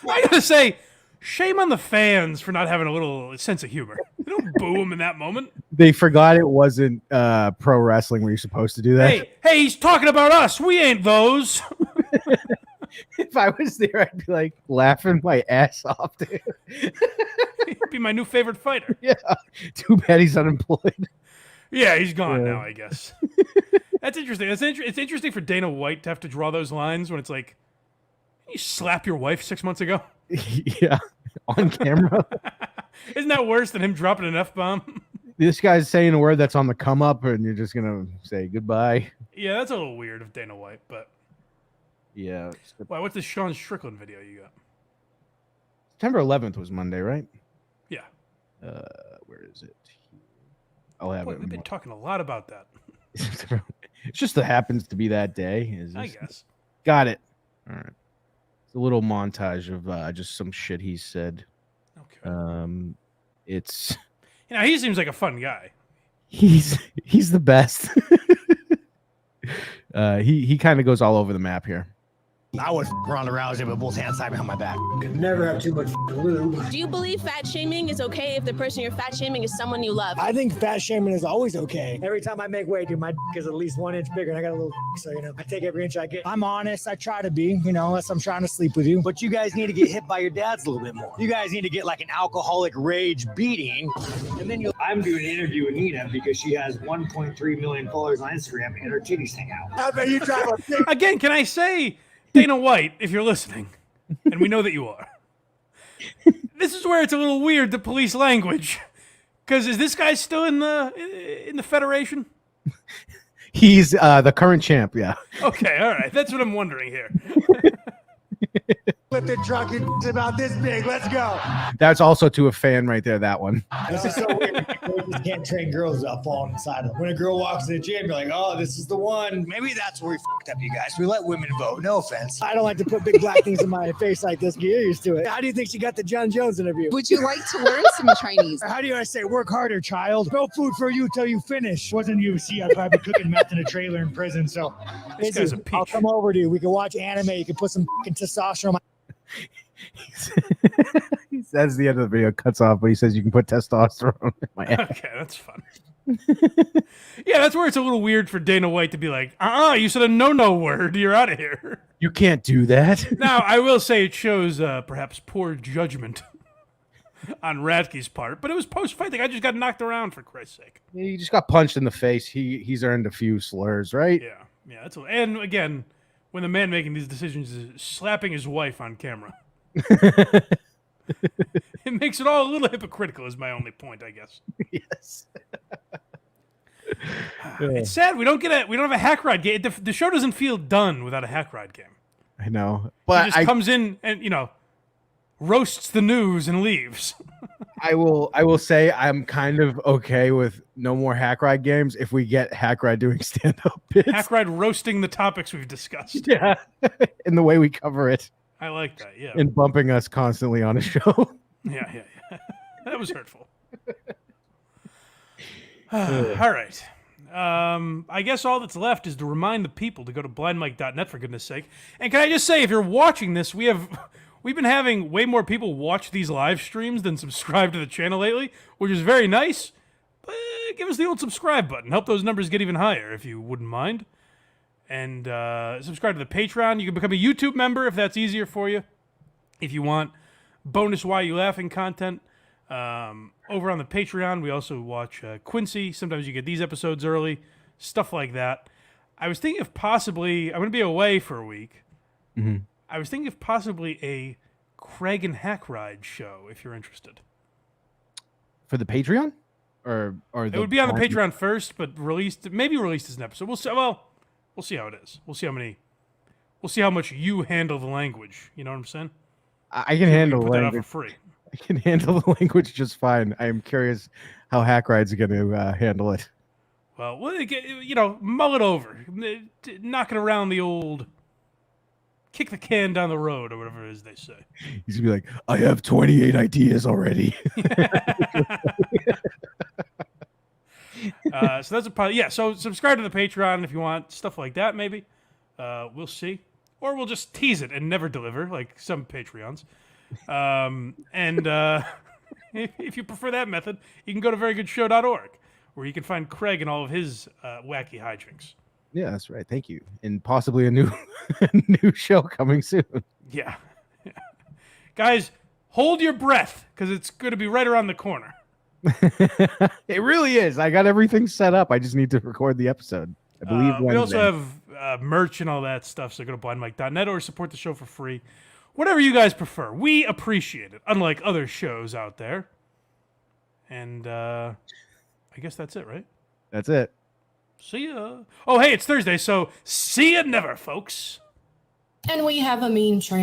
I gotta say, shame on the fans for not having a little sense of humor. They don't boo him in that moment. They forgot it wasn't pro wrestling where you're supposed to do that. Hey, he's talking about us. We ain't those. If I was there, I'd be like laughing my ass off, dude. He'd be my new favorite fighter. Yeah. Too bad he's unemployed. Yeah, he's gone now, I guess. That's interesting. It's interesting for Dana White to have to draw those lines when it's like, you slap your wife 6 months ago. Yeah, on camera. Isn't that worse than him dropping an F-bomb? This guy's saying a word that's on the come up, and you're just gonna say goodbye. Yeah, that's a little weird of Dana White, but yeah. Why? What's the Sean Strickland video you got? September 11th was Monday, right? Yeah. Where is it? I'll have Boy, it. we've been talking a lot about that. It's just that happens to be that day. I guess. Got it. All right. It's a little montage of just some shit he said. Okay. It's He seems like a fun guy. he's the best. He kind of goes all over the map here. I would Ronda Rousey with both hands tied behind my back. Could never have too much lube. Do you believe fat shaming is okay if the person you're fat shaming is someone you love? I think fat shaming is always okay. Every time I make weight, dude, my is at least 1 inch bigger, and I got a little, so I take every inch I get. I'm honest. I try to be, unless I'm trying to sleep with you. But you guys need to get hit by your dads a little bit more. You guys need to get like an alcoholic rage beating, and then you. I'm doing an interview with Nina because she has 1.3 million followers on Instagram and her titties hang out. I bet you drive a Again, can I say, Dana White, if you're listening, and we know that you are, this is where it's a little weird, the police language. Because is this guy still in the Federation? He's the current champ, yeah. Okay, all right. That's what I'm wondering here. Flip the truck, it's about this big. Let's go. That's also to a fan right there, that one. This is so weird. Coaches can't train girls without falling inside them. When a girl walks in the gym, you're like, oh, this is the one. Maybe that's where we fucked up, you guys. We let women vote. No offense. I don't like to put big black things in my face like this. Get used to it. How do you think she got the John Jones interview? Would you like to learn some Chinese? How do I say, work harder, child? No food for you till you finish. Wasn't UFC. I'd probably be cooking meth in a trailer in prison. So This guy's a peach. I'll come over to you. We can watch anime. You can put some fucking testosterone. He says the end of the video cuts off, but he says you can put testosterone in my ass. Okay, that's fun. Yeah, that's where it's a little weird for Dana White to be like, you said a no word. You're out of here. You can't do that. Now, I will say it shows perhaps poor judgment on Radke's part, but it was post-fight. The guy just got knocked around, for Christ's sake. He just got punched in the face. He's earned a few slurs, right? Yeah, that's and again, when the man making these decisions is slapping his wife on camera. It makes it all a little hypocritical is my only point, I guess. Yes. It's sad we don't have a Hackride game. The show doesn't feel done without a Hackride game. I know. But he just comes in and, roasts the news and leaves. I will say I'm kind of okay with no more Hackride games if we get Hackride doing stand-up bits. Hackride roasting the topics we've discussed. Yeah. In the way we cover it. I like that, yeah. And bumping us constantly on a show. Yeah. That was hurtful. All right. I guess all that's left is to remind the people to go to blindmike.net, for goodness sake. And can I just say, if you're watching this, we've been having way more people watch these live streams than subscribe to the channel lately, which is very nice. But give us the old subscribe button. Help those numbers get even higher, if you wouldn't mind. And subscribe to the Patreon. You can become a YouTube member if that's easier for you. If you want bonus Why You Laughing content. Over on the Patreon, we also watch Quincy. Sometimes you get these episodes early. Stuff like that. I was thinking of possibly... I'm going to be away for a week. Mm-hmm. I was thinking of possibly a Craig and Hackride show, if you're interested. For the Patreon? Or it would be on the Patreon first, but maybe released as an episode. We'll see. Well, we'll see how it is. We'll see how much you handle the language. You know what I'm saying? I can handle put that out language. for free. I can handle the language just fine. I am curious how Hackride's going to handle it. Well, mull it over. Knock it around the old... Kick the can down the road, or whatever it is they say. He's going to be like, I have 28 ideas already. So that's a part. Yeah, so subscribe to the Patreon if you want stuff like that, maybe. We'll see. Or we'll just tease it and never deliver, like some Patreons. If you prefer that method, you can go to verygoodshow.org, where you can find Craig and all of his wacky hijinks. Yeah, that's right. Thank you. And possibly a new show coming soon. Yeah. Guys, hold your breath, because it's going to be right around the corner. It really is. I got everything set up. I just need to record the episode. I believe we also have merch and all that stuff, so go to blindmike.net or support the show for free. Whatever you guys prefer. We appreciate it, unlike other shows out there. And I guess that's it, right? That's it. See ya. Oh, hey, it's Thursday, so see ya never, folks. And we have a mean train.